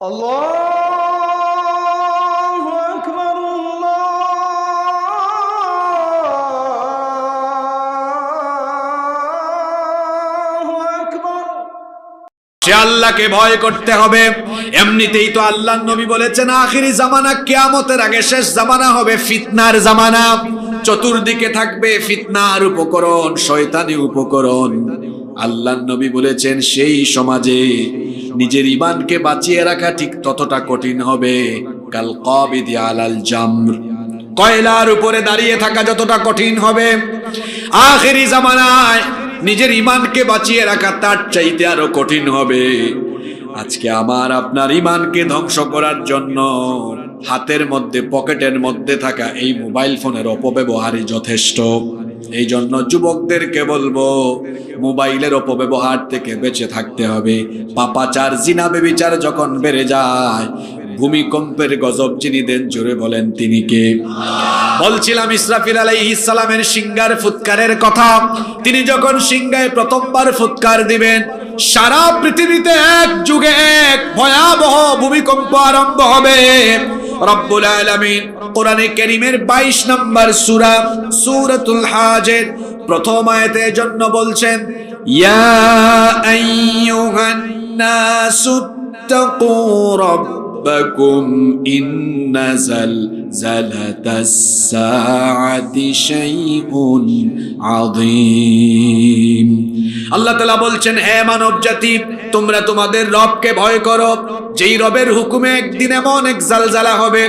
আল্লাহু আকবার, আল্লাহু আকবার। সে আল্লাহকে ভয় করতে হবে। এমনিতেই তো আল্লাহর নবী বলেছেন আখিরি জামানা, কিয়ামতের আগে শেষ জামানা হবে ফিতনার জামানা। চতুর্দিকে থাকবে ফিতনার উপকরণ, শয়তানি উপকরণ। আল্লাহর নবী বলেছেন সেই সমাজে নিজের ঈমানকে বাঁচিয়ে রাখা ঠিক ততটা কঠিন হবে কাল কাবিদি আলাল জামর, কয়লার উপরে দাঁড়িয়ে থাকা যতটা কঠিন হবে, আখিরি জামানায় নিজের ঈমানকে বাঁচিয়ে রাখা তার চাইতে আরো কঠিন হবে। আজকে আমার আপনার ঈমানকে ধ্বংস করার জন্য হাতের মধ্যে, পকেটের মধ্যে থাকা এই মোবাইল ফোনের অপব্যবহারই যথেষ্ট। এই জন্য যুবকদেরকে বলবো, মোবাইলের অপব্যবহার থেকে বেঁচে থাকতে হবে। পাপাচার, জিনা, ব্যভিচার যখন বেড়ে যায়, ভূমিকম্পের গজব যিনি দেন, জোরে বলেন তিনি কে? বলছিলাম ইসরাফিল আলাইহিস সালামের সিংহার ফুৎকারের কথা। তিনি যখন সিংহায় প্রথমবার ফুৎকার দিবেন, সারা পৃথিবীতে এক যুগে এক ভয়াবহ ভূমিকম্প আরম্ভ হবে। রব্বুল আলামিন কোরআনে কারীমের 22 নম্বর সূরা সূরাতুল হাজের প্রথম আয়াতের জন্য বলছেন, ইয়া আইয়ুহান নাসুত্তাকু ربكم إن زلزلة الساعة شيء عظيم। আল্লাহ তাআলা বলছেন, হে মানব জাতি, তোমরা তোমাদের রবকে ভয় করো, যেই রবের হুকুমে একদিন এমন এক জালজালা হবে।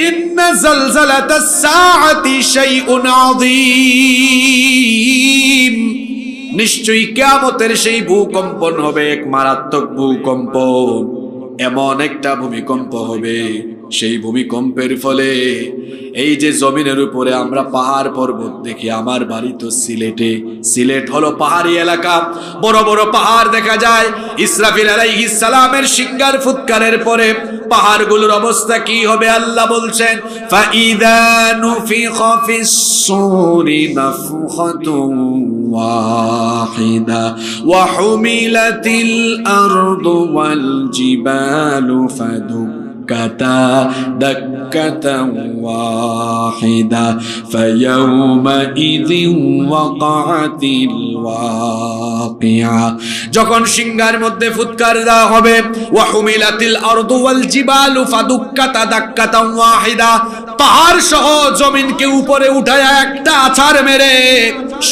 ইন্না জালজালাতাস সাআতি শাইউন আযীম, নিশ্চয়ই কিয়ামতের সেই ভূকম্পন হবে এক মারাত্মক ভূকম্পন। এমন একটা ভূমিকম্প হবে, সেই ভূমিকম্পের ফলে এই যে জমিনের উপরে আমরা পাহাড় পর্বত দেখি, আমার বাড়ি তো সিলেটে, সিলেট হলো পাহাড়ি এলাকা, বড় বড় পাহাড় দেখা যায়। ইসরাফিল আলাইহিস সালামের সিংহার ফুৎকারের পরে পাহাড়গুলোর অবস্থা কি হবে আল্লাহ বলছেন, ফাইদা নুফিখা ফিস সূরি নাফখাতুন ওয়াহিদা ওয়া হুমিলাতিল আরদু ওয়াল জিবালু ফাদুক্কাতা দাক্কাতান ওয়াহিদা ফায়াউমাইযিন ওয়াকাআতিল ওয়াকিআ। যখন সিংহার মধ্যে ফুৎকার দেওয়া হবে, ওয়া হুমিলাতিল আরদু ওয়াল জিবালু ফাদুক্কাতা দাক্কাতান ওয়াহিদা, পাহাড় সহ জমিনকে উপরে উঠায় একটা আছাড় মেরে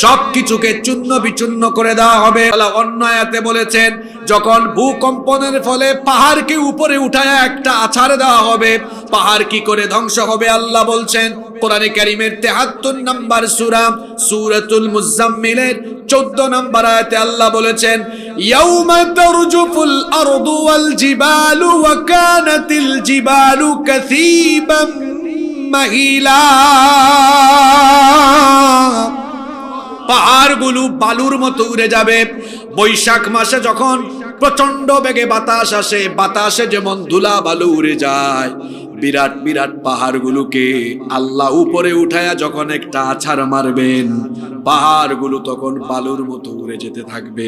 সবকিছুকে চূর্ণ বিচূর্ণ করে দেওয়া হবে। অন্য আয়াতে বলেছেন, যখন ভূকম্পনের ফলে পাহাড়কে উপরে উঠায় একটা আছাড় দেওয়া হবে, পাহাড় কি করে ধ্বংস হবে আল্লাহ বলছেন কোরআনে কারীমের 73 নম্বর সূরা সূরাতুল মুজাম্মিলের 14 নম্বর আয়াতে আল্লাহ বলেছেন, ইয়াউমা তারজুফুল আরদু ওয়াল জিবালু ওয়া কানাতিল জিবালু কাসীবাম মাহিলা, পাহাড়গুলো বালুর মতো উড়ে যাবে। বৈশাখ মাসে যখন প্রচন্ড বেগে বাতাস আসে, বাতাসে যেমন ধুলা বালু উড়ে যায়, বিরাট বিরাট পাহাড়গুলোকে আল্লাহ উপরে উঠায়া যখন একটা আছাড় মারবেন, পাহাড়গুলো তখন বালুর মতো উড়ে যেতে থাকবে।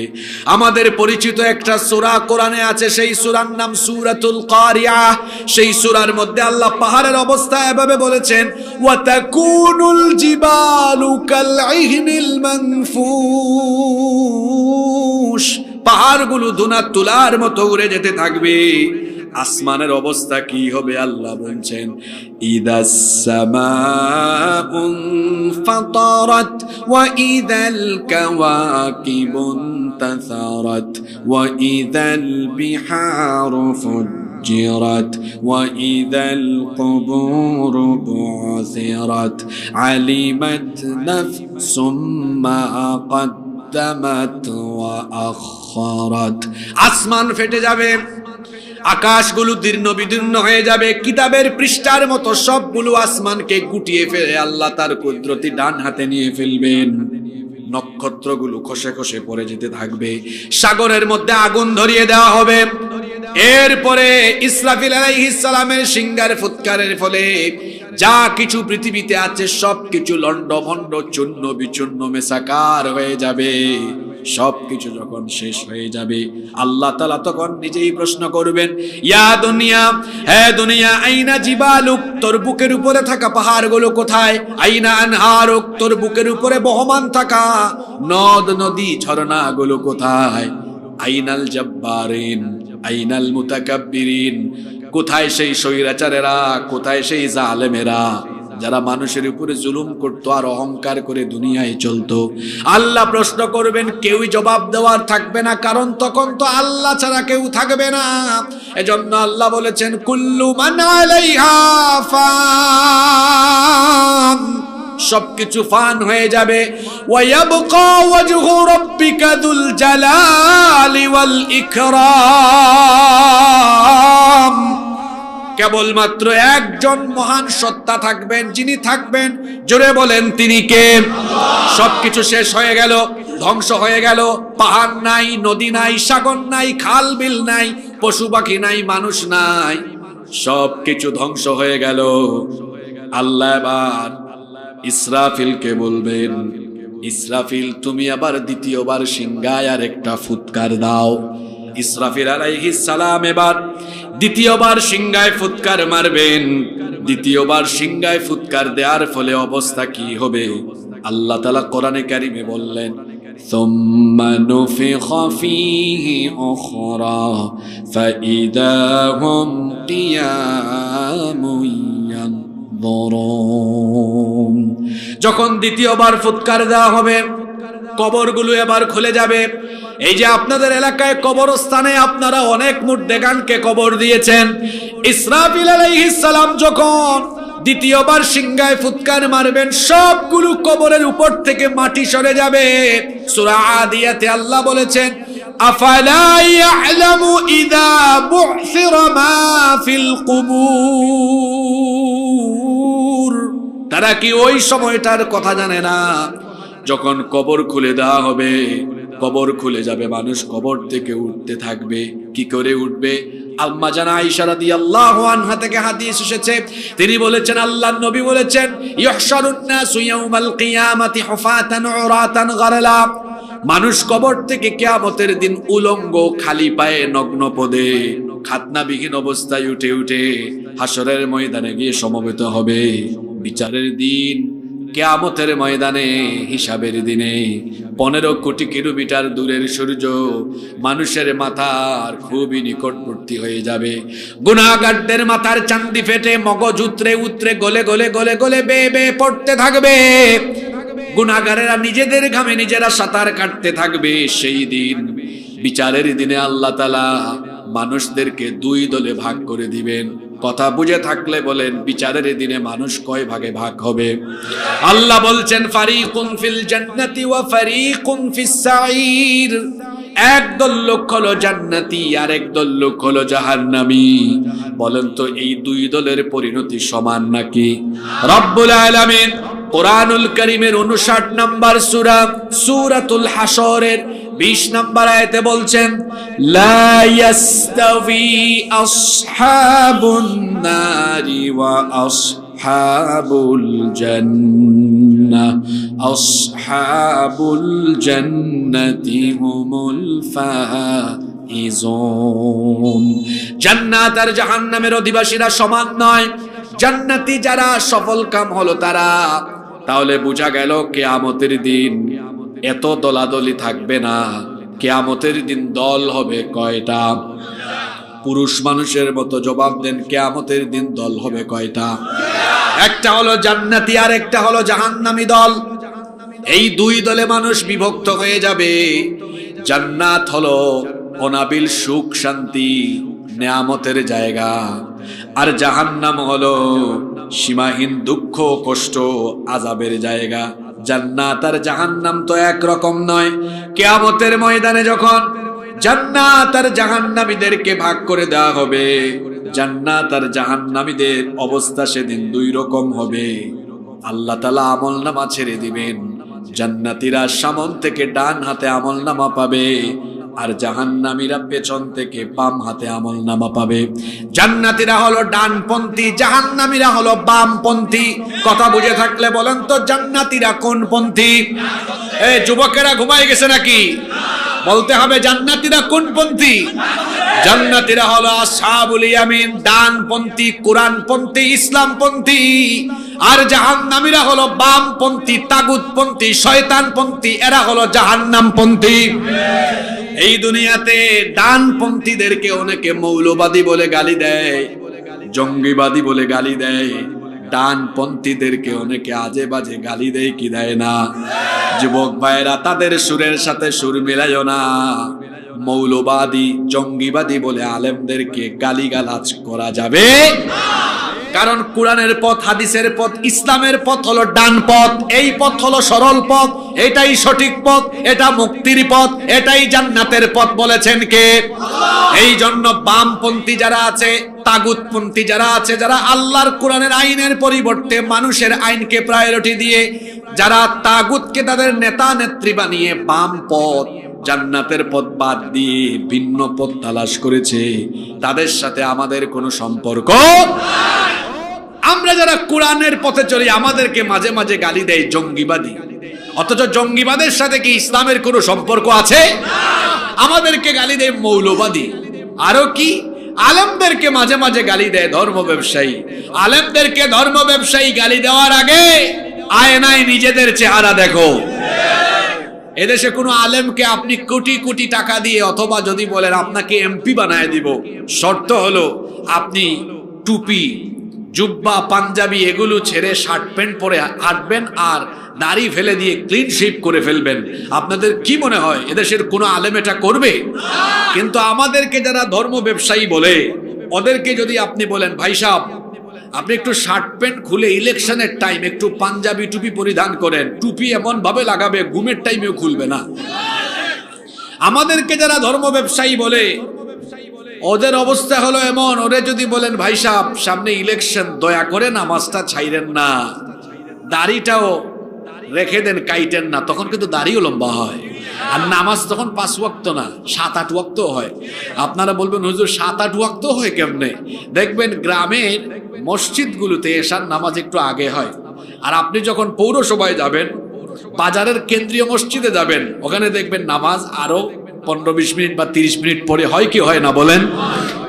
আমাদের পরিচিত একটা সূরা কোরআনে আছে, সেই সূরার নাম সূরাতুল কারিয়া। সেই সূরার মধ্যে আল্লাহ পাহাড়ের অবস্থা এভাবে বলেছেন, ওয়া তাকুনুল জিবালু কালইহনিল মানফুশ, পাহাড়গুলো ধুনা তুলার মতো উড়ে যেতে থাকবে। আসমানের অবস্থা কি হবে আল্লাহ বলছেন, ইদাস সামাউন ফাতারাত ওয়া ইদাল কাওয়াকিবুন তাসারাত ওয়া ইদাল বিহারু ফুজ্জিরাত ওয়া ইদাল কুবুরু বু'থিরাত আলিমাত নাফসুম মা কদ্দামাত ওয়া আখখারাত। আসমান ফেটে যাবে, আকাশগুলো দীর্ণ বিদীর্ণ হয়ে যাবে, কিতাবের পৃষ্ঠার মতো সবগুলো আসমানকে গুটিয়ে ফেলে আল্লাহ তার কুদরতি ডান হাতে নিয়ে ফেলবেন। নক্ষত্রগুলো খসে খসে পড়ে যেতে থাকবে, সাগরের মধ্যে আগুন ধরিয়ে দেওয়া হবে। এরপরে ইসরাফিল আলাইহিস সালামের সিংহার ফুৎকারের ফলে যা কিছু পৃথিবীতে আছে সবকিছু লন্ডভন্ড, চূর্ণ বিচূর্ণ, মেসাকার হয়ে যাবে। সবকিছু যখন শেষ হয়ে যাবে আল্লাহ তাআলা তখন নিজেই প্রশ্ন করবেন, ইয়া দুনিয়া, হে দুনিয়া, আইনা জিবালুক, তোর বুকের উপরে থাকা পাহাড়গুলো কোথায়? আইনা আনহারুক, তোর বুকের উপরে বহমান থাকা নদ নদী ঝর্ণাগুলো কোথায়? আইনাল জব্বারিন, আইনাল মুতাকাব্বিরিন, কোথায় সেই স্বৈরাচারেরা, কোথায় সেই জালেমেরা যারা মানুষের উপরে জুলুম করতো আর অহংকার করে দুনিয়ায় চলতো? আল্লাহ প্রশ্ন করবেন, কেউই জবাব দেওয়ার থাকবে না, কারণ তখন তো আল্লাহ ছাড়া কেউ থাকবে না। এজন্য আল্লাহ বলেছেন, কুল্লু মান আলাইহা ফান, সবকিছু ফান হয়ে যাবে। ওয়ায়াবকা ওয়াজহু রাব্বিকা যুল জালালি ওয়াল ইকরাম, কেবলমাত্র একজন মহান সত্তা থাকবেন, যিনি থাকবেন, জোরে বলেন তিনি কে? সবকিছু শেষ হয়ে গেল, ধ্বংস হয়ে গেল, পাহাড় নাই, নদী নাই, সাগর নাই, খাল বিল নাই, পশু পাখি নাই, মানুষ নাই, সবকিছু ধ্বংস হয়ে গেল। আল্লাহ এবার ইসরাফিলকে বলবেন, ইসরাফিল তুমি আবার দ্বিতীয়বার সিংহায় আর একটা ফুৎকার দাও। ইসরাফিল আলাইহিস সালাম এবার দ্বিতীয়বার সিংহায় ফুৎকার মারবেন। দ্বিতীয়বার সিংহায় ফুৎকার দেওয়ার ফলে অবস্থা কি হবে? আল্লাহ তাআলা কোরআনে কারিমে বললেন, সুম্মা নুফিখা ফীহি উখরা ফাইদা হুম কিয়ামুন ইয়ানযুরুন। যখন দ্বিতীয়বার ফুৎকার দেওয়া হবে, কবরগুলো এবার খুলে যাবে। এই যে আপনাদের এলাকায় কবরস্থানে আপনারা অনেক মুর্দেগানকে কবর দিয়েছেন, ইসরাফিল আলাইহিস সালাম যখন দ্বিতীয়বার সিংহায় ফুৎকার মারবেন, সবগুলো কবরের উপর থেকে মাটি সরে যাবে। সূরা আদিয়াতে আল্লাহ বলেছেন, আফালা ইয়ালামু ইযা বু'সিরা মা ফিল কুবুর, তারা কি ওই সময়টার কথা জানে না যখন কবর খুলে দেওয়া হবে? কবর খুলে যাবে, মানুষ কবর থেকে উঠতে থাকবে। কি করে উঠবে? আম্মা জান আয়েশা রাদিয়াল্লাহু আনহা থেকে হাদিস এসেছে, তিনি বলেছেন, আল্লাহর নবী বলেছেন, ইহশারুন নাসু ইয়াউমাল কিয়ামাতি হুফাতান উরাতান গারলা, মানুষ কবর থেকে কিয়ামতের দিন উলঙ্গ, খালি পায়ে, নগ্ন পদে, খাতনাবিহীন অবস্থায় উঠে উঠে হাসরের ময়দানে গিয়ে সমবেত হবে। বিচারের দিন, কিয়ামতের ময়দানে, হিসাবের দিনে 15 কোটি কিলোমিটার দূরের সূর্য মানুষের মাথার খুবই নিকটবর্তী হয়ে যাবে। গুনাহগারদের মাথার চান্দি ফেটে মগজ উতরে উতরে গলে গলে গলে গলে বেয়ে বেয়ে পড়তে থাকবে। গুনাহগারেরা নিজেদের ঘামে নিজেরা সাঁতার কাটতে থাকবে। সেই দিন, বিচারের দিনে আল্লাহ তাআলা মানুষদেরকে 2 দলে ভাগ করে দিবেন। কথা বুঝে থাকলে বলেন, বিচারের দিনে মানুষ কয় ভাগে ভাগ হবে? আল্লাহ বলছেন, ফারিকুন ফিল জান্নাতি ওয়া ফারিকুন ফিস সাঈর, একদল লোক হলো জান্নাতি আর একদল লোক হলো জাহান্নামী। বলেন তো এই 2 দলের পরিণতি সমান নাকি? রব্বুল আলামিন কোরআনুল কারীমের 59 নম্বর সূরা সূরাতুল হাশরের 20 নম্বর আয়াতে বলছেন, লা ইয়াস্তাবি আসহাবুন নারি ওয়া আসহাবুল জান্নাহ, আসহাবুল জান্নাতি হুমুল ফাইজুন। জান্নাত আর জাহান্নামের অধিবাসীরা সমান নয়। জান্নাতি যারা, সফল কাম হলো তারা। তাহলে বোঝা গেল কিয়ামতের দিন এত দলাদলি থাকবে না। কিয়ামতের দিন দল হবে কয়টা? পুরুষ মানুষের মতো জবাব দেন, কিয়ামতের দিন দল হবে কয়টা? একটা হলো জান্নাতি আর একটা হলো জাহান্নামী দল। এই 2 দলে মানুষ বিভক্ত হয়ে যাবে। জান্নাত হলো অনাবিল সুখ শান্তি নেয়ামতের জায়গা, আর জাহান্নাম হলো সীমাহীন দুঃখ কষ্ট আযাবের জায়গা। জান্নাত আর জাহান্নাম তো একরকম নয়। কিয়ামতের ময়দানে যখন জান্নাত আর জাহান্নামীদেরকে ভাগ করে দেওয়া হবে, জান্নাত আর জাহান্নামীদের অবস্থা সেদিন 2 রকম হবে। আল্লাহ তাআলা আমলনামা ছেড়ে দিবেন। জান্নাতীরা সামন থেকে ডান হাতে আমলনামা পাবে, আর জাহান্নামীরা পেছন থেকে বাম হাতে আমলনামা পাবে। জান্নাতীরা হলো ডানপন্থী, জাহান্নামীরা হলো বামপন্থী। কথা বুঝে থাকলে বলেন তো জান্নাতীরা কোন পন্থী? এই যুবকেরা ঘুমায় গেছে নাকি? বলতে হবে জান্নাতীরা কোন পন্থী? জান্নাতীরা হলো আসহাবুল ইয়ামিন, ডানপন্থী, কোরআনপন্থী, ইসলামপন্থী। আর জাহান্নামীরা হলো বামপন্থী, তাগুতপন্থী, শয়তানপন্থী। এরা হলো জাহান্নামপন্থী। এই দুনিয়াতে ডানপন্থীদেরকে অনেকে মৌলবাদী বলে গালি দেয়, জঙ্গিবাদী বলে গালি দেয়। ডানপন্থীদেরকে অনেকে আজে বাজে গালি দেয়, কি দেয় না? যুবক ভাইরা, তাদের সুরের সাথে সুর মিলাইও না। মৌলবাদী, জঙ্গিবাদী বলে আলেমদেরকে গালিগালাজ করা যাবে, কারণ কোরআনের পথ, হাদিসের পথ, ইসলামের পথ হলো ডান পথ। এই পথ হলো সরল পথ, এটাই সঠিক পথ, এটা মুক্তির পথ, এটাই জান্নাতের পথ বলেছেন কে? এই জন্য বামপন্থী যারা আছে, তাগুতপন্থী যারা আছে, যারা আল্লাহর কোরআনের আইনের পরিবর্তে মানুষের আইনকে প্রায়োরিটি দিয়ে, যারা তাগুতকে তাদের নেতা নেত্রী বানিয়ে বাম পথ, জান্নাতের পথ বাদ দিয়ে ভিন্ন পথ তালাশ করেছে, তাদের সাথে আমাদের কোনো সম্পর্ক। আমরা যারা কোরআনের পথে চলি, আমাদেরকে মাঝে মাঝে গালি দেয় জঙ্গিবাদী। অথচ জঙ্গিবাদের সাথে কি ইসলামের কোনো সম্পর্ক আছে? আমাদেরকে গালি দেয় মৌলবাদী। আরো কি, আলেমদেরকে মাঝে মাঝে গালি দেয় ধর্ম ব্যবসায়ী। আলেমদেরকে ধর্ম ব্যবসায়ী গালি দেওয়ার আগে আয়নায় নিজেদের চেহারা দেখো। এদেশে কোনো আলেমকে আপনি কোটি কোটি টাকা দিয়ে, অথবা যদি বলেন আপনাকে এমপি বানায় দিব, শর্ত হলো আপনি টুপি, জুব্বা, পাঞ্জাবি এগুলো ছেড়ে শার্ট প্যান্ট পরে হাঁটবেন আর দাড়ি ফেলে দিয়ে ক্লিন শেভ করে ফেলবেন। আপনাদের কি মনে হয় এদেশের কোনো আলেম এটা করবে? কিন্তু আমাদেরকে যারা ধর্ম ব্যবসায়ী বলে, ওদেরকে যদি আপনি বলেন ভাই সাহেব আপনি একটু শার্ট প্যান্ট খুলে ইলেকশনের টাইম একটু পাঞ্জাবি টুপি পরিধান করেন, টুপি এমন ভাবে লাগাবে ঘুমের টাইমেও খুলবে না। আমাদেরকে যারা ধর্ম ব্যবসায়ী বলে, ওদের অবস্থা হলো এমন, ওরে যদি বলেন ভাই সাহেব সামনে ইলেকশন, দয়া করে নামাজটা ছাইরেন না, দাড়িটাও রেখে দেন, কাইটেন না, তখন কিন্তু দাড়িও লম্বা হয়। আর নামাজ তখন 5 ওয়াক্ত না, 7-8 ওয়াক্ত হয়। আপনারা বলবেন হুজুর 7-8 ওয়াক্ত হয় কেমনে? দেখবেন গ্রামের মসজিদগুলোতে এশার নামাজ একটু আগে হয়। আর আপনি যখন পৌরসভায় যাবেন, বাজারের কেন্দ্রীয় মসজিদে যাবেন, ওখানে দেখবেন নামাজ আরো 15-20 মিনিট বা 30 মিনিট পরে হয়, কি হয় না বলেন?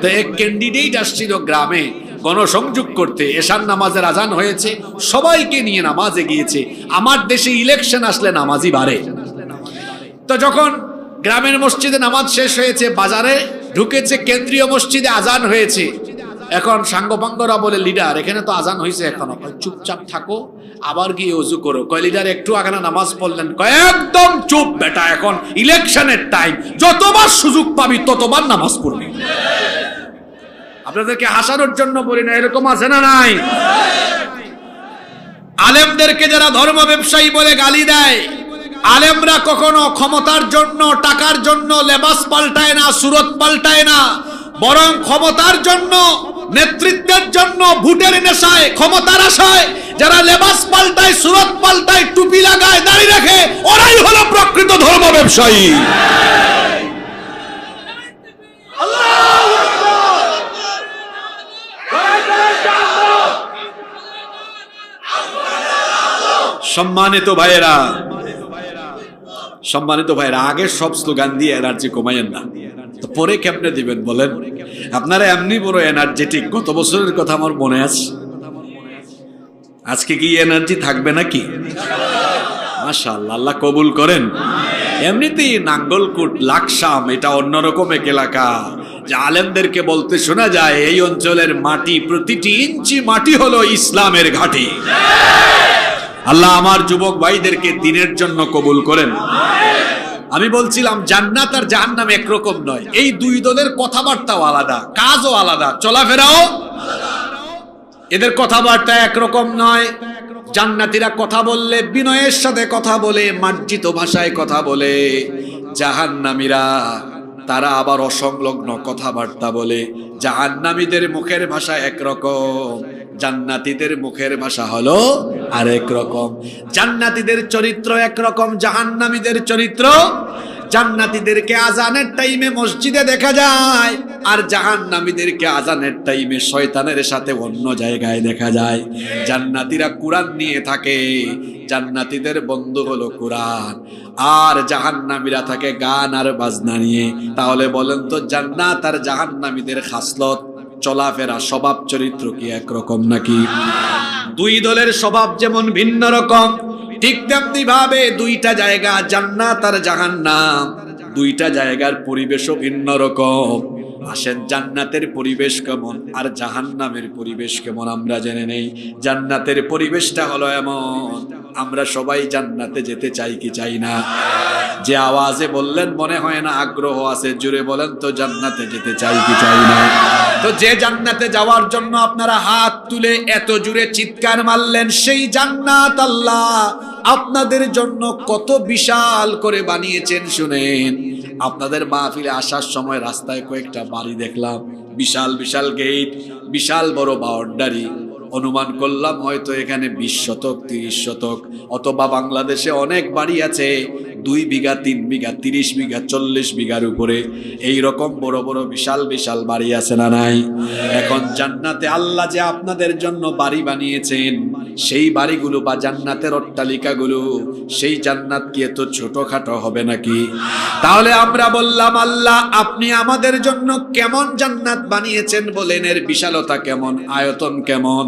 তো এক ক্যান্ডিডেট আসছিল গ্রামে গণসংযোগ করতে, এশার নামাজের আজান হয়েছে, সবাইকে নিয়ে নামাজে গিয়েছে। আমার দেশে ইলেকশন আসলে নামাজই বাড়ে। তো যখন গ্রামের মসজিদে নামাজ শেষ হয়েছে, বাজারে ঢুকেছে, কেন্দ্রীয় মসজিদে আজান হয়েছে। এখন সাঙ্গপাঙ্গরা বলে লিডার এখানে তো আজান হয়েছে এখনো, চুপচাপ থাকো, আবার গিয়ে ওযু করো। কয় লিডার একটু আগে না নামাজ পড়লেন? কয় একদম চুপ বেটা, এখন ইলেকশনের টাইম, যতবার সুযোগ পাবি ততবার নামাজ পড়বি। আপনাদেরকে হাসানোর জন্য বলি না, এরকম আছে না নাই? আলেমদেরকে যারা ধর্ম ব্যবসায়ী বলে গালি দেয়, আলেমরা কখনো ক্ষমতার জন্য, টাকার জন্য লেবাস পাল্টায় না, সুরত পাল্টায় না, বরং ক্ষমতার জন্য, নেতৃত্বের জন্য, ভোটের নেশায়, ক্ষমতার আশায় যারা লেবাস পাল্টায়, সুরত পাল্টায়, টুপি লাগায়, দাড়ি রাখে, ওরাই হলো প্রকৃত ধর্ম ব্যবসায়ী। সম্মানিত ভাইয়েরা, সম্মানিত ভাইয়েরা, আগে সব স্লোগান দিয়ে এনার্জি কমাইয়েন না, তো পরে কেমনে দিবেন বলেন? আপনারা এমনি বড় এনার্জেটিক, গত বছরের কথা আমার মনে আছে। আজকে কি এনার্জি থাকবে নাকি? মাশাআল্লাহ, আল্লাহ কবুল করেন। এমনিতেই নাঙ্গলকোট, লাকসাম এটা অন্যরকম এক এলাকা, যে আলেমদেরকে বলতে শোনা যায় এই অঞ্চলের মাটি, প্রতিটি ইঞ্চি মাটি হলো ইসলামের ঘাঁটি। আল্লাহ আমার যুবক ভাইদেরকে দিনের জন্য কবুল করেন। আমি বলছিলাম জান্নাত আর জাহান্নাম একরকম নয়। এই দুই দলের কথাবার্তাও আলাদা, কাজও আলাদা, চলাফেরাও, এদের কথাবার্তা একরকম নয়। জান্নাতীরা কথা বললে বিনয়ের সাথে কথা বলে, মার্জিত ভাষায় কথা বলে। জাহান্নামীরা তারা আবার অসংলগ্ন কথাবার্তা বলে। জাহান্নামীদের মুখের ভাষা একরকম, জান্নাতীদের মুখের ভাষা হলো আরেক রকম। জান্নাতীদের চরিত্র একরকম, জাহান্নামীদের চরিত্র জান্নাতীদেরকে আজানের টাইমে মসজিদে দেখা যায়, আর জাহান্নামীদেরকে আজানের টাইমে শয়তানের সাথে অন্য জায়গায় দেখা যায়। জান্নাতীরা কোরআন নিয়ে থাকে, জান্নাতীদের বন্ধু হলো কোরআন, আর জাহান্নামীরা থাকে গান আর বাজনা নিয়ে। তাহলে বলেন তো জান্নাত আর জাহান্নামীদের খাসলত, চলাফেরা, স্বভাব চরিত্র কি একরকম নাকি? দুই দলের স্বভাব যেমন ভিন্ন রকম, ঠিক তেমনি ভাবে দুইটা জায়গা জান্নাত আর জাহান্নাম, দুইটা জায়গার পরিবেশও ভিন্ন রকম। আসেন জান্নাতের পরিবেশ কেমন আর জাহান্নামের পরিবেশ কেমন আমরা জেনে নেই। জান্নাতের পরিবেশটা হলো এমন, আমরা সবাই জান্নাতে যেতে চাই কি চাই না? যে আওয়াজে বললেন মনে হয় না আগ্রহ আছে, জুড়ে বলেন তো জান্নাতে যেতে চাই কি চাই না? তো যে জান্নাতে যাওয়ার জন্য আপনারা হাত তুলে এত জুড়ে চিৎকার মারলেন, সেই জান্নাত আল্লাহ আপনাদের জন্য কত বিশাল করে বানিয়েছেন শুনেন। আপনাদের মাহফিলে আসার সময় রাস্তায় কয়েকটা বাড়ি দেখলাম, বিশাল বিশাল গেট, বিশাল বড় বাউন্ডারি। অনুমান করলাম হয়তো এখানে 20 শতক 30 শতক, অথবা বাংলাদেশে অনেক বাড়ি আছে 2 বিঘা 3 বিঘা 30 বিঘা 40 বিঘার উপরে। এই রকম বড় বড় বিশাল বিশাল বাড়ি আছে না নাই? এখন জান্নাতে আল্লাহ যে আপনাদের জন্য বাড়ি বানিয়েছেন, সেই বাড়িগুলো বা জান্নাতের অট্টালিকাগুলো, সেই জান্নাত কি এত ছোটখাটো হবে নাকি? তাহলে আমরা বললাম আল্লাহ আপনি আমাদের জন্য কেমন জান্নাত বানিয়েছেন বলেন, এর বিশালতা কেমন, আয়তন কেমন?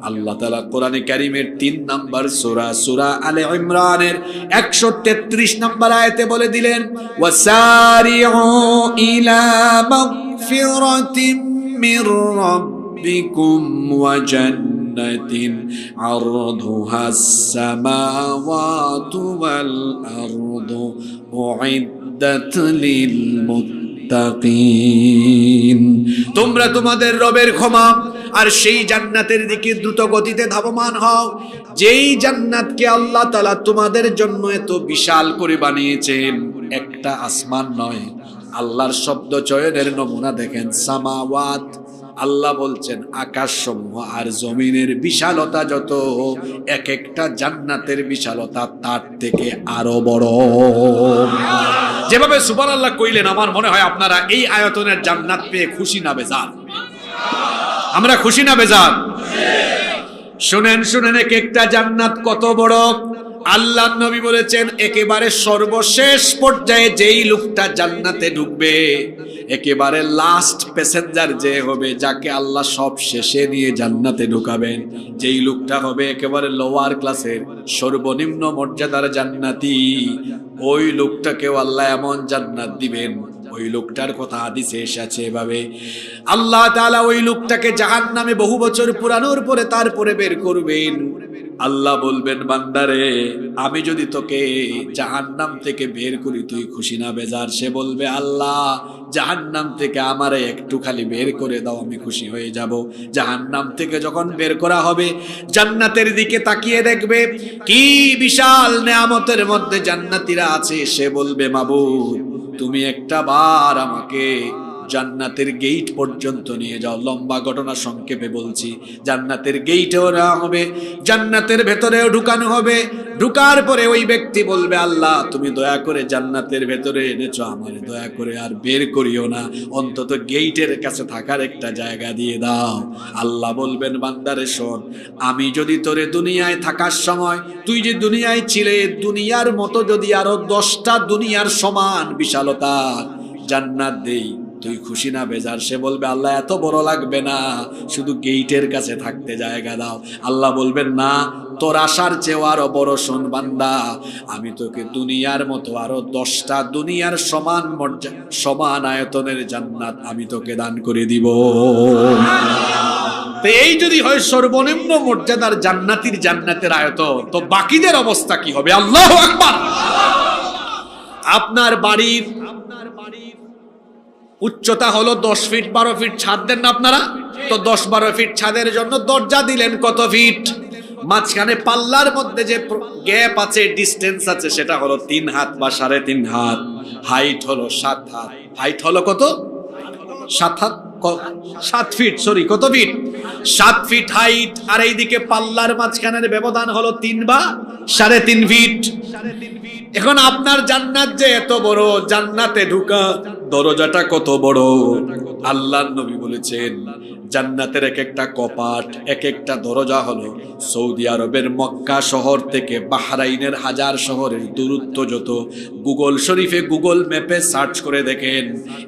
আল্লাহ তাআলা কোরআনে কারীমের 3 নম্বর সূরা, সূরা আলে ইমরানের 133 নম্বর আয়াতে বলে দিলেন, ওয়াসারিউ ইলা মাগফিরাতিম মির রাব্বিকুম ওয়া জান্নাতিন আরদুহাস সামাওয়াতু ওয়াল আরদু উইদ্দাত লিল মুত্তাকিন। তোমরা তোমাদের রবের ক্ষমা আর সেই জান্নাতের দিকে দ্রুত গতিতে ধাবমান হও, যেই জান্নাতকে আল্লাহ তাআলা তোমাদের জন্য এত বিশাল করে বানিয়েছেন। একটা আসমান নয়, আল্লাহর শব্দ চয়নের নমুনা দেখেন। সামাওয়াত, আল্লাহ বলছেন আকাশসমূহ আর জমিনের বিশালতা যত, এক একটা জান্নাতের বিশালতা তার থেকে আরো বড়। যেভাবে সুবহানাল্লাহ কইলেন, আমার মনে হয় আপনারা এই আয়তনের জান্নাত পেয়ে খুশি না বেজার? আমরা খুশি না বেজার? শুনেন শুনেন, এক একটা জান্নাত কত বড়। আল্লাহর নবী বলেছেন একেবারে সর্বশেষ পর্যায়ে যেই লোকটা জান্নাতে ঢুকবে, একেবারে লাস্ট প্যাসেঞ্জার যে হবে, যাকে আল্লাহ সব শেষে নিয়ে জান্নাতে ঢুকাবেন, যেই লোকটা হবে একেবারে লোয়ার ক্লাসের, সর্বনিম্ন মর্যাদার জান্নাতি, ওই লোকটাকেও আল্লাহ এমন জান্নাত দিবেন। ওই লোকটার কথা হাদিসে এসেছে এভাবে, আল্লাহ তাআলা ওই লোকটাকে জাহান্নামে বহু বছর পুরানোর পরে তারপরে বের করবেন। আল্লাহ বলবেন, বান্দারে আমি যদি তোকে জাহান্নাম থেকে বের করি তুই খুশি না বেজার? সে বলবে, আল্লাহ জাহান্নাম থেকে আমারে একটু খালি বের করে দাও, আমি খুশি হয়ে যাব। জাহান্নাম থেকে যখন বের করা হবে, জান্নাতের দিকে তাকিয়ে দেখবে কি বিশাল নেয়ামতের মধ্যে জান্নাতীরা আছে। সে বলবে, মাবুদ তুমি একটা বার আমাকে জান্নাতের গেট পর্যন্ত নিয়ে যাও। লম্বা ঘটনা সংক্ষেপে বলছি, জান্নাতের গেটেও নেওয়া হবে, জান্নাতের ভেতরেও ঢুকানো হবে। ঢুকার পরে ওই ব্যক্তি বলবে, আল্লাহ তুমি দয়া করে জান্নাতের ভেতরে এনেছো, আমার দয়া করে আর বের করিও না, অন্তত গেটের কাছে থাকার একটা জায়গা দিয়ে দাও। আল্লাহ বলবেন, বান্দারে শোন, আমি যদি তোরে দুনিয়ায় থাকার সময়, তুই যে দুনিয়ায় ছিলে, দুনিয়ার মতো যদি আরো 10টা দুনিয়ার সমান বিশালতা জান্নাত দেই, তুই খুশি না বেজার? সে বলবে, আল্লাহ এত বড় লাগবে না, শুধু গেটের কাছে থাকতে জায়গা দাও। আল্লাহ বলবেন, না, তোর আশার চেয়েও আরো বড় শোন বান্দা, আমি তোকে দুনিয়ার মতো আরো 10টা দুনিয়ার সমান সমান আয়তনের জান্নাত আমি তোকে দান করে দিব। তো এই যদি হয় সর্বনিম্ন মর্যাদার জান্নাতীর জান্নাতের আয়তন, তো বাকিদের অবস্থা কি হবে? আল্লাহু আকবার। আপনার বাড়ির উচ্চতা হলো 10 ফিট 12 ফিট, ছাদ দেন না আপনারা? তো 10-12 ফিট ছাদের জন্য দরজা দিলেন কত ফিট? মাঝখানে পাল্লার মধ্যে যে গ্যাপ আছে, ডিস্টেন্স আছে, সেটা হলো 3 হাত বা 3.5 হাত। হাইট হলো 7 হাত। হাইট হলো কত? 7 হাত, 7 ফিট, সরি কত ফিট? 7 feet height. আর এইদিকে পাল্লার মাঝখানের ব্যবধান হলো 3 বা 3.5 ফিট। এখন আপনার জান্নাত যে এত বড়, জান্নাতে ঢোকা দরজাটা কত বড়। আল্লাহর নবী বলেছেন জান্নাতের এক একটা কপাট, এক একটা দরজা হলো সৌদি আরবের মক্কা শহর থেকে বাহরাইনের হাজার শহরের দূরত্ব যত, গুগল শরীফে গুগল ম্যাপে সার্চ করে দেখেন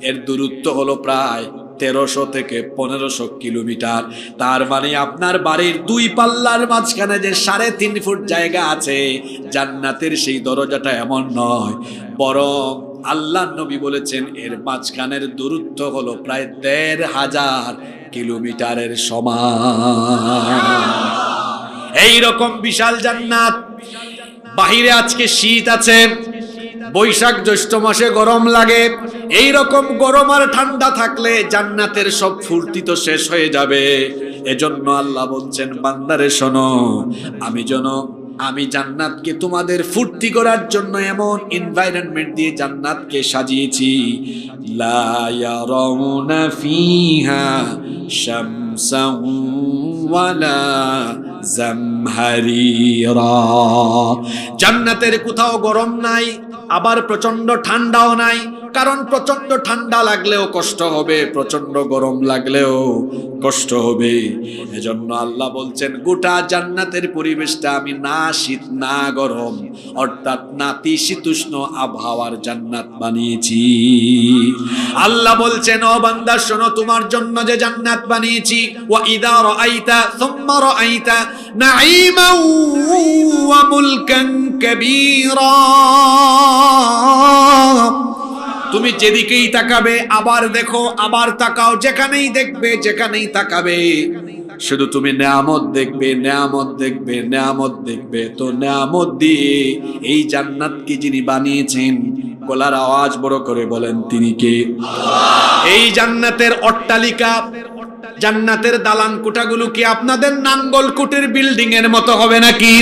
এর দূরত্ব হলো প্রায় 1300 থেকে 1500 কিলোমিটার। তার মানে আপনার বাড়ির দুই পাল্লার মাঝখানে যে 3.5 ফুট জায়গা আছে, জান্নাতের সেই দরজাটা এমন নয়, বরং আল্লাহ নবী বলেছেন এর মাঝখানের দূরত্ব হলো প্রায় 1500 কিলোমিটারের সমান। এই রকম বিশাল জান্নাত। বাহিরে আজকে শীত আছে, বৈশাখ জ্যৈষ্ঠ মাসে গরম লাগে, এই রকম গরম আর ঠান্ডা থাকলে জান্নাতের সব ফুর্তি তো শেষ হয়ে যাবে। এজন্য আল্লাহ বলছেন বান্দারে শোনো, আমি জান্নাতকে তোমাদের ফুর্তি করার জন্য এমন এনভায়রনমেন্ট দিয়ে জান্নাতকে সাজিয়েছি, লা ইয়ারাউনা ফিহা শামসান ওয়ালা জামহারিরা। জান্নাতের কোথাও গরম নাই, আবার প্রচন্ড ঠান্ডাও নাই, কারণ প্রচন্ড ঠান্ডা লাগলেও কষ্ট হবে, প্রচন্ড গরম লাগলেও কষ্ট হবে। এজন্য আল্লাহ বলছেন গোটা জান্নাতের পরিবেশটা আমি না শীত না গরম, অর্থাৎ নাতিশীতোষ্ণ আবহাওয়ার জান্নাত বানিয়েছি। আল্লাহ বলছেন ও বান্দা শোনো, তোমার জন্য যে জান্নাত বানিয়েছি, ওয়া ইযা রাআইতা সুম্মা রাআইতা নাঈমান ওয়া মুলকান কাবীরা, তুমি যেদিকেই তাকাবে আবার দেখো, আবার তাকাও, যেখানেই দেখবে যেখানেই তাকাবে শুধু তুমি নেয়ামত দেখবে, নেয়ামত দেখবে, নেয়ামত দেখবে। তো নেয়ামত দিয়ে এই জান্নাতকে যিনি বানিয়েছেন, গলার আওয়াজ বড় করে বলেন তিনি কে? এই জান্নাতের অট্টালিকা, জান্নাতের দালান কোঠাগুলো কি আপনাদের নাঙ্গলকোটের বিল্ডিং এর মতো হবে নাকি?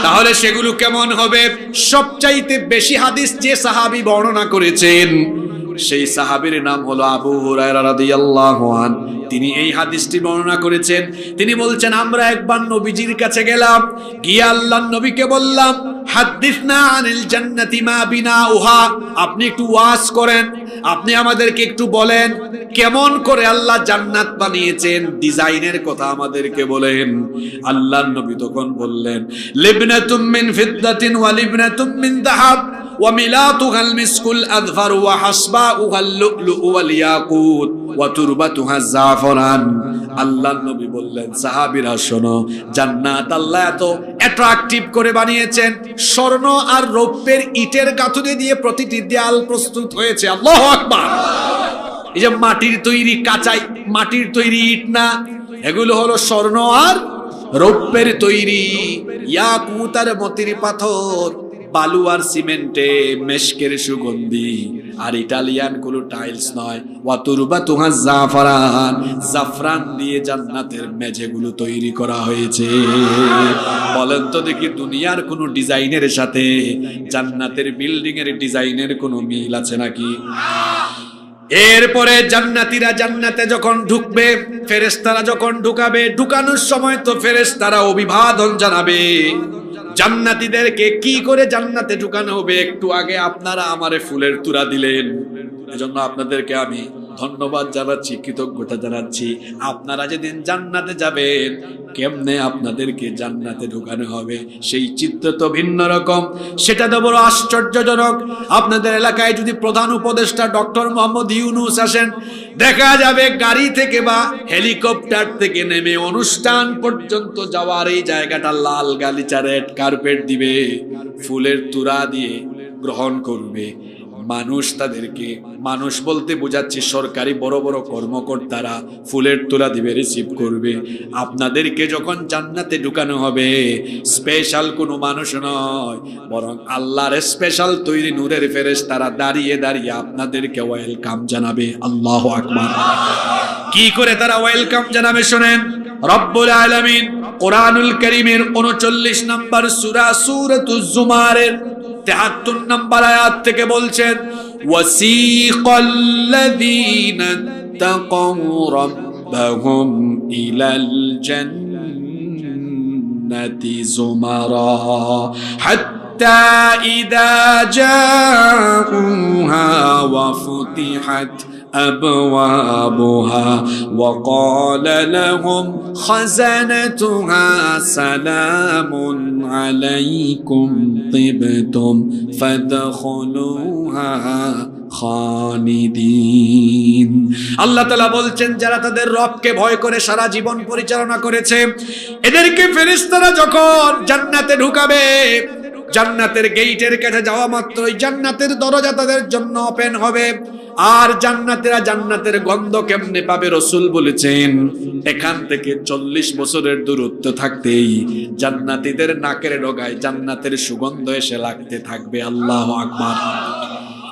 তাহলে সেগুলো কেমন হবে? সবচাইতে বেশি হাদিস যে সাহাবী বর্ণনা করেছেন, সেই সাহাবীর নাম হলো আবু হুরায়রা রাদিয়াল্লাহু আনহু। তিনি এই হাদিসটি বর্ণনা করেছেন। তিনি বলছেন আমরা একবার নবীজির কাছে গেলাম, গিয়ে আল্লাহর নবীকে বললাম হাদিসনা আনিল জান্নাতি মা বিনাউহা, আপনি একটু ওয়াজ করেন, আপনি আমাদেরকে একটু বলেন কেমন করে আল্লাহ জান্নাত বানিয়েছেন, ডিজাইনের কথা আমাদেরকে বলেন। আল্লাহর নবী তখন বললেন লিবনাতুম মিন ফিদ্দাতিন ওয়া লিবনাতুম মিন যাহাব ওয়া মিলাতুহাল মিসকুল আযফার ওয়া হাসবাউহাল লুলু ওয়াল ইয়াকুত ওয়া তুরবাতুহা জাফরান। আল্লাহর নবী বললেন সাহাবীরা শোনো, জান্নাত আল্লাহ এত অ্যাট্রাকটিভ করে বানিয়েছেন, স্বর্ণ আর রৌপ্যের ইটের গাঁথুনি দিয়ে প্রতিটি দেয়াল প্রস্তুত হয়েছে। আল্লাহু আকবার। এই যে মাটির তৈরি কাঁচাই মাটির তৈরি ইট না, এগুলো হলো স্বর্ণ আর রৌপ্যের তৈরি, ইয়াকুত আর মতির পাথর, বালু আর সিমেন্টে মেশকের সুগন্ধি, আর ইটালিয়ান কোনো টাইলস নয়। ওয়া তুরবাতুহা জাফরান, জাফরান দিয়ে জান্নাতের মেঝেগুলো তৈরি করা হয়েছে। বলেন তো দেখি দুনিয়ার কোনো ডিজাইনের সাথে জান্নাতের বিল্ডিং এর ডিজাইনের কোনো মিল আছে নাকি? এরপরে জান্নাতীরা জান্নাতে যখন ঢুকবে, ফেরেশতারা যখন ঢুকাবে, ঢুকানোর সময় তো ফেরেশতারা অভিবাদন জানাবে। জান্নাতীদেরকে কি করে জান্নাতে ঢুকানো হবে? একটু আগে আপনারা আমারে ফুলের তুরা দিলেন, এজন্য আপনাদেরকে আমি ধন্যবাদ জানাচ্ছি, কৃতজ্ঞতা জানাচ্ছি। আপনারা যেদিন জান্নাতে যাবেন, কেমনে আপনাদেরকে জান্নাতে ঢুকানো হবে সেই চিত্র তো ভিন্ন রকম, সেটা তো বড় আশ্চর্যজনক। আপনাদের এলাকায় যদি প্রধান উপদেষ্টা ডক্টর মোহাম্মদ ইউনূস আসেন, দেখা যাবে গাড়ি থেকে বা হেলিকপ্টার থেকে নেমে অনুষ্ঠান পর্যন্ত যাওয়ার এই জায়গাটা লাল গালিচা রেড কার্পেট দিবে, ফুলের তুরা দিয়ে গ্রহণ করবে। মানুষ তাদেরকে, মানুষ বলতে বোঝাচ্ছি সরকারি বড় বড় কর্মকর্তারা ফুলের তোলা দিবে, রিসিভ করবে। আপনাদেরকে যখন জান্নাতে ঢুকানো হবে, স্পেশাল কোনো মানুষ নয়, বরং আল্লাহর স্পেশাল তৈরি নূরের ফেরেশতারা দাঁড়িয়ে দাঁড়িয়ে আপনাদেরকে ওয়েলকাম জানাবে। আল্লাহু আকবার। কি করে তারা ওয়েলকাম জানাবে শুনেন। রব্বুল আলামিন কোরআনুল কারীমের 39 নম্বর সূরা সূরাতুজ জুমারের 73 নম্বর আয়াত থেকে বলছেন ওয়াসিকাল্লাযীনা তাকাউ রাব্বাহুম ইলাল জান্নাতি যুমারা হাত্তা حتى إذا جاءوها وفتحت أبوابها وقال لهم خزنتها سلام عليكم طبتم فادخلوها খালিদিন। আল্লাহ তাআলা বলছেন যারা তাদের রবকে ভয় করে সারা জীবন পরিচালনা করেছে এদেরকে ফেরেশতারা যখন জান্নাতে ঢুকাবে, জান্নাতের গেটের কাছে যাওয়া মাত্রই জান্নাতের দরজা তাদের জন্য ওপেন হবে। আর জান্নাতীরা জান্নাতের গন্ধ কেমনে পাবে? রাসূল বলেছেন এখান থেকে 40 বছরের দূরত্ব থাকতেই জান্নাতীদের নাকের ডগায় জান্নাতের সুগন্ধ এসে লাগতে থাকবে। আল্লাহু আকবার।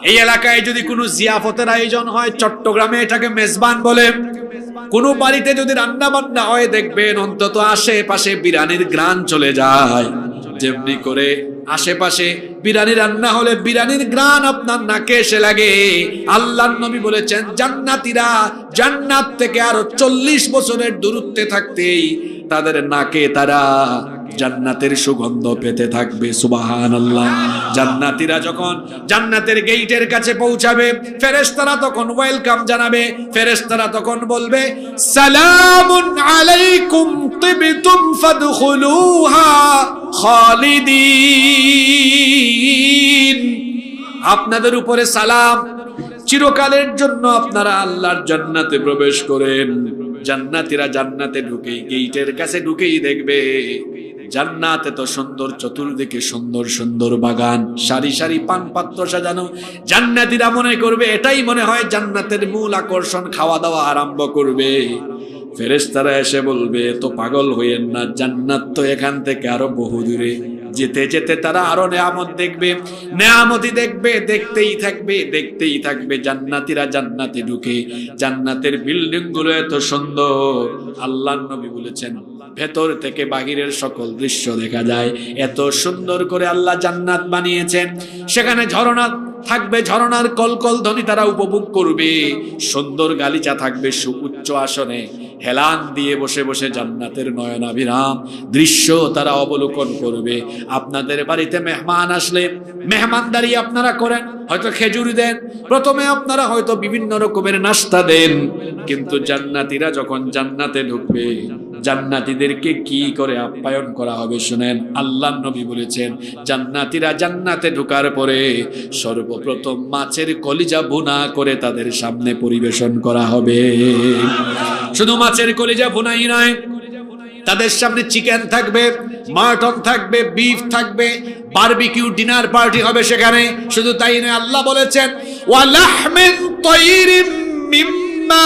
এই এলাকায় যদি কোনো জিয়াফতের আয়োজন হয়, চট্টগ্রামে এটাকে মেজবান বলে, কোনো বাড়িতে যদি রান্না বান্না হয় দেখবেন অন্তত আশেপাশে বিরিয়ানির ঘ্রাণ চলে যায়। যেমনি করে আশেপাশে বিরিয়ানি রান্না হলে বিরিয়ানির ঘ্রাণ আপনার নাকে এসে লাগে। আল্লাহর নবী বলেছেন জান্নাতীরা জান্নাত থেকে আরো 40 বছরের দূরত্বে থাকতেই তাদের নাকে তারা জান্নাতের সুগন্ধ পেতে থাকবে। সুবহানাল্লাহ। জান্নাতীরা যখন জান্নাতের গেটের কাছে পৌঁছাবে ফেরেশতারা তখন ওয়েলকাম জানাবে। ফেরেশতারা তখন বলবে সালামুন আলাইকুম তিবতুম ফাদখুলুহা খালিদিন। আপনাদের উপরে সালাম, চিরকালের জন্য আপনারা আল্লাহর জান্নাতে প্রবেশ করেন। জান্নাতীরা জান্নাতে ঢুকেই গেটের কাছে ঢুকেই দেখবে জান্নাতে তো সুন্দর, চতুর্দিকে সুন্দর সুন্দর বাগান, সারি সারি পান পাত্র সাজানো। জান্নাতীরা মনে করবে এটাই মনে হয় জান্নাতের মূল আকর্ষণ, খাওয়া দাওয়া আরম্ভ করবে। ফেরেশতারা এসে বলবে তো পাগল হইয়েন না, জান্নাত তো এখান থেকে আরো বহু দূরে। যেতে যেতে তারা আরো নেয়ামত দেখবে, নেয়ামতই দেখবে, দেখতেই থাকবে দেখতেই থাকবে। জান্নাতীরা জান্নাতে ঢুকে জান্নাতের বিল্ডিং গুলো এত সুন্দর, আল্লাহর নবী বলেছেন ভেতর থেকে বাহিরের সকল দৃশ্য দেখা যায়। এত সুন্দর করে আল্লাহ জান্নাত বানিয়েছেন। সেখানে ঝর্ণা থাকবে, ঝর্ণার কলকল ধ্বনি তারা উপভোগ করবে। সুন্দর গালিচা থাকবে, সুউচ্চ আসনে হেলান দিয়ে বসে বসে জান্নাতের নয়নাভিরাম দৃশ্য তারা অবলোকন করবে। আপনাদের বাড়িতে মেহমান আসলে মেহমানদারি আপনারা করেন, হয়তো খেজুর দেন, প্রথমে আপনারা হয়তো বিভিন্ন রকমের নাস্তা দেন। কিন্তু জান্নাতীরা যখন জান্নাতে ঢুকবে জান্নাতীদেরকে কি করে আপ্যায়ন করা হবে শুনেন। আল্লাহর নবী বলেছেন জান্নাতীরা জান্নাতে ঢোকার পরে সর্বপ্রথম মাছের কলিজা ভুনা করে তাদের সামনে পরিবেশন করা হবে। শুধু মাছের কলিজা ভুনাই নয়, তাদের সামনে চিকেন থাকবে, মাটন থাকবে, বিফ থাকবে, বারবিকিউ ডিনার পার্টি হবে সেখানে। শুধু তাই নয়, আল্লাহ বলেছেন ওয়া লাহমিন তায়রিম মিম্মা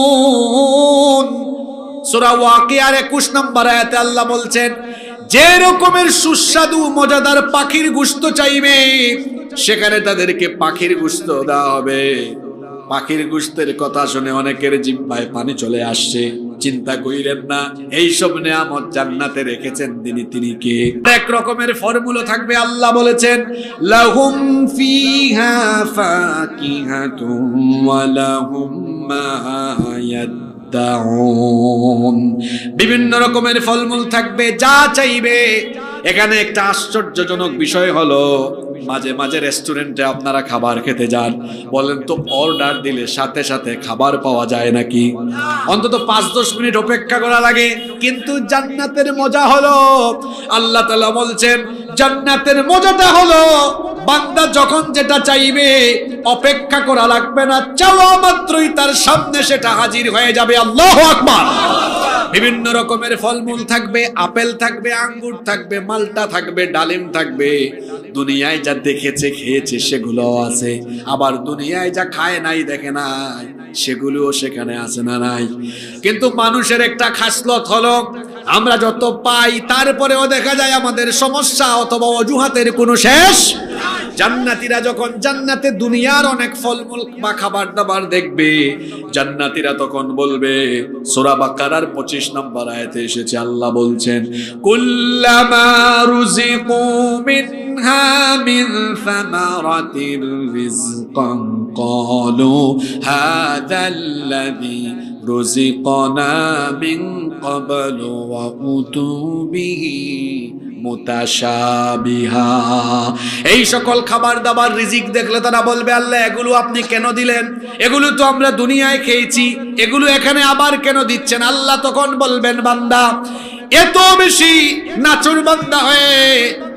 ইয়াশতাহুন। সূরা ওয়াকিয়ার 21 নম্বর আয়াতে আল্লাহ বলছেন যে রকমের সুস্বাদু মজাদার পাখির গোশত চাইবে সেখানে তাদেরকে পাখির গোশত দেওয়া হবে। পাখির গোশতের কথা শুনে অনেকের জিহ্বায় পানি চলে আসছে। চিন্তা কইরেন না, এই সব নিয়ামত জান্নাতে রেখেছেন তিনি কে? এক রকমের ফর্মুলা থাকবে। আল্লাহ বলেছেন লাহুম ফিহা ফাকিহাতুন ওয়া লাহুম মা ইয়াদদাউন। বিভিন্ন রকমের ফলমূল থাকবে, যা চাইবে। এখানে একটা আশ্চর্যজনক বিষয় হলো মাঝে মাঝে রেস্টুরেন্টে আপনারা খাবার খেতে যান, বলেন তো অর্ডার দিলে সাথে সাথে খাবার পাওয়া যায় নাকি? অন্তত 5-10 মিনিট অপেক্ষা করা লাগে। কিন্তু জান্নাতের মজা হলো, আল্লাহ তাআলা বলছেন জান্নাতের মজাটা হলো বান্দা যখন যেটা চাইবে অপেক্ষা করা লাগবে না, চাওয়া মাত্রই তার সামনে সেটা হাজির হয়ে যাবে। আল্লাহু আকবার। বিভিন্ন রকমের ফলমূল থাকবে, আপেল থাকবে, আঙ্গুর থাকবে, মালটা থাকবে, ডালিম থাকবে। দুনিয়ায় যা দেখেছে খেয়েছে সেগুলো আছে, আবার দুনিয়ায় যা খায় নাই দেখে নাই সেগুলোও সেখানে আছে না নাই? কিন্তু মানুষের একটা খাসলত হলো আমরা যত পাই তারপরেও দেখা যায় আমাদের সমস্যা অথবা অজুহাতের কোনো শেষ। জান্নাতীরা যখন জান্নাতে দুনিয়ার অনেক ফলমূল বা খাবার দাবার দেখবে জান্নাতীরা তখন বলবে, সূরা বাকারার 25 নম্বর আয়াতে এসেছে, আল্লাহ বলছেন কুল্লামা রুজিকু মিন منها من ثمرة رزقا قالوا هذا الذي رزقنا من قبل وأتوا به মুতাশাবিহা। এই সকল খাবার দাবার রিজিক দেখলে তারা বলবে আল্লাহ এগুলো আপনি কেন দিলেন, এগুলো তো আমরা দুনিয়ায় খেয়েছি, এগুলো এখানে আবার কেন দিচ্ছেন? আল্লাহ তখন বলবেন বান্দা এত বেশি নাচুর বান্দা হয়ে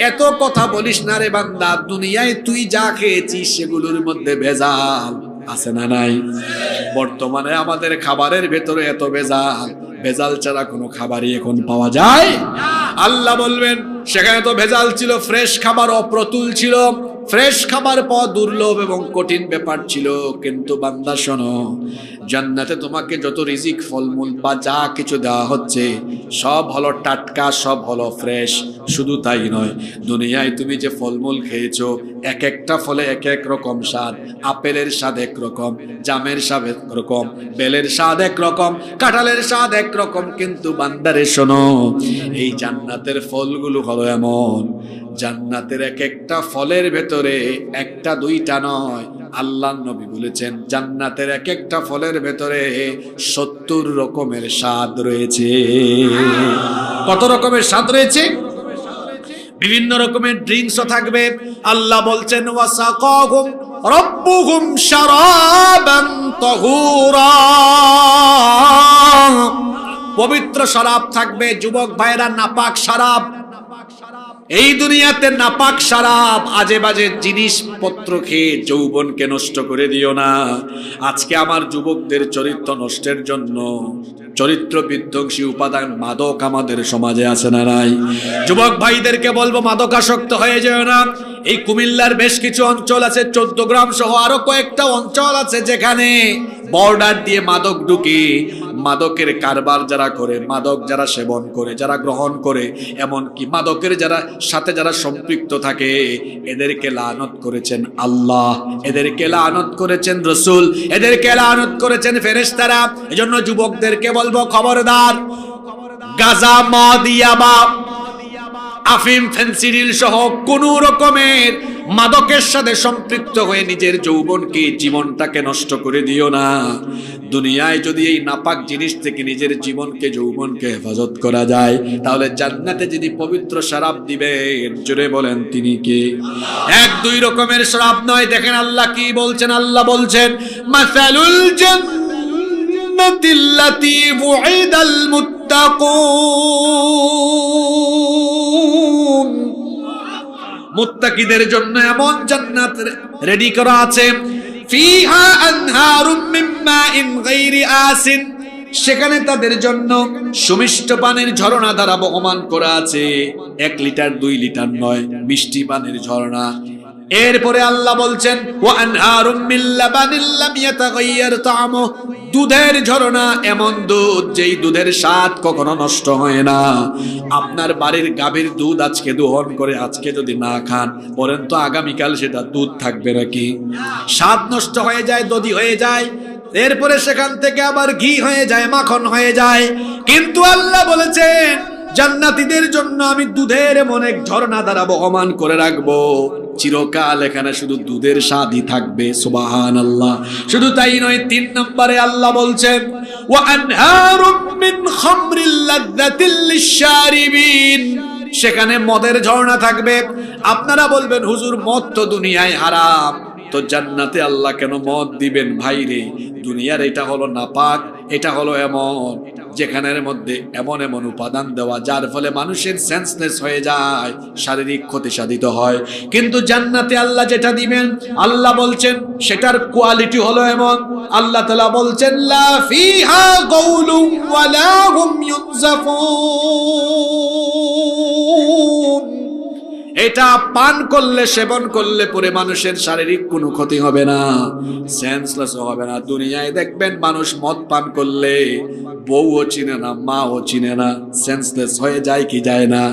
এত কথা বলিস না রে বান্দা, দুনিয়ায় তুই যা খেয়েছিস সেগুলোর মধ্যে ভেজাল আছে না নাই? বর্তমানে আমাদের খাবারের ভেতরে এত ভেজাল, ভেজাল ছাড়া কোনো খাবারই এখন পাওয়া যায়? আল্লাহ বলবেন সেখানে তো ভেজাল ছিল, ফ্রেশ খাবার অপ্রতুল ছিল, ফ্রেশ খাবার পাওয়া দুর্লভ এবং কঠিন ব্যাপার ছিল। কিন্তু বান্দা শোনো, জান্নাতে তোমাকে যত রিজিক ফলমূল বা যা কিছু দেওয়া হচ্ছে সব হলো টাটকা, সব হলো ফ্রেশ। শুধু তাই নয়, দুনিয়ায় তুমি যে ফলমূল খেয়েছো এক একটা ফলে এক এক রকম স্বাদ। আপেলের স্বাদ এক রকম, জামের স্বাদ এক রকম, বেলের স্বাদ এক রকম, কাঁঠালের স্বাদ এক রকম। কিন্তু বান্দারে শোনো, এই জান্নাতের ফলগুলো হলো এমন, জান্নাতের এক একটা ফলের ভেতরে একটা দুইটা নয়, আল্লাহ নবী বলেছেন জান্নাতের এক একটা ফলের ভেতরে 70 রকমের স্বাদ রয়েছে। কত রকমের স্বাদ রয়েছে? বিভিন্ন রকমের ড্রিঙ্কসও থাকবে। আল্লাহ বলছেন ওয়াসাকাহুম রাব্বুহুম শারাবান তাহুরা, পবিত্র শরাব থাকবে। যুবক ভাইরা, নাপাক শরাব, এই দুনিয়াতে নাপাক শরাব, আজে বাজে জিনিসপত্র খেয়ে যৌবনকে নষ্ট করে দিও না। আজকে আমার যুবকদের চরিত্র নষ্টের জন্য চরিত্র বিধ্বংসী উপাদান মাদক আমাদের সমাজে আছে না নাই? যুবক ভাইদেরকে বলবো মাদকাসক্ত হয়ে যেও না। এই কুমিল্লার বেশ কিছু অঞ্চল আছে, 14 গ্রাম সহ আরো কয়েকটা অঞ্চল আছে যেখানে বর্ডার দিয়ে মাদক ঢুকে, মাদকের কারবার যারা করে, মাদক যারা সেবন করে, যারা গ্রহণ করে, এমনকি মাদকের যারা সাথে যারা সম্পৃক্ত থাকে, এদেরকে লানত করেছেন আল্লাহ, এদেরকে লানত করেছেন রসুল, এদেরকে লানত করেছেন ফেরেশতারা। এজন্য যুবকদেরকে বলবো খবরদার, গাঁজা, মদ, ইয়াবা, আফিম, ফেন্সিডিল সহ কোন রকমের মাদকের সাথে সম্পৃক্ত হয়ে নিজের যৌবনকে, জীবনটাকে নষ্ট করে দিও না। দুনিয়ায় যদি এই নাপাক জিনিস থেকে নিজের জীবনকে, যৌবনকে হেফাজত করা যায়, তাহলে জান্নাতে যদি পবিত্র শরাব দিবেন, জোরে বলেন তিনি কে? এক দুই রকমের শরাব নয়। দেখেন আল্লাহ কি বলছেন, আল্লাহ বলছেন মাসালুল জান্নাতিল্লাতী বুইদাল মুত্তাকুন, মুত্তাকিদের জন্য এমন জান্নাত রেডি করা আছে, ফিহা আনহারুম মিন মাইন গায়রি আসিন, সেখানে তাদের জন্য সুমিষ্ট পানির ঝর্ণা দ্বারা বহমান করা আছে। 1 লিটার 2 লিটার নয়, মিষ্টি পানির ঝর্ণা। এরপরে আল্লাহ বলছেন ওয়া আনহারুম মিন লাবানিল লাম ইয়াতাগায়্যার তা'মুহু, দুধের ঝর্ণা, এমন দুধ যেই দুধের স্বাদ কখনো নষ্ট হয় না। আপনার বাড়ির গাভীর দুধ আজকে দোহন করে আজকে যদি না খান, বলেন তো আগামীকাল সেটা দুধ থাকবে নাকি? স্বাদ নষ্ট হয়ে যায়, দধি হয়ে যায়, এরপরে সেখান থেকে আবার ঘি হয়ে যায়, মাখন হয়ে যায়। কিন্তু আল্লাহ বলেছেন জান্নাতীদের জন্য আমি দুধের এমন এক ঝর্ণা দ্বারা বহমান করে রাখবো, চিরকাল এখানে শুধু দুধের স্বাদই থাকবে। সুবহানাল্লাহ। শুধু তাই নয়, 3 নম্বরে আল্লাহ বলছেন ওয়া আনহারুম মিন খামরিল লাযযাতিল লিশশারিবিন, সেখানে মদের ঝর্ণা থাকবে। আপনারা বলবেন হুজুর মদ তো দুনিয়ায় হারাম, তো জান্নাতে আল্লাহ কেন মদ দিবেন? ভাইরে, দুনিয়ার এটা হলো নাপাক, এটা হলো এমন যেখানের মধ্যে এমন এমন উপাদান দেওয়া যার ফলে মানুষের সেন্সলেস হয়ে যায়, শারীরিক ক্ষতি সাধিত হয়। কিন্তু জান্নাতে আল্লাহ যেটা দিবেন, আল্লাহ বলছেন সেটার কোয়ালিটি হলো এমন, আল্লাহ তাআলা বলছেন লা ফিহা গাউলুন ওয়ালা হুম ইউনজাফুন, এটা পান করলে, সেবন করলে পরে মানুষের শারীরিক কোনো ক্ষতি হবে না, সেন্সলেস হবে না। দুনিয়ায় দেখবেন মানুষ মদ পান করলে বউও চিনে না, মাও চিনে না, সেন্সলেস হয়ে যায় কি যায় না?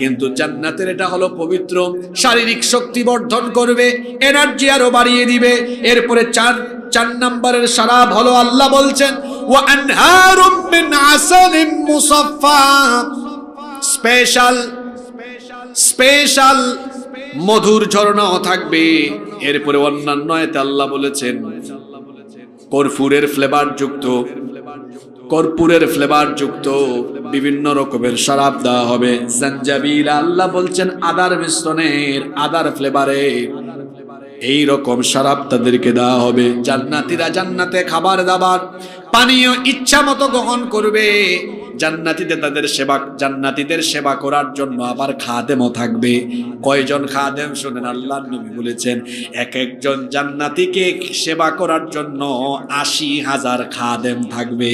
কিন্তু জান্নাতের এটা হলো পবিত্র, শারীরিক শক্তি বর্ধন করবে, এনার্জি আরো বাড়িয়ে দিবে। এরপরে 4 নম্বরের শরাব হলো আল্লাহ বলছেন ওয়া আনহারুম মিন আসালিম মুসাফফা, স্পেশাল মধুর ঝরনাও থাকবে। এরপরে অন্যান্য আয়াতে আল্লাহ বলেছেন কর্পূরের ফ্লেভার যুক্ত বিভিন্ন রকমের শরাব দেওয়া হবে। জাঞ্জাবিল, আল্লাহ বলছেন আদার মিশ্রণের, আদার ফ্লেভারের এই রকম শরাব তাদেরকে দেওয়া হবে। জান্নাতীরা জান্নাতে খাবার দাবার পানীয় ইচ্ছা মতো গ্রহণ করবে। জান্নাতীদের সেবা করার জন্য আবার খাদেমও থাকবে। কয়জন খাদেম শুনেন, আল্লাহর নবী বলেছেন এক একজন জান্নাতীকে সেবা করার জন্য ৮০,০০০ খাদেম থাকবে।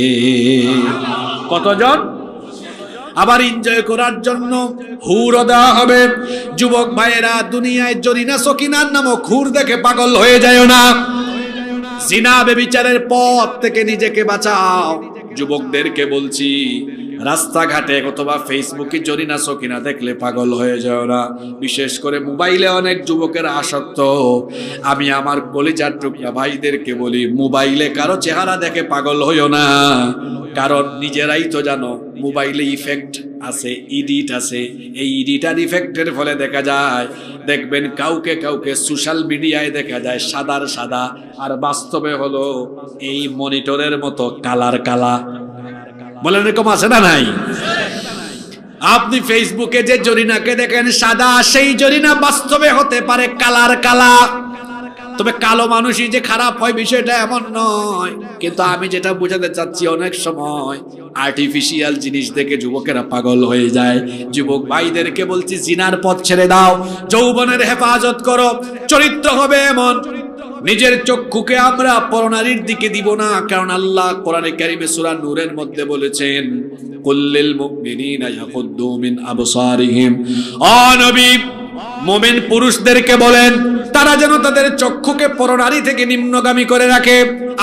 কতজন? আবার এনজয় করার জন্য হুরও দেওয়া হবে। যুবক ভাইয়েরা, দুনিয়ায় জরিনা সকিনার নামক হুর দেখে পাগল হয়ে যায় না। জিনা ব্যভিচারের পথ থেকে নিজেকে বাঁচাও। যুবকদেরকে বলছি, রাস্তাঘাটে অথবা ফেসবুকে জরিনা সকিনা দেখলে পাগল হয়ে যাও না। বিশেষ করে মোবাইলে অনেক যুবকের আসক্ত। আমি আমার কলিজার টুকরা ভাইদেরকে বলি, মোবাইলে কারো চেহারা দেখে পাগল হইও না। কারণ নিজেরাই তো জানো মোবাইলে ইফেক্ট আছে, ইডিট আছে। এই ইডিটার ইফেক্টের ফলে দেখা যায়, দেখবেন কাউকে সোশ্যাল মিডিয়ায় দেখা যায় সাদার সাদা, আর বাস্তবে হলো এই মনিটরের মতো কালা। বলেন এরকম আছে না নাই? আপনি ফেসবুকে যে জরিনাকে দেখেন সাদা, সেই জরিনা বাস্তবে হতে পারে কালা। তবে কালো মানুষই যে খারাপ হয় বিষয়টা এমন নয়। কিন্তু আমি যেটা বোঝাতে চাচ্ছি, অনেক সময় আর্টিফিশিয়াল জিনিস দেখে যুবকেরা পাগল হয়ে যায়। যুবক ভাইদেরকে বলছি, জিনার পথ ছেড়ে দাও, যৌবনের হেফাজত করো। চরিত্র হবে এমন, নিজের চক্ষুকে আমরা পরনারীর দিকে দিব না। কারণ আল্লাহ কোরআনে কারিমে সূরা নূরের মধ্যে বলেছেন, কুল্লিল মুমিনিনা ইয়াগুদ্দু মিন আবসারিহিম। ও নবী, মুমিন পুরুষদেরকে বলেন তারা যেন তাদের চক্ষুকে পরনারী থেকে নিম্নগামী করে রাখে।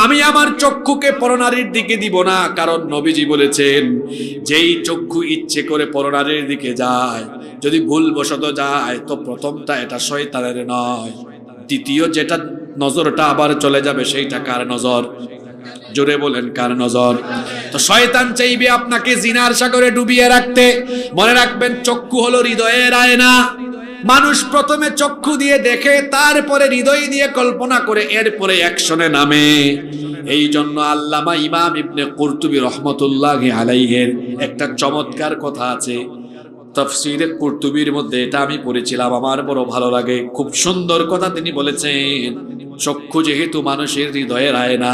আমি আমার চক্ষুকে পরনারীর দিকে দিব না, কারণ নবীজি বলেছেন যেই চক্ষু ইচ্ছে করে পরনারীর দিকে যায়, যদি ভুলবশত যায়, তো প্রথমটা এটা শয়তানের নয়, দ্বিতীয় যেটা নজরটা আবার চলে যাবে সেইটা কার নজর? জোরে বলেন, কার নজর? তো শয়তান চাইবে আপনাকে জিনার সাগরে ডুবিয়ে রাখতে। মনে রাখবেন, চক্ষু হলো হৃদয়ের আয়না। মানুষ প্রথমে চক্ষু দিয়ে দেখে, তারপরে হৃদয় দিয়ে কল্পনা করে, এরপরে অ্যাকশনে নামে। এই জন্য আল্লামা ইমাম ইবনে কুরতুবী রহমতুল্লাহি আলাইহির একটা চমৎকার কথা আছে তাফসীরে কুরতুবীর মধ্যে, এটা আমি পড়েছিলাম, আমার বড় ভালো লাগে। খুব সুন্দর কথা তিনি বলেছেন, চক্ষু যেহেতু মানুষের হৃদয়ের আয়না,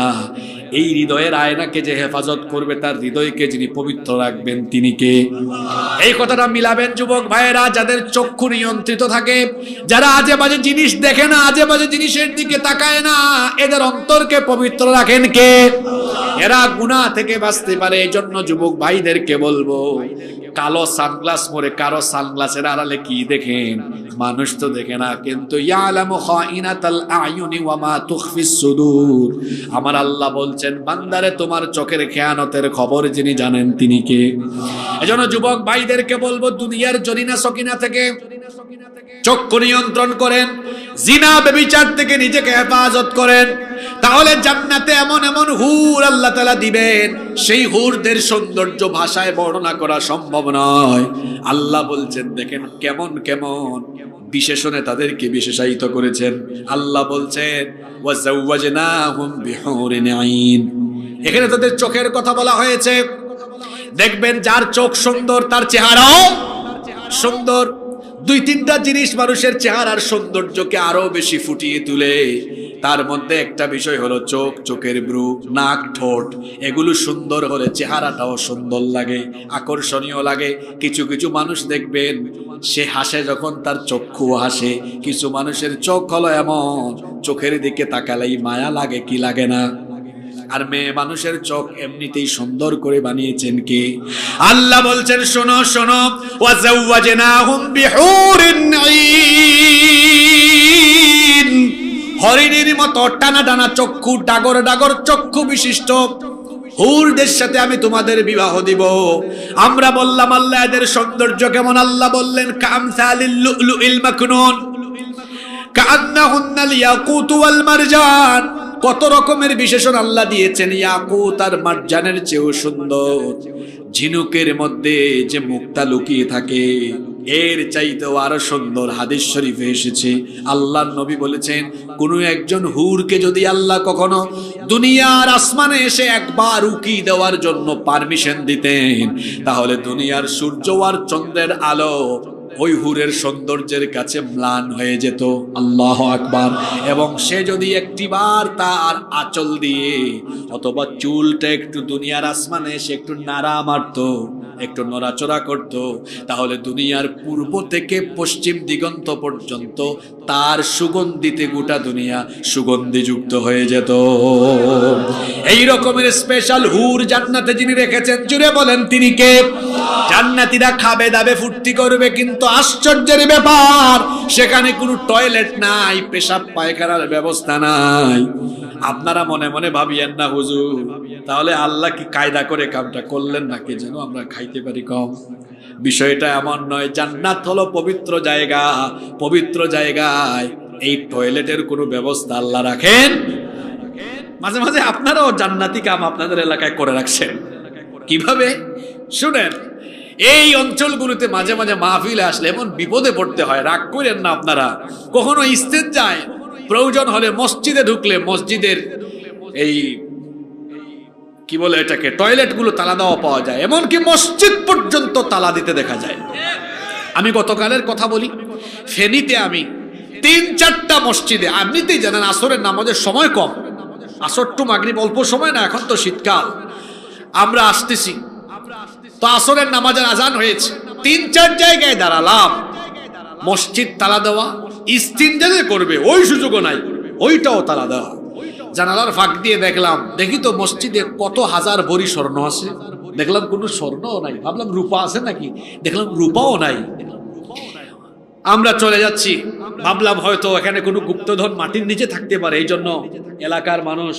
এই হৃদয়ের আয়নাকে যে হেফাজত করবে, তার হৃদয়কে যিনি পবিত্র রাখবেন তিনি কে? এই কথাটা মিলাবেন যুবক ভাইয়েরা। যাদের চক্ষু নিয়ন্ত্রিত থাকে, যারা আজে বাজে জিনিস দেখে না, আজে বাজে জিনিসের দিকে তাকায় না, এদের অন্তরকে পবিত্র রাখেন কে? এরা গুনাহ থেকে বাঁচতে পারে। এই জন্য যুবক ভাইদেরকে বলবো, কালো সানগ্লাস পরে কারো সানগ্লাসের আড়ালে কি দেখেন? মানুষ তো দেখে না, কিন্তু ইয়ালামু খাইনাতাল আয়ুনি ওয়া মা তুখফিস সুদূর। আমার আল্লাহ বলছেন, বান্দারে তোমার চোখের খেয়ানতের খবর যিনি জানেন তিনি কে? এজন্য যুবক ভাইদেরকে বলবো, দুনিয়ার জরিনা সকিনা থেকে চক্ষু নিয়ন্ত্রণ করেন, জিনা ব্যভিচার থেকে নিজেকে হেফাজত করেন। তাহলে জান্নাতে এমন এমন হুর আল্লাহ তাআলা দিবেন, সেই হুরদের সৌন্দর্য ভাষায় বর্ণনা করা সম্ভব নয়। আল্লাহ বলছেন, দেখেন কেমন কেমন বিশেষণে তাদেরকে বিশেষায়িত করেছেন। আল্লাহ বলছেন, ওয়াজাওয়াজনাহুম বিহুরিন আইন। এখানে তাদের চোখের কথা বলা হয়েছে। দেখবেন যার চোখ সুন্দর, তার চেহারাও সুন্দর। দুই তিনটা জিনিস মানুষের চেহারার সৌন্দর্যকে আরো বেশি ফুটিয়ে তুলে। তার মধ্যে একটা বিষয় হলো চোখ, চোখের ব্রু, নাক, ঠোঁট। এগুলো সুন্দর হলে চেহারাটাও সুন্দর লাগে, আকর্ষণীয় লাগে। কিছু কিছু মানুষ দেখবেন, সে হাসে যখন তার চক্ষু হাসে। কিছু মানুষের চোখ হলো এমন, চোখের দিকে তাকালেই মায়া লাগে, কি লাগে না? আর মেয়ে মানুষের চোখ এমনিতেই সুন্দর করে বানিয়েছেন কে? আল্লাহ বলছেন, শোনো শোনো, ওয়াজাওয়াজনাহুম বিহুরিন আইন। হরিণীর মতো টানা টানা চক্ষু, ডাগর ডাগর চক্ষু বিশিষ্ট হুরদের সাথে আমি তোমাদের বিবাহ দিব। আমরা বললাম, আল্লাহ এদের সৌন্দর্য কেমন? আল্লাহ বললেন, কামসালিল লুলুইল মাকনুন কান্নাহুন্নাল ইয়াকুত ওয়াল মারজান। কত রকমের বিশেষণ আল্লাহ দিয়েছেন। ইয়াকুত আর মারজানের চেয়েও সুন্দর। ঝিনুকের মধ্যে যে মুক্তা লুকিয়ে থাকে, এর চাইতেও আরো সুন্দর হাদিস শরীফে এসেছে, আল্লাহর নবী বলেছেন, কোনো একজন হুরকে যদি আল্লাহ কখনো দুনিয়ার আসমানে এসে একবার উকি দেওয়ার জন্য পারমিশন দিতেন, তাহলে দুনিয়ার সূর্য আর চন্দ্রের আলো ওই হুরের সৌন্দর্যের কাছে ম্লান হয়ে যেত। আল্লাহু আকবার। এবং সে যদি একটিবার তার আঁচল দিয়ে অথবা চুলটা একটু দুনিয়ার আসমানে এসে একটু নাড়া মারতো, একটু নড়াচড়া করত, তাহলে দুনিয়ার পূর্ব থেকে পশ্চিম দিগন্ত পর্যন্ত তার সুগন্ধিতে গোটা দুনিয়া সুগন্ধিযুক্ত হয়ে যেত। এই রকমের স্পেশাল হুর জান্নাতে যিনি রেখেছেন, জুড়ে বলেন তিনি কে? জান্নাতীরা খাবে দাবে ফুর্তি করবে, কিন্তু আশ্চর্যের ব্যাপার সেখানে কোনো টয়লেট নাই, পেশাব পায়খানার ব্যবস্থা নাই। আপনারা মনে মনে ভাবিয়েন না হুজুর, তাহলে আল্লাহ কি কায়দা করে কামটা করলেন নাকি যেন আমরা খাইতে পারি কম? বিষয়টা এমন নয়। জান্নাত হলো পবিত্র জায়গা, পবিত্র জায়গায় এই টয়লেটের কোনো ব্যবস্থা আল্লাহ রাখেন। মাঝে মাঝে আপনারাও জান্নাতি কাম আপনাদের এলাকায় করে রাখছেন। কিভাবে? শুনেন, এই অঞ্চলগুলোতে মাঝে মাঝে মাহফিলে আসলে এমন বিপদে পড়তে হয়, রাগ করেন না আপনারা। কখনো ইস্তেঞ্জায় প্রয়োজন হলে মসজিদে ঢুকলে মসজিদের এই কি বলে এটাকে, টয়লেট গুলো তালা দেওয়া পাওয়া যায়, এমনকি মসজিদ পর্যন্ত তালা দিতে দেখা যায়। আমি গতকালের কথা বলি, ফেনীতে আমি ৩-৪টা মসজিদে, এমনিতেই জানেন আসরের নামাজের সময় কম, আসর টু মাগরিব অল্প সময় না, এখন তো শীতকাল, আমরা আসতেছি তো আসরের নামাজের আজান হয়েছে, ৩-৪ জায়গায় দাঁড়ালাম, মসজিদ তালা দেওয়া, ইস্তিনজা যে করবে ওই সুযোগও নাই, ওইটাও তালা দেওয়া। জানালার ফাঁক দিয়ে দেখলাম, দেখি তো মসজিদে কত হাজার ভরি স্বর্ণ আছে, দেখলাম কোনো স্বর্ণও নাই, ভাবলাম রূপা আছে নাকি, দেখলাম রূপাও নাই। আমরা চলে যাচ্ছি, ভাবলাম হয়তো এখানে কোনো গুপ্তধন মাটির নিচে থাকতে পারে, এই জন্য এলাকার মানুষ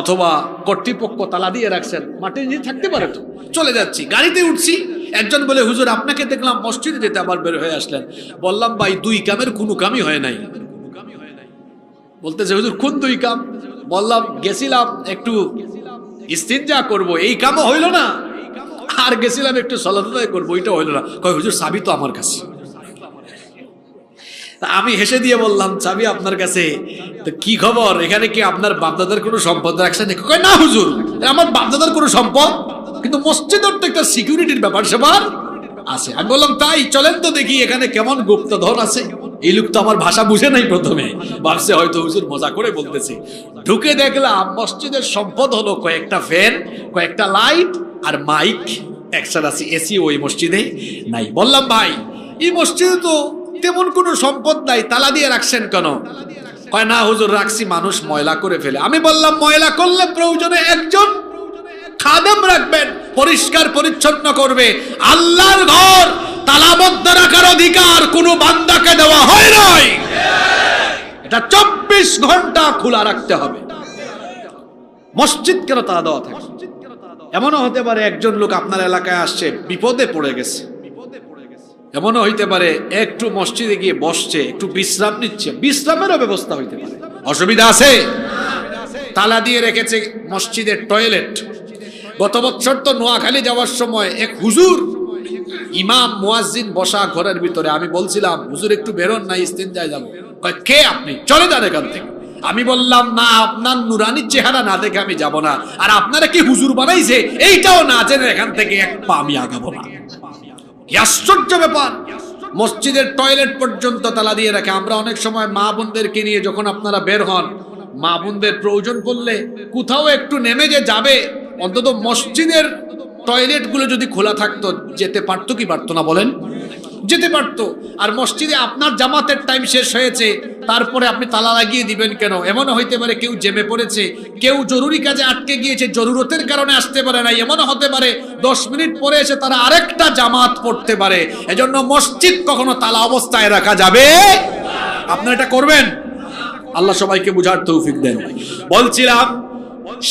অথবা কর্তৃপক্ষ তালা দিয়ে রাখছেন, মাটির নিচে থাকতে পারে। তো চলে যাচ্ছি, গাড়িতে উঠছি, একজন বলে হুজুর আপনাকে দেখলাম মসজিদে যেতে, আবার বের হয়ে আসলেন। বললাম ভাই, 2 কামের কোনো কামই হয় নাই। বলতেছে হুজুর কোন 2 কাম? বললাম গেছিলাম একটু ইস্তিনজা করব, এই কামও হইল না, আর গেছিলাম একটু সালাত আদায় করব, ওইটা হইল না। কয় হুজুর চাবি তো আমার কাছে। আমি হেসে দিয়ে বললাম চাবি আপনার কাছে, তো কি খবর, এখানে কি আপনার বাপদাদার কোনো সম্পদ রাখছেন? কয় না হুজুর, আমার বাপদাদার কোনো সম্পদ, কিন্তু মসজিদের তো একটা সিকিউরিটির ব্যাপার স্যাপার আছে। আমি বললাম তাই, চলেন তো দেখি এখানে কেমন গুপ্তধন আছে। এই লোক তো আমার ভাষা বুঝে নাই, প্রথমে ভাবছে হয়তো হুজুর মজা করে বলতেছে। ঢুকে দেখলাম মসজিদের সম্পদ হলো কয়েকটা ফ্যান, কয়েকটা লাইট আর মাইক, একসাথে আছে, এসি ওই মসজিদে নাই। বললাম ভাই, এই মসজিদে তো তেমন কোনো সম্পদ নাই, তালা দিয়ে রাখছেন কেন? কয় না হুজুর রাখছি, মানুষ ময়লা করে ফেলে। আমি বললাম ময়লা করলে প্রয়োজনে একজন খাদেম রাখবেন, পরিষ্কার পরিচ্ছন্ন করবে। আল্লাহর ঘর তালাবদ্ধ রাখার অধিকার কোনো বান্দাকে দেওয়া হয় নাই, এটা 24 ঘন্টা খোলা রাখতে হবে। মসজিদ কেন তালা দেওয়া থাকে? এমনও হতে পারে একজন লোক আপনার এলাকায় আসছে, বিপদে পড়ে গেছে, এমনও হইতে পারে একটু মসজিদে গিয়ে বসছে, একটু বিশ্রাম নিচ্ছে, বিশ্রামেরও ব্যবস্থা হইতে পারে, অসুবিধা আছে? তালা দিয়ে রেখেছে মসজিদের টয়লেট। গত বছর তো নোয়াখালী যাওয়ার সময় এক হুজুর, ইমাম মুয়াজ্জিন বসা ঘরের ভিতরে, আমি বলছিলাম হুজুর একটু বেরোন না, ইস্তিনজায় যাবো। কয় কে আপনি, চলে যান এখান থেকে। আমি বললাম না, আপনার নুরানি চেহারা না দেখে আমি যাব না, আর আপনারা কি হুজুর বানাইছে এইটাও না জেনে এখান থেকে এক পা আমি আগাবো না। কি আশ্চর্য ব্যাপার, মসজিদের টয়লেট পর্যন্ত তালা দিয়ে রাখে। আমরা অনেক সময় মা বোনদেরকে নিয়ে যখন আপনারা বের হন, মা বোনদের প্রয়োজন পড়লে কোথাও একটু নেমে যে যাবে, অন্তত মসজিদের টয়লেট গুলো যদি খোলা থাকতো যেতে পারতো কি পারতো না বলেন? যেতে পারতো। আর মসজিদে আপনার জামাতের টাইম শেষ হয়েছে, তারপরে আপনি তালা লাগিয়ে দিবেন কেন? এমনও হইতে পারে কেউ জেমে পড়েছে, কেউ জরুরি কাজে আটকে গিয়েছে, জরুরতের কারণে আসতে পারে না, এমনও হতে পারে 10 মিনিট পরে এসে তারা আরেকটা জামাত পড়তে পারে। এজন্য মসজিদ কখনো তালা অবস্থায় রাখা যাবে। আপনারা এটা করবেন, আল্লাহ সবাইকে বুঝার তৌফিক দেন। বলছিলাম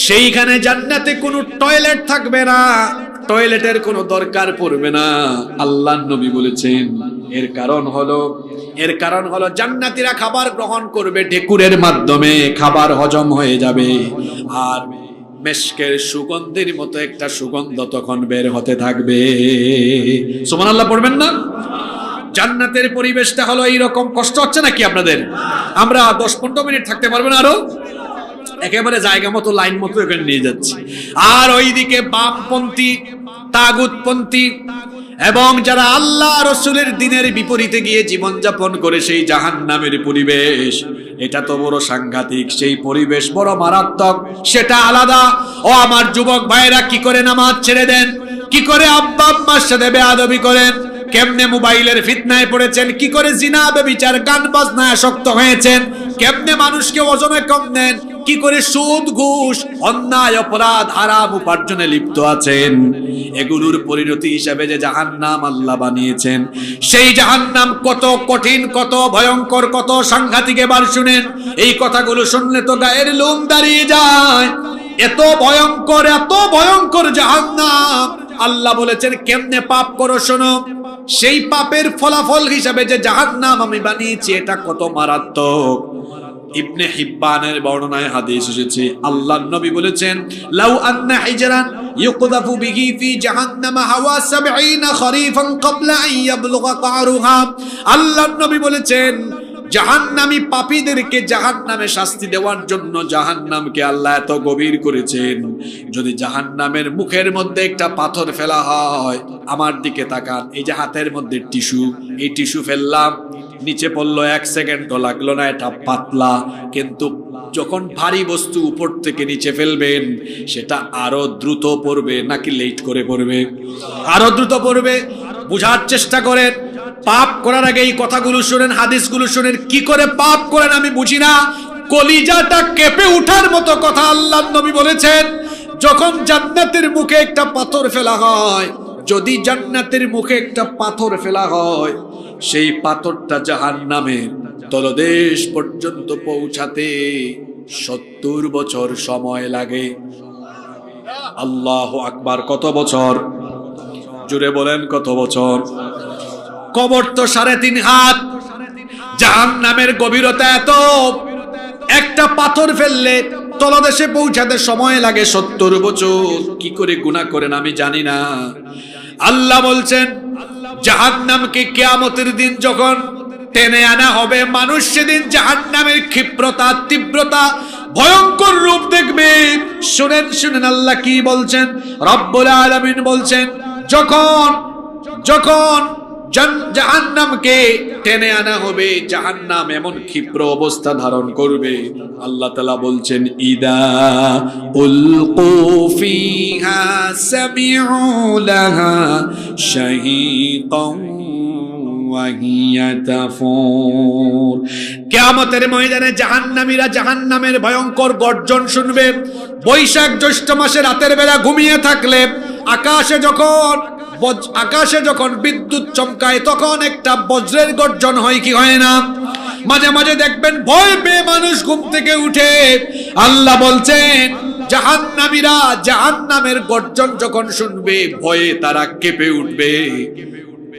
সেইখানে জান্নাতে কোনো টয়লেট থাকবে না, টয়লেটের কোনো দরকার পড়বে না। আল্লাহর নবী বলেছেন এর কারণ হলো জান্নাতীরা খাবার গ্রহণ করবে ঢেকুরের মাধ্যমে, খাবার হজম হয়ে যাবে, আর মেশকের সুগন্ধের মতো একটা সুগন্ধ তখন বের হতে থাকবে। সুবহানাল্লাহ পড়বেন না? জান্নাতের পরিবেশটা হলো এইরকম। কষ্ট হচ্ছে নাকি আপনাদের? আমরা 10-15 মিনিট থাকতে পারবেন আরো? একেবারে জায়গা মতো লাইন মতো এখানে নিয়ে যাচ্ছি। আর ওইদিকে বামপন্থী, তাগুতপন্থী এবং যারা আল্লাহ রসুলের দিনের বিপরীতে গিয়ে জীবনযাপন করে সেই জাহান্নামের পরিবেশ, এটা তো বড় সাংঘাতিক। সেই পরিবেশ বড় মারাত্মক, সেটা আলাদা। ও আমার যুবক ভাইরা, কি করে নামাজ ছেড়ে দেন, কি করে আব্বা আম্মার সাথে বেয়াদবি করেন, কেমনে মোবাইলের ফিতনায় পড়েছেন, কি করে জিনা ব্যভিচার গান বাজনায় আসক্ত হয়েছেন, কেমনে মানুষকে ওজনে কম দেন, কি করে সুদ ঘুষ অন্যায় অপরাধ হারাম উপার্জনে লিপ্ত আছেন। এগুলোর পরিণতি হিসাবে যে জাহান্নাম আল্লাহ বানিয়েছেন, সেই জাহান্নাম কত কঠিন, কত ভয়ঙ্কর, কত সাংঘাতিক। এবার শুনেন, এই কথাগুলো শুনলে তো গায়ের লোম দাঁড়িয়ে যায়। এত ভয়ঙ্কর, এত ভয়ঙ্কর জাহান্নাম। আল্লাহ বলেছেন কেমনে পাপ করো শোনো, সেই পাপের ফলাফল হিসাবে যে জাহান্নাম আমি বানিয়েছি, এটা কত মারাত্মক। ইবনে হিব্বানের বর্ণনায় হাদিস এসেছে, আল্লাহর নবী বলেছেন, লাউ আন্না হিজরান ইউকদাফু বিহি ফি জাহান্নাম হাওয়া 70 খরিফান ক্বাবলা আন ইয়াবলুগা কারুহা। আল্লাহর নবী বলেছেন, জাহান্নামী পাপীদেরকে জাহান্নামে শাস্তি দেওয়ার জন্য জাহান্নামকে আল্লাহ এত গভীর করেছেন, যদি জাহান্নামের মুখের মধ্যে একটা পাথর ফেলা হয়, আমার দিকে তাকান, এই যে হাতের মধ্যে টিস্যু, এই টিস্যু ফেললাম, নিচে পড়লো, 1 সেকেন্ডও লাগলো না, এটা পাতলা। কিন্তু যখন ভারী বস্তু উপর থেকে নিচে ফেলবেন, সেটা আরো দ্রুত পড়বে নাকি লেট করে পড়বে? আরো দ্রুত পড়বে। বুঝার চেষ্টা করেন, পাপ করার আগে এই কথাগুলো শুনেন, হাদিসগুলো শুনেন। কি করে পাপ করেন আমি বুঝি না, কলিজাটা কেঁপে উঠার মতো কথা আল্লাহর নবী বলেছেন। যখন জান্নাতের মুখে একটা পাথর ফেলা হয়, যদি জান্নাতের মুখে একটা পাথর ফেলা হয়, সেই পাথরটা জাহান্নামের তলদেশ পর্যন্ত পৌঁছাতে 70 বছর সময় লাগে। আল্লাহু আকবার। কত বছর? জুড়ে বলেন কত বছর? কবর তো 3.5 হাত, জাহান্নামের গভীরতা এত, একটা পাথর ফেললে তলদেশে পৌঁছাতে সময় লাগে 70 বছর। কি করে গুনাহ করেন আমি জানি না। আল্লাহ বলছেন, জাহান্নামকে কিয়ামতের দিন যখন টেনে আনা হবে, মানুষ সেদিন জাহান্নামের ক্ষিপ্রতা, তীব্রতা, ভয়ঙ্কর রূপ দেখবে। শুনেন শুনেন, আল্লাহ কি বলছেন, রব্বুল আলামিন বলছেন, যখন যখন জাহান্নামকে টেনে আনা হবে, জাহান্নাম এমন ক্ষিপ্র অবস্থা ধারণ করবে, আল্লাহ তাআলা বলছেন, ইদা উলকু ফিহা সামিউ লাহা শাহীকান ওয়া হিয়া তাফুর। কিয়ামতের ময়দানে জাহান্নামীরা জাহান্নামের ভয়ঙ্কর গর্জন শুনবে। বৈশাখ জ্যৈষ্ঠ মাসে রাতের বেলা ঘুমিয়ে থাকলে আকাশে যখন বিদ্যুৎ চমকায়, তখন একটা বজ্রের গর্জন হয় কি হয় না? মাঝে মাঝে দেখবেন ভয় পেয়ে মানুষ ঘুম থেকে উঠে। আল্লাহ বলছেন, জাহান্নামীরা জাহান্নামের গর্জন যখন শুনবে, ভয়ে তারা কেঁপে উঠবে।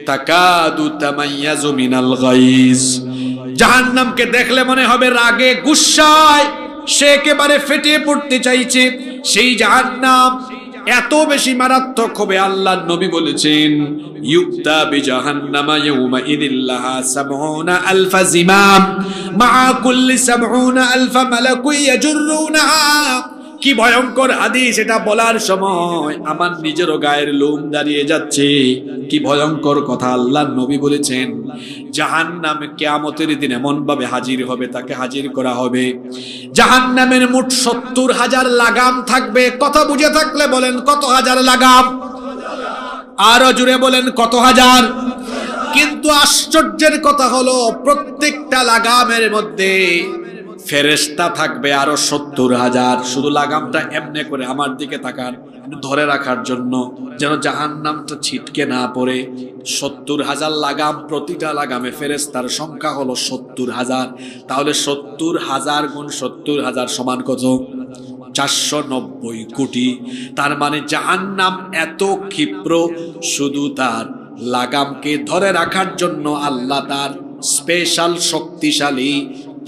তাকাদু তামাইয়াজু মিনাল গাইজ। জাহান্নামকে দেখলে মনে হবে রাগে গুসায় সে একেবারে ফেটে পড়তে চাইছে। সেই জাহান্নাম এত বেশি মারাত্মক হবে, আল্লাহর নবী বলেছেন, ইউক্তা বিজাহান্নামা ইয়াউমা ইদিল্লাহা ৭০,০০০ জিমাম মা কুল্লি ৭০,০০০ মালাকুন ইয়াজুরুনাহা। কি ভয়ঙ্কর হাদিস! এটা বলার সময় আমার নিজেরও গায়ের লোম দাঁড়িয়ে যাচ্ছে। কি ভয়ঙ্কর কথা আল্লাহর নবী বলেছেন। জাহান্নাম কিয়ামতের দিন এমন ভাবে হাজির হবে, তাকে হাজির করা হবে। জাহান্নামের মোট ৭০,০০০ লাগাম থাকবে। কথা বুঝে থাকলে বলেন কত হাজার লাগাম? আরো জুড়ে বলেন কত হাজার? কিন্তু আশ্চর্যের কথা হলো, প্রত্যেকটা লাগামের মধ্যে ফেরেশতা থাকবে আরো ৭০,০০০। শুধু লাগামটা এমনি করে আমার দিকে তাকান, ধরে রাখার জন্য, যেন জাহান্নামটা ছিটকে না পড়ে। ৭০,০০০ লাগাম, প্রতিটা লাগামে ফেরেশতার সংখ্যা হলো ৭০,০০০। তাহলে ৭০,০০০ গুণ ৭০,০০০ সমান কত? ৪৯০ কোটি। তার মানে জাহান্নাম এত ক্ষিপ্র, শুধু তার লাগামকে ধরে রাখার জন্য আল্লাহ তার স্পেশাল শক্তিশালী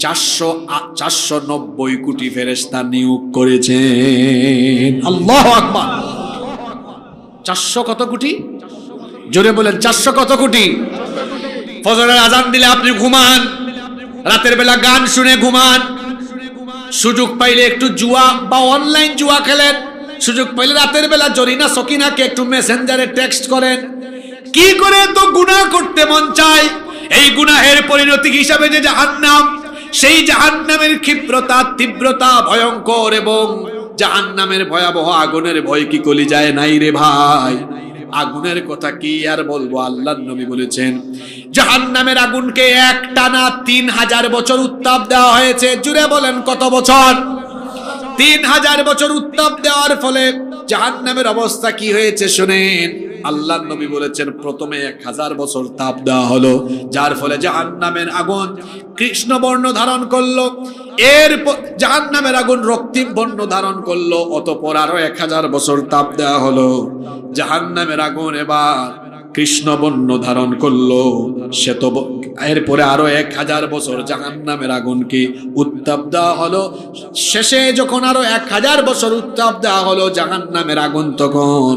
৪৯০ কোটি ফেরেশতা নিয়োগ করেছেন। আল্লাহু আকবার। ৪০০ কত কোটি? জোরে বলেন, ৪০০ কত কোটি? ফজরের আজান দিলে আপনি ঘুমান, রাতের বেলা গান শুনে ঘুমান, সুযোগ পাইলে একটু জুয়া বা অনলাইন জুয়া খেলেন, সুযোগ পাইলে রাতের বেলা জরিনা সকিনাকে একটু মেসেঞ্জারে টেক্সট করেন। কি করে তো গুনাহ করতে মন চায়। এই গুনাহের পরিণতি হিসাবে যে জাহান্নাম, সেই জাহান্নামের ক্ষিপ্রতা, তীব্রতা ভয়ঙ্কর, এবং জাহান্নামের ভয়াবহ আগুনের ভয় কি কলিজায় নাই রে ভাই। আগুনের কথা কি আর বলবো, আল্লাহর নবী বলেছেন জাহান্নামের আগুনকে একটানা 3000 বছর উত্তাপ দেওয়া হয়েছে। জুড়ে বলেন কত বছর? 3000 বছর উত্তাপ দেওয়ার ফলে জাহান্নামের অবস্থা কি হয়েছে শুনেন। আল্লাহর নবী বলেছেন প্রথমে 1000 বছর তাপ দেওয়া হলো, যার ফলে জাহান্নামের আগুন কৃষ্ণ বর্ণ ধারণ করলো। এরপর জাহান্নামের আগুন রক্তিম বর্ণ ধারণ করলো, অতঃপর আরো 1000 বছর তাপ দেওয়া হলো। জাহান্নামের আগুন এবার কৃষ্ণ বর্ণ ধারণ করলো, শ্বেত। এরপরে আরো 1000 বছর জাহান্নামের আগুনকে উত্তাপ দেওয়া হলো। শেষে যখন আরো 1000 বছর উত্তাপ দেওয়া হলো, জাহান্নামের আগুন তখন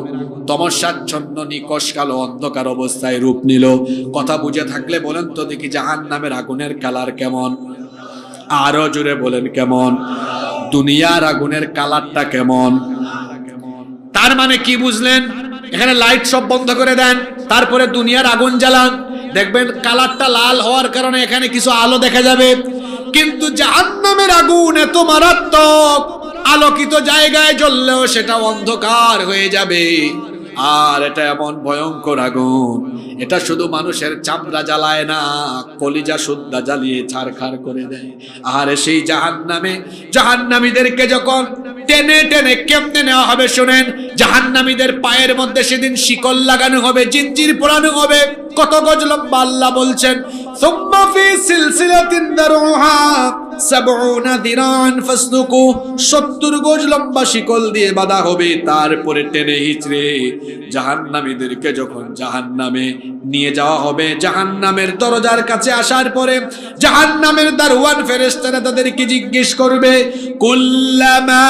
তমসাচ্ছন্ন নিকষ কালো অন্ধকার অবস্থায় রূপ নিল। কথা বুঝে থাকলে বলেন তো দেখি জাহান্নামের আগুনের কালার কেমন? আরো জোরে বলেন কেমন? দুনিয়ার আগুনের কালারটা কেমন? তার মানে কি বুঝলেন? এখানে লাইট সব বন্ধ করে দেন, তারপরে দুনিয়ার আগুন জ্বালান, দেখবেন কালারটা লাল হওয়ার কারণে এখানে কিছু আলো দেখা যাবে। কিন্তু জাহান্নামের আগুন এত মারাত্মক, আলোকিত জায়গায় জ্বললেও সেটা অন্ধকার হয়ে যাবে। আর এটা এমন ভয়ঙ্কর আগুন, এটা শুধু মানুষের চামড়া জ্বালায় না, কলিজা সুদ্ধা জ্বালিয়ে ছারখার করে দেয়। আর সেই জাহান্নামে জাহান্নামীদেরকে যখন টেনে টেনে কেমনে নেওয়া হবে শুনেন। জাহান্নামীদের পায়ের মধ্যে সেদিন শিকল লাগানো হবে, জিঞ্জির পরানো হবে। কত গজ লম্বা? আল্লাহ বলছেন সুম্মা ফি সিলসিলাতিন দারুহা 70 দিরান ফাসলুকু, 70 গজ লম্বা শিকল দিয়ে বাঁধা হবে। তারপরে টেনে হিচড়ে জাহান্নামীদেরকে যখন জাহান্নামে নিয়ে যাওয়া হবে, জাহান্নামের দরজার কাছে আসার পরে জাহান্নামের দারওয়ান ফেরেশতারা তাদেরকে জিজ্ঞেস করবে, কুল্লামা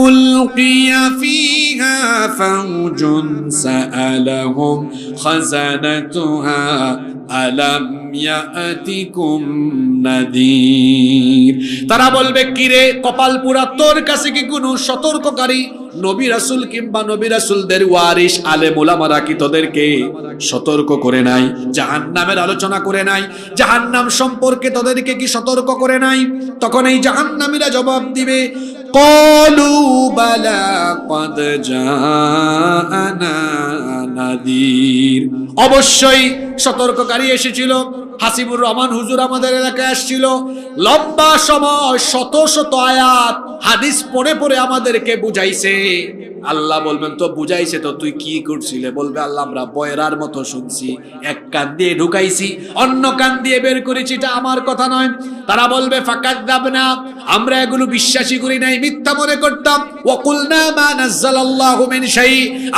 উলকিয়া ফিহা ফাউজুন সাআলাহুম খাযানাতুহা আলাম ইয়াতিকুম নাদির। তারা বলবে, কিরে কপাল পুরা, তোর কাছে কি কোনো সতর্ককারী নবী রাসূল কিংবা নবী রাসূলদের ওয়ারিস আলেম ওলামারা কি তোদেরকে সতর্ক করে নাই? জাহান্নামের আলোচনা করে নাই? জাহান্নাম সম্পর্কে তোদেরকে কি সতর্ক করে নাই? তখন এই জাহান্নামীরা জবাব দিবে, ক্বালু বালা ক্বাদ জাআনা নাদির। অবশ্যই সতর্ককারী এসেছিল। হাসিবুর রহমান হুজুর আমাদের এলাকায় আসছিল, লম্বা সময় শত শত আয়াত হাদিস পড়ে পড়ে আমাদেরকে বুঝাইছে। আল্লাহ বলবেন, তো বুঝাইছে তো তুই কি করছিলে? বলবে, আল্লাহ আমরা বয়রার মতো শুনছি, এক কান দিয়ে ঢুকাইছি অন্য কান দিয়ে বের করেছি, এটা আমার কথা নয়। তারা বলবে ফাকাযযাবনা, আমরা এগুলো বিশ্বাসই করি নাই, মিথ্যা মনে করতাম। ওয়া কুলনা মা নাযালাল্লাহু মিন শাই,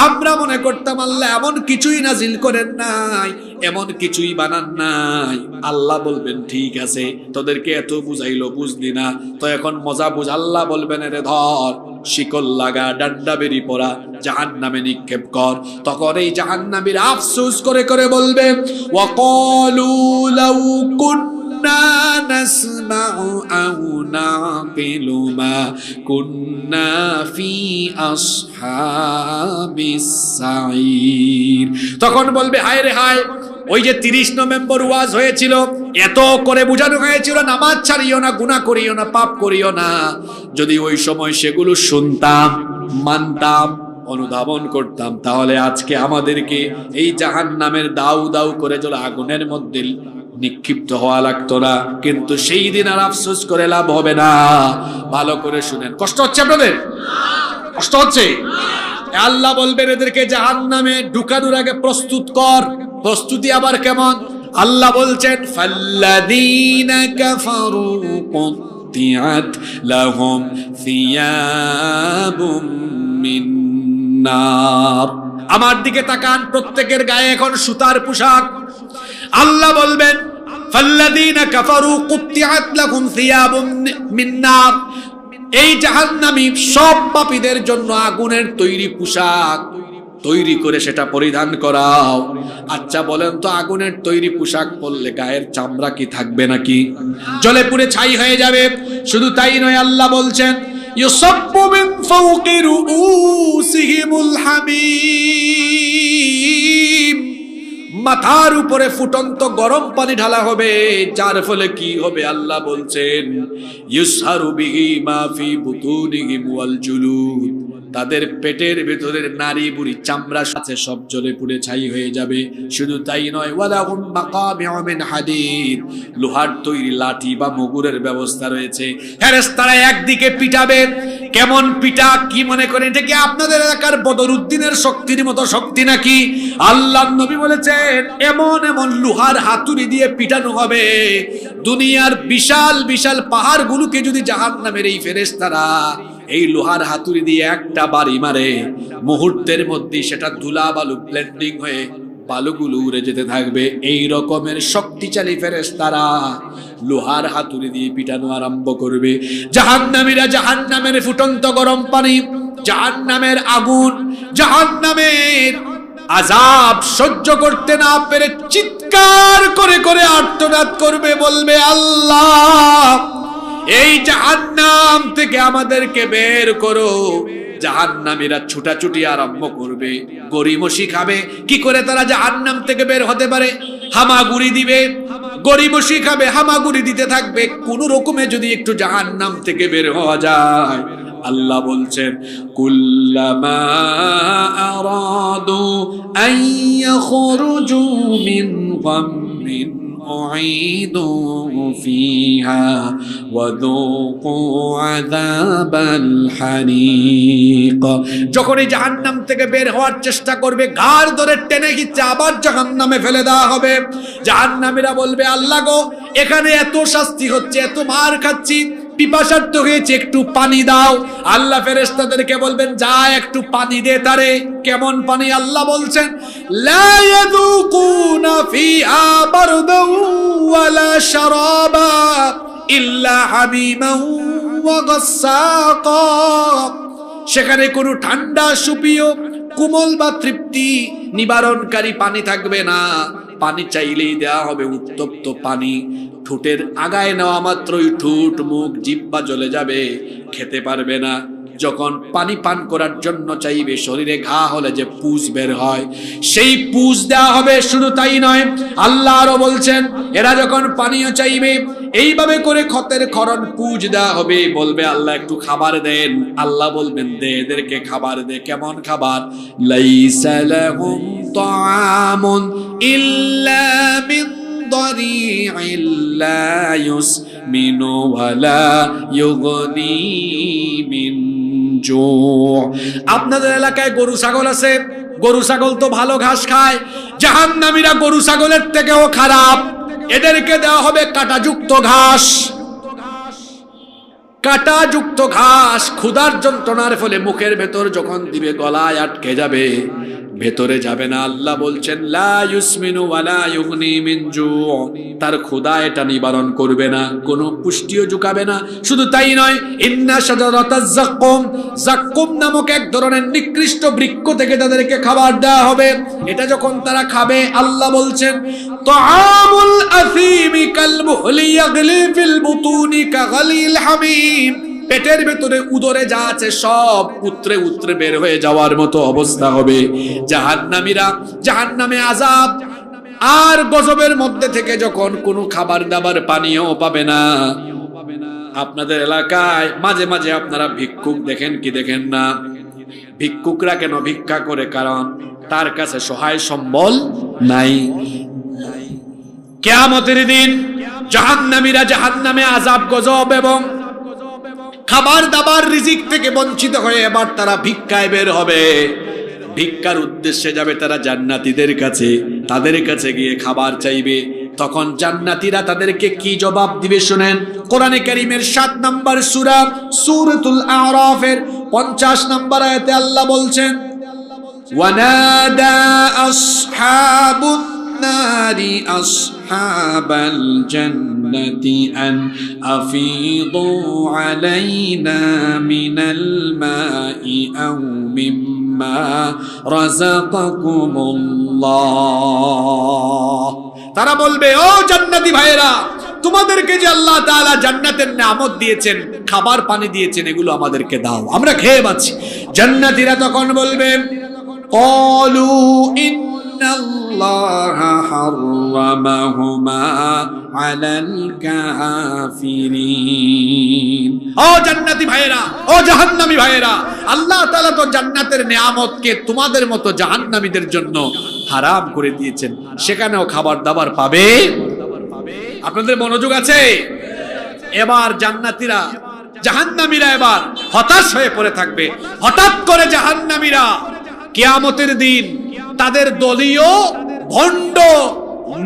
আমরা মনে করতাম আল্লাহ এমন কিছুই নাজিল করেন নাই, এমন কিছুই বানান নাই। আল্লাহ বলবেন, ঠিক আছে, তোদেরকে এত বুঝাইলো বুঝলি না, তো এখন মজা বুঝ। আল্লাহ বলবেন, এরে ধর, শিকল লাগা, ডান্ডা বেরি পড়া, জাহান্নামে নিক্ষেপ কর। তখন এই জাহান্নামীরা আফসোস করে করে বলবে, ওয়া ক্বালু লাউ কুন্না নাসমাউ আও নাকিলু মা কুন্না ফি আসহাবিস সাঈর। তখন বলবে, হায় রে হায়, ওই যে 30 নভেম্বর ওয়াজ হয়েছিল, এত করে বুঝানো হয়েছিল নামাজ ছাড়িও না, গুনাহ করিও না, পাপ করিও না, যদি ওই সময় সেগুলো শুনতাম, মানতাম, অনুধাবন করতাম, তাহলে আজকে আমাদেরকে এই জাহান্নামের দাউ দাউ করে জ্বলা আগুনের মধ্যে নিক্ষিপ্ত হওয়া লাগতো না। কিন্তু সেই দিন আর আফসোস করে লাভ হবে না। ভালো করে শুনেন, কষ্ট হচ্ছে আপনাদের? কষ্ট হচ্ছে? আল্লাহ বলবেন এদেরকে জাহান্নামে ঢুকানোর আগে প্রস্তুত কর। প্রস্তুতি আবার কেমন? আল্লাহ বলছেন, ফাল্লাযীনা কাফারু কুত্তিআত লাহুম থিয়াবুম মিন নার। আমার দিকে তাকান, প্রত্যেকের গায়ে এখন সুতার পোশাক। আল্লাহ বলবেন, ফাল্লাযীনা কাফারু কুত্তিআত লাহুম থিয়াবুম মিন নার, এই জাহান্নামী সব পাপীদের জন্য আগুনের তৈরি পোশাক। তৈরি করে সেটা পরিধান করাও। আচ্ছা বলেন তো, আগুনের তৈরি পোশাক পরলে গায়ের চামড়া কি থাকবে নাকি? জ্বলে পুড়ে ছাই হয়ে যাবে। শুধু তাই নয়, আল্লাহ বলছেন ইউসাব্বু মিন ফাওকি রুউসিহিমুল হামীম, মাথার উপরে ফুটন্ত গরম পানি ঢালা হবে, যার ফলে কি হবে আল্লাহ বলছেন ইউসহারু বিহি মা ফি বুতুনিহিম ওয়াল জুলুদ, তাদের পেটের ভেতরের নারী বুড়ি চামড়া আছে সব জ্বলে পুড়ে ছাই হয়ে যাবে। শুধু তাই নয়, ওয়ালাহুম মাকামিউ মিন হাদিদ, লোহার তৈরি লাঠি বা মুগুরের ব্যবস্থা রয়েছে। ফেরেশতারা একদিকে পিটাবে, কেমন পিটা, কি মনে করেন এটা কি আপনাদের এলাকার বদরুদ্দিনের শক্তির মতো শক্তি নাকি? আল্লাহর নবী বলেছেন এমন এমন লোহার হাতুড়ি দিয়ে পিটানো হবে, দুনিয়ার বিশাল বিশাল পাহাড়গুলোকে যদি জাহান্নামের এই ফেরেশতারা এই লোহার হাতুড়ি দিয়ে একটা বাড়ি মারে, মুহূর্তের মধ্যে সেটা ধুলা বালু ব্লেন্ডিং হয়ে বালুগুলো উড়ে যেতে থাকবে। এই রকমের শক্তিশালী ফেরেশতারা লোহার হাতুড়ি দিয়ে পিটানো আরম্ভ করবে। জাহান্নামীরা জাহান্নামের ফুটন্ত গরম পানি, জাহান্নামের আগুন, জাহান্নামের আযাব সহ্য করতে না পেরে চিৎকার করে করে আর্তনাদ করবে, বলবে আল্লাহ এই জাহান্নাম থেকে আমাদেরকে বের করো। জাহান্নামীরা ছুটাছুটি আরম্ভ করবে, গড়িমসি খাবে। কি করে তারা জাহান্নাম থেকে বের হতে পারে? হামাগুড়ি দিবে, গড়িমসি খাবে, হামাগুড়ি দিতে থাকবে। কোন রকমে যদি একটু জাহান্নাম থেকে বের হওয়া যায়, আল্লাহ বলছেন কুল্লামা আরাদু আন ইয়াখরুজু মিন গাম্মিন উঈদু ফিহা ওয়া যুকু আযাবাল হারিক, যখন এই জাহান্নাম থেকে বের হওয়ার চেষ্টা করবে, ঘাড় ধরে টেনে হিচড়ে আবার জাহান্নামে ফেলে দেওয়া হবে। জাহান্নামীরা বলবে আল্লাহ গো, এখানে এত শাস্তি হচ্ছে, এত মার খাচ্ছি, পিপাসার্থ হয়েছে, একটু পানি দাও। আল্লাহ ফেরেশতাদেরকে বলবেন যা একটু পানি দে তারে। কেমন পানি? আল্লাহ বলছেন লা ইয়াযুকুনা ফিহা বারদান ওয়ালা শারাবা ইল্লা হামিমান ওয়া গাসসাকা, সেখানে কোনো ঠান্ডা সুপিও কোমল বা তৃপ্তি নিবারণকারী পানি থাকবে না। পানি চাইলেই দেওয়া হবে উত্তপ্ত পানি। ঠোঁটের আগায় নেওয়া মাত্রই ঠোঁট, মুখ, জিহ্বা জ্বলে যাবে, খেতে পারবে না। যখন পানি পান করার জন্য চাইবে, শরীরে ঘা হলে যে পুজ বের হয়, সেই পুজ দেওয়া হবে। শুধু তাই নয়, আল্লাহ আরো বলছেন এরা যখন পানীয় চাইবে, এইভাবে করে ক্ষতের ক্ষরণ পুজ দেওয়া হবে। বলবে আল্লাহ একটু খাবার দেন, আল্লাহ বলবেন দে, এদেরকে খাবার দে। কেমন খাবার? লাইসা লাহুম তাআমুন ইল্লা মিন দারি'in লা ইউসমিনু ওয়া লা ইউগনি মিন জু'। আপনাদের এলাকায় গরু ছাগল আছে, গরু ছাগল তো ভালো ঘাস খায়। জাহান্নামীরা গরু ছাগলের থেকেও খারাপ, এদেরকে দেওয়া হবে কাঁটাযুক্ত ঘাস। কাঁটাযুক্ত ঘাস ক্ষুধার যন্ত্রণার ফলে মুখের ভেতর যখন দিবে গলায় আটকে যাবে, ভেতরে যাবে না। আল্লাহ বলছেন লা ইউসমিনু ওয়া লা ইউগনি মিন জু', তার ক্ষুধা এটা নিবারণ করবে না, কোনো পুষ্টিও যোগাবে না। শুধু তাই নয়, ইন্না শাজারাতাজ যাক্কুম, যাক্কুম নামক এক ধরনের নিকৃষ্ট বৃক্ষ থেকে তাদেরকে খাবার দেওয়া হবে। এটা যখন তারা খাবে, আল্লাহ বলছেন তাআমুল আফীমি কাল মুহলি ইয়াগলি ফিল বুতুনি কাগালিল হামিম, পেটের ভেতরে উদরে যা আছে সব উতরে উতরে বের হয়ে যাওয়ার মতো অবস্থা হবে। জাহান্নামীরা জাহান্নামে আযাব আর গজবের মধ্যে থেকে যখন কোনো খাবার দাবার পানীয় পাবে না। আপনাদের এলাকায় মাঝে মাঝে আপনারা ভিক্ষুক দেখেন কি দেখেন না? ভিক্ষুকরা কেন ভিক্ষা করে? কারণ তার কাছে সহায় সম্বল নাই। কিয়ামতের দিন জাহান্নামীরা জাহান্নামে আযাব, গজব এবং খাবার দাবার রিজিক থেকে বঞ্চিত হয়ে এবার তারা ভিক্ষায় বের হবে। ভিক্ষার উদ্দেশ্যে যাবে তারা জান্নাতীদের কাছে, তাদের কাছে গিয়ে খাবার চাইবে। তখন জান্নাতীরা তাদেরকে কি জবাব দিবে শুনেন। কোরআনে কারীমের 7 নম্বর সূরা সূরাতুল আরাফের 50 নম্বর আয়াতে আল্লাহ বলছেন ওয়ানাদা আসহাবুন নারি আসহাবাল জান্নাতি আন আফিদু আলাইনা মিনাল মাই আও মিম্মা মিম্মা রাযাকাকুমুল্লাহ। তারা বলবে, ও জান্নাতি ভাইয়েরা, তোমাদেরকে যে আল্লাহ তাআলা জান্নাতের নিয়ামত দিয়েছেন, খাবার পানি দিয়েছেন, এগুলো আমাদেরকে দাও, আমরা খেয়ে বাঁচি। জান্নাতীরা তখন বলবে, ক্বালু ইন্নাল্লাহা হাররামাহুমা আলাল কাফিরিন। ও জান্নাতি ভাইয়েরা, ও জাহান্নামী ভাইয়েরা, আল্লাহ তাআলা তো জান্নাতের নিয়ামতকে তোমাদের মতো জাহান্নামীদের জন্য হারাম করে দিয়েছেন, সেখানেও খাবার দাবার পাবে। আপনাদের মনোযোগ আছে? এবার জান্নাতীরা, জাহান্নামীরা এবার হতাশ হয়ে পড়ে থাকবে। হঠাৎ করে জাহান্নামীরা কিয়ামতের দিন তাদের দলীয় ভণ্ড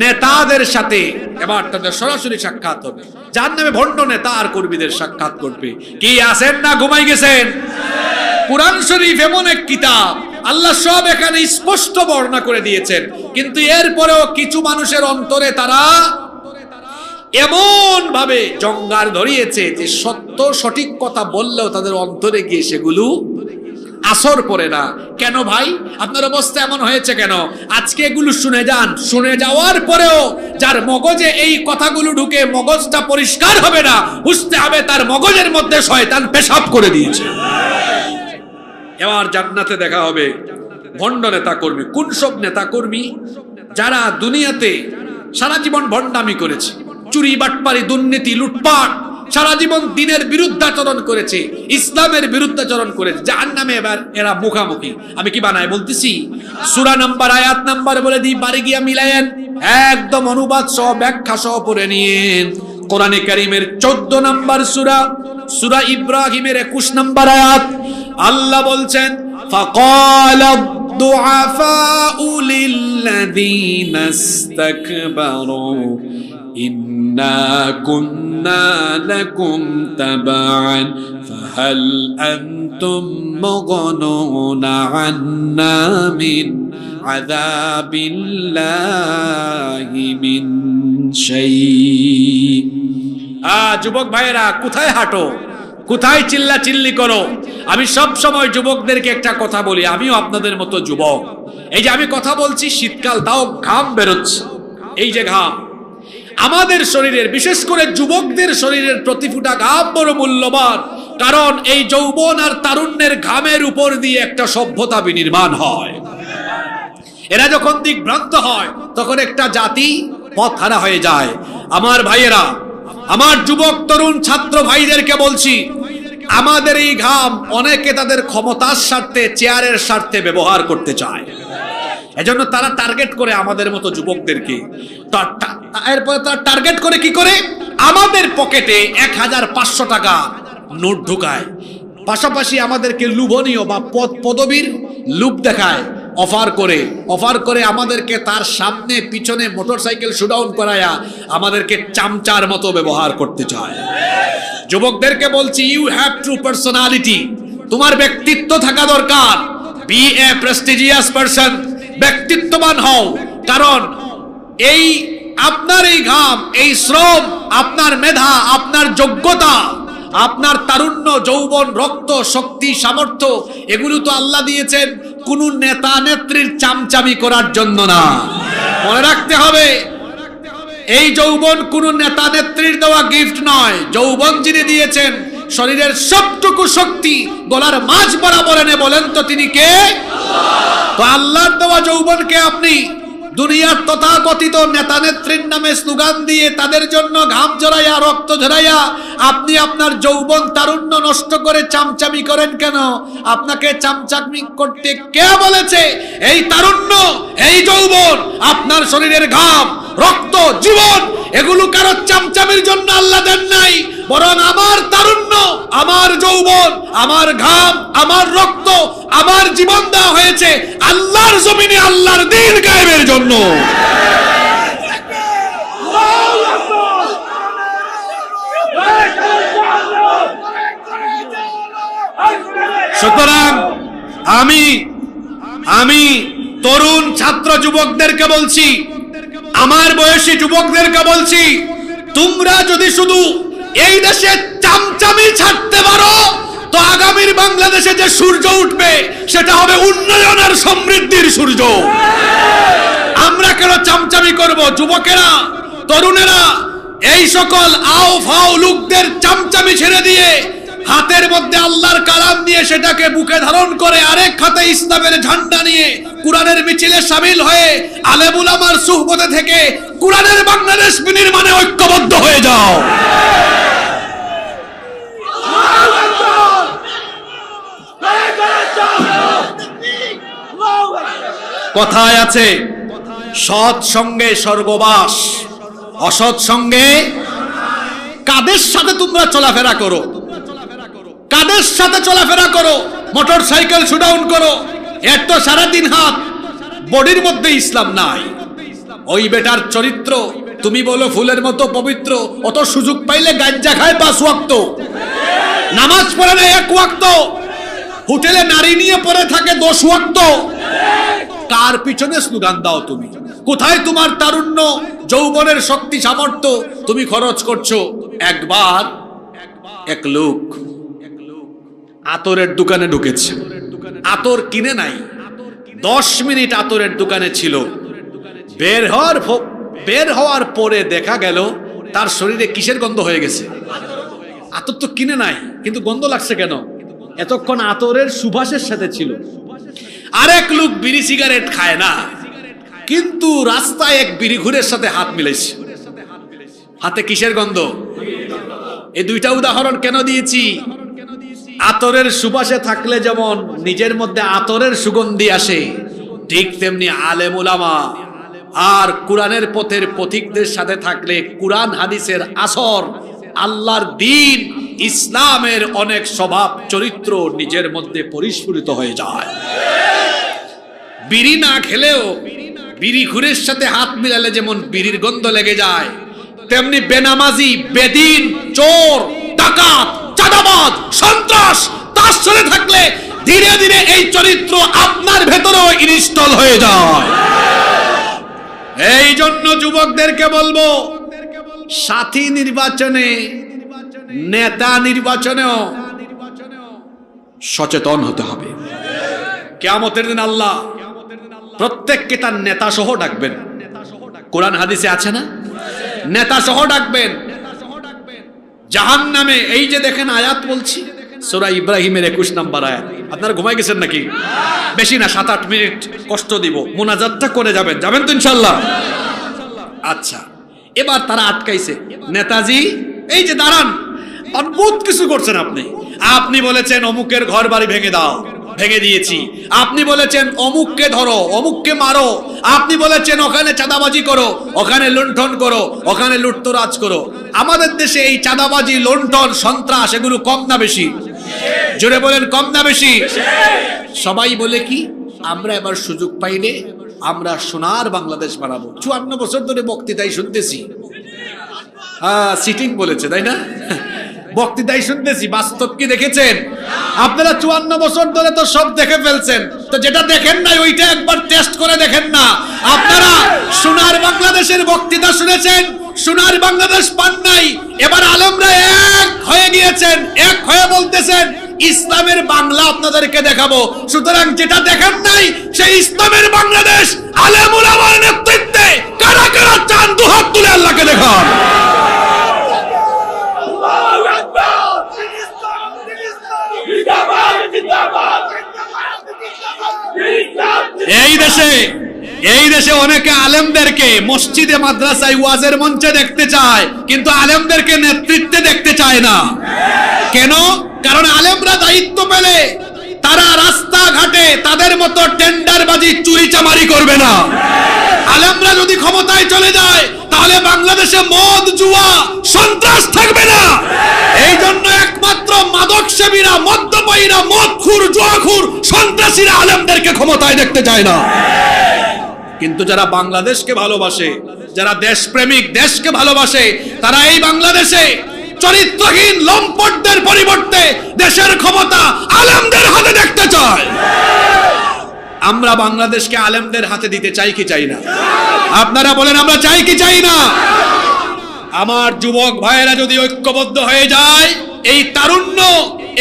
নেতাদের সাথে এবার তাদের সরাসরি সাক্ষাৎ হবে। জাহান্নামে ভণ্ড নেতা আর কর্মীদের সাক্ষাৎ করবে। কি আছেন না ঘুমাই গেছেন? কুরআন শরীফ এমন এক কিতাব, আল্লাহ সব এখানে স্পষ্ট বর্ণনা করে দিয়েছেন, কিন্তু এরপরেও কিছু মানুষের অন্তরে তারা এমন ভাবে জঙ্গার ধরিয়েছে যে সত্য সঠিক কথা বললেও তাদের অন্তরে গিয়ে সেগুলো আসর পড়ে না। কেন ভাই, আপনার অবস্থা এমন হয়েছে কেন? আজকে এগুলো শুনে যান, শুনে যাওয়ার পরেও যার মগজে এই কথাগুলো ঢুকে মগজটা পরিষ্কার হবে না, বুঝতে হবে তার মগজের মধ্যে শয়তান পেশাব করে দিয়েছে। এবার জান্নাতে দেখা হবে ভণ্ড নেতা কর্মী। কোন সব নেতা কর্মী? যারা দুনিয়াতে সারা জীবন ভণ্ডামি করেছে, চুরি বাটপারি দুর্নীতি লুটপাট, সারা জীবন দিনের বিরুদ্ধাচরণ করেছে, ইসলামের বিরুদ্ধাচরণ করেছে, জাহান্নামে এবার এরা মুখামুখি। আমি কি বানায় বলতেছি? সূরা নাম্বার আয়াত নাম্বার বলে দিই, বাড়ি গিয়া মিলায়েন, একদম অনুবাদ সহ ব্যাখ্যা সহ পড়ে নিয়েন। কোরআনে কারীমের 14 নম্বর সূরা, সূরা ইব্রাহিমের 21 নম্বর আয়াত, আল্লাহ বলছেন, ফাকালা الضعفاء للذين استكبروا إنا كنا لكم تبعا فهل أنتم مغنون عنا من عذاب الله من شيء। যুবক ভাইরা, কোথায় হাঁটো, কোথায় চিল্লা চিল্লি করো? আমি সব সময় যুবকদেরকে একটা কথা বলি, আমিও আপনাদের মতো যুবক। এই যে আমি কথা বলছি, শীতকাল, তাও ঘাম বেরোচ্ছে। এই যে ঘাম আমাদের শরীরের, বিশেষ করে যুবকদের শরীরের প্রতি ফোঁটা ঘাম বড় মূল্যবান, কারণ এই যৌবন আর তারুণ্যের ঘামের উপর দিয়ে একটা সভ্যতা বিনির্মাণ হয়। এরা যখন দিকভ্রান্ত হয় তখন একটা জাতি পথহারা হয়ে যায়। আমার ভাইয়েরা, আমার যুবক তরুণ ছাত্র ভাইদেরকে বলছি, আমাদের এই ঘাম অনেকে তাদের ক্ষমতার স্বার্থে, চেয়ারের স্বার্থে ব্যবহার করতে চায়। এজন্য তারা টার্গেট করে আমাদের মতো যুবকদেরকে। এরপরে তারা টার্গেট করে কি করে? আমাদের পকেটে 1500 টাকা নোট ঢুকায়, পাশাপাশি আমাদেরকে লোভনীয় বা পদবীর লুপ দেখায়, অফার করে আমাদেরকে তার সামনে পিছনে মোটরসাইকেল শোডাউন করায়া আমাদেরকে চামচার মতো ব্যবহার করতে চায়। যুবকদেরকে বলছি, ইউ হ্যাভ ট্রু পার্সোনালিটি, তোমার ব্যক্তিত্ব থাকা দরকার। বি এ প্রেস্টিজিয়াস পারসন, ব্যক্তিত্ববান হও, কারণ এই আপনার এই ঘাম, এই শ্রম, আপনার মেধা, আপনার যোগ্যতা, আপনার তারুণ্য, যৌবন, রক্ত, শক্তি, সামর্থ্য, এগুলো তো আল্লাহ দিয়েছেন কোন নেতা নেত্রীর চামচামি করার জন্য না। মনে রাখতে হবে, এই যৌবন কোন নেতা নেত্রীর দেওয়া গিফট নয়। যৌবন যিনি দিয়েছেন, শরীরের সবটুকু শক্তি গলার মাঝ বরাবর এনে বলেন তো তিনি কে? তো আল্লাহর দেওয়া যৌবনকে আপনি দুনিয়ার তথাকথিত নেতা নেত্রীর নামে স্লোগান দিয়ে তাদের জন্য ঘাম ঝরাইয়া, রক্ত ঝরাইয়া আপনি আপনার যৌবন তারুণ্য নষ্ট করে চামচামি করেন কেন? আপনাকে চামচামি করতে কে বলেছে? এই তারুণ্য, এই যৌবন, আপনার শরীরের ঘাম, রক্ত, জীবন, এগুলো কারো চামচামির জন্য আল্লাহ দেন নাই, বরং আমার তারুণ্য, আমার যৌবন, আমার ঘাম, আমার রক্ত, আমার জীবন দেওয়া হয়েছে আল্লাহর জমিনে আল্লাহর দ্বীন কায়েমের জন্য। সুতরাং আমি তরুণ ছাত্র যুবকদেরকে বলছি, আমার বয়সী যুবকদেরকে বলছি, তোমরা যদি শুধু এই দেশে চামচামি ছাড়তে পারো তো আগামীর বাংলাদেশে যে সূর্য উঠবে সেটা হবে উন্নয়ন আর সমৃদ্ধির সূর্য। আমরা কেন চামচামি করব? যুবকেরা, তরুণেরা, এই সকল আও ফাও লোকদের চামচামি ছেড়ে দিয়ে হাতের মধ্যে আল্লাহর কালাম নিয়ে সেটাকে বুকে ধারণ করে আরেক হাতে ইসলামের ঝান্ডা নিয়ে কুরআনের মিছিলে শামিল হয়ে আলেম উলামার সুহবতে থেকে কুরআনের বাংলাদেশ বিনির্মাণে ঐক্যবদ্ধ হয়ে যাও। কথায় আছে, সৎ সঙ্গে স্বর্গবাস, অসৎ সঙ্গে। কাদের সাথে তোমরা চলাফেরা করো? কাদের সাথে চলাফেরা করো? মোটর সাইকেল শুডাউন করো, এর তো সারা দিন হাত, বডির মধ্যে ইসলাম নাই। ওই বেটার চরিত্র তুমি বলো ফুলের মতো পবিত্র, অত সুযোগ পাইলে গাঞ্জা খায় 5 ওয়াক্ত, নামাজ পড়ে না 1 ওয়াক্ত, হোটেলে নারী নিয়ে পড়ে থাকে 10 ওয়াক্ত। কার পিছনে স্লোগান দাও তুমি? কোথায় তোমার তারুণ্য, যৌবনের শক্তি, সামর্থ্য তুমি খরচ করছো? একবার এক লোক আতরের দোকানে ঢুকেছে, আতর কিনে নাই, 10 মিনিট আতরের দোকানে ছিল। বের হওয়ার পরে দেখা গেল তার শরীরে কিসের গন্ধ হয়ে গেছে? আতর তো কিনে নাই, কিন্তু গন্ধ লাগছে কেন? এতক্ষণ আতরের সুবাসের সাথে ছিল। আরেক লোক বিড়ি সিগারেট খায় না, কিন্তু রাস্তায় এক বিড়ি ঘুরের সাথে হাত মিলেছে, হাতে কিসের গন্ধ? এই দুইটা উদাহরণ কেন দিয়েছি? আতরের সুবাসে থাকলে যেমন নিজের মধ্যে আতরের সুগন্ধি আসে, ঠিক তেমনি আলেম উলামা আর কুরআনের পথের পথিকদের সাথে থাকলে কুরআন হাদিসের আসর, আল্লাহর দ্বীন, ইসলামের অনেক স্বভাব চরিত্র নিজের মধ্যে পরিস্ফুরিত হয়ে যায়। বিড়ি না খেলেও বিড়ি ঘুরের সাথে হাত মিলালে যেমন বিড়ির গন্ধ লেগে যায়, তেমনি বেনামাজি, বেদিন, চোর, ডাকাত, চাঁদাবাজ, সন্ত্রাস তার সাথে থাকলে ধীরে ধীরে এই চরিত্র আপনার ভেতরেও ইনস্টল হয়ে যায়। এই জন্য যুবকদেরকে বলবো, সাথী নির্বাচনে, নেতা নির্বাচনেও সচেতন হতে হবে। কিয়ামতের দিন আল্লাহ প্রত্যেককে তার নেতা সহ ডাকবেন। কোরআন হাদিসে আছে না? নেতা সহ ডাকবেন। জাহান্নামে, এই যে দেখেন আয়াত বলছি, সূরা ইব্রাহিমের 21 নম্বর আয়াত। আপনারা ঘুমাই গেছেন নাকি? বেশি না, 7-8 মিনিট কষ্ট দিব, মুনাজাতটা করে যাবেন। যাবেন তো ইনশাআল্লাহ? আচ্ছা, এবার তারা আটকাইছে, নেতাজি এই যে দাঁড়ান, অদ্ভুত কিছু করছেন আপনি। আপনি বলেছেন অমুকের ঘর বাড়ি ভেঙে দাও, ভেঙে দিয়েছি। আপনি বলেছেন অমুককে ধরো, অমুককে মারো। আপনি বলেছেন ওখানে চাঁদাবাজি করো, ওখানে লুণ্ঠন করো, ওখানে লুটতরাজ করো। আমাদের দেশে এই চাঁদাবাজি, লুণ্ঠন, সন্ত্রাস এগুলো কম না বেশি? জোরে বলেন, কম না বেশি? সবাই বলে কি, আমরা এবার সুযোগ পাইলে আমরা সোনার বাংলাদেশ বানাবো। 54 বছর ধরে বক্তৃতাই শুনতেছি। সিটিং বলেছে, তাই না? বক্তৃতাই শুনতেছি, বাস্তব কি দেখেছেন? আপনারা 54 বছর ধরে তো সব দেখে ফেলছেন, তো যেটা দেখেন নাই ওইটা একবার টেস্ট করে দেখেন না। আপনারা সোনার বাংলাদেশের বক্তৃতা শুনেছেন, সোনার বাংলাদেশ পান নাই। এবার আলেমরা এক হয়ে গিয়েছেন, এক হয়ে বলতেছেন ইসলামের বাংলা আপনাদেরকে দেখাবো। সুতরাং যেটা দেখেন নাই সেই ইসলামের বাংলাদেশ আলেম উলামার নেতৃত্বে কারা কারা চান, দুহাত তুলে আল্লাহকে দেখান। এই দেশে অনেকে আলেমদেরকে মসজিদে, মাদ্রাসায়, ওয়াজের মঞ্চে দেখতে চায়, কিন্তু আলেমদেরকে নেতৃত্বে দেখতে চায় না। কেন? কারণ আলেমরা দায়িত্ব পেলে তারা রাস্তাঘাটে তাদের মতো টেন্ডারবাজি, চুরি চামারি করবে না। আলেমরা যদি ক্ষমতায় চলে যায় তাহলে বাংলাদেশে মদ, জুয়া, সন্ত্রাস থাকবে না। এই জন্য একমাত্র মাদক সেবীরা, মদ্যপায়ীরা, মদখুর, জুয়াখুর, সন্ত্রাসীরা আলেমদেরকে ক্ষমতায় দেখতে চায় না। কিন্তু যারা বাংলাদেশকে ভালোবাসে, যারা দেশপ্রেমিক, দেশকে ভালোবাসে, তারা এই বাংলাদেশে চরিত্রহীন লম্পটদের পরিবর্তে দেশের ক্ষমতা আলেমদের হাতে দেখতে চায়। আমরা বাংলাদেশকে আলেমদের হাতে দিতে চাই কি চাই না? আপনারা বলেন, আমরা চাই কি চাই না? আমার যুবক ভাইয়েরা যদি ঐক্যবদ্ধ হয়ে যায়, এই তারুণ্য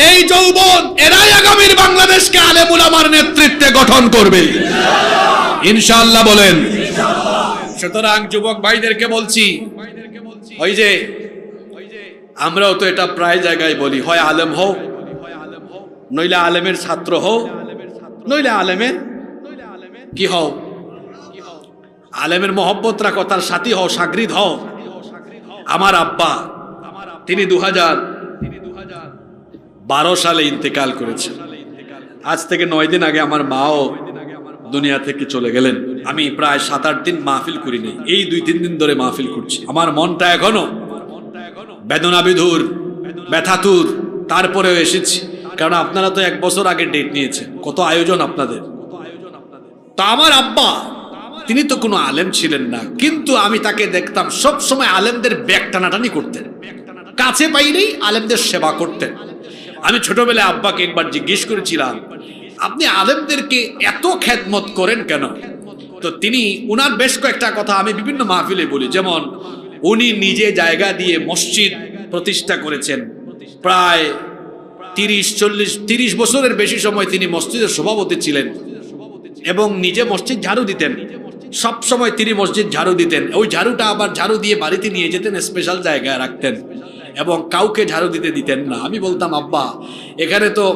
এই যৌবন এরাই আগামীর বাংলাদেশকে আলেম উলামার নেতৃত্বে গঠন করবে ইনশাআল্লাহ বলেন। সুতরাং যুবক ভাইদেরকে বলছি, ওই যে আমরাও তো এটা প্রায় জায়গায় বলি, হয় আলেম হও, নইলে আলেমের ছাত্র হও, নইলে আলেমের কি হও, আলেমের মহব্বত রাখো, তার সাথী হও, সাগরিদ হও। আমার আব্বা তিনি 2012 সালে ইন্তেকাল করেছেন। আজ থেকে 9 দিন আগে আমার মাও দুনিয়া থেকে চলে গেলেন। আমি প্রায় 7-8 দিন মাহফিল করি নাই, এই 2-3 দিন ধরে মাহফিল করছি। আমার মনটা এখনো বেদনা বিধুর, ব্যথাতুর, তারপরেও এসেছি, কারণ আপনারা তো 1 বছর আগে ডেট নিয়েছেন, কত আয়োজন আপনাদের। তা আমার আব্বা তিনি তো কোনো আলেম ছিলেন না, কিন্তু আমি তাকে দেখতাম সব সময় আলেমদের ব্যাগ টানাটানি করতেন, কাছে পাইলেই আলেমদের সেবা করতেন। আমি ছোটবেলায় আব্বাকে একবার জিজ্ঞেস করেছিলাম, আপনি আলেমদেরকে এত খেদমত করেন কেন? তো তিনি উনার বেশ কয়েকটা কথা আমি বিভিন্ন মাহফিলে বলি, যেমন উনি নিজে জায়গা দিয়ে মসজিদ প্রতিষ্ঠা করেছেন। প্রায় 30 বছরের বেশি সময় তিনি মসজিদের সভাপতি ছিলেন এবং নিজে মসজিদ ঝাড়ু দিতেন। সব সময় তিনি মসজিদ ঝাড়ু দিতেন, ওই ঝাড়ুটা আবার ঝাড়ু দিয়ে বাড়িতে নিয়ে যেতেন, স্পেশাল জায়গায় রাখতেন এবং কাউকে ঝাড়ু দিতে দিতেন না। আমি বলতাম, আব্বা এখানে তো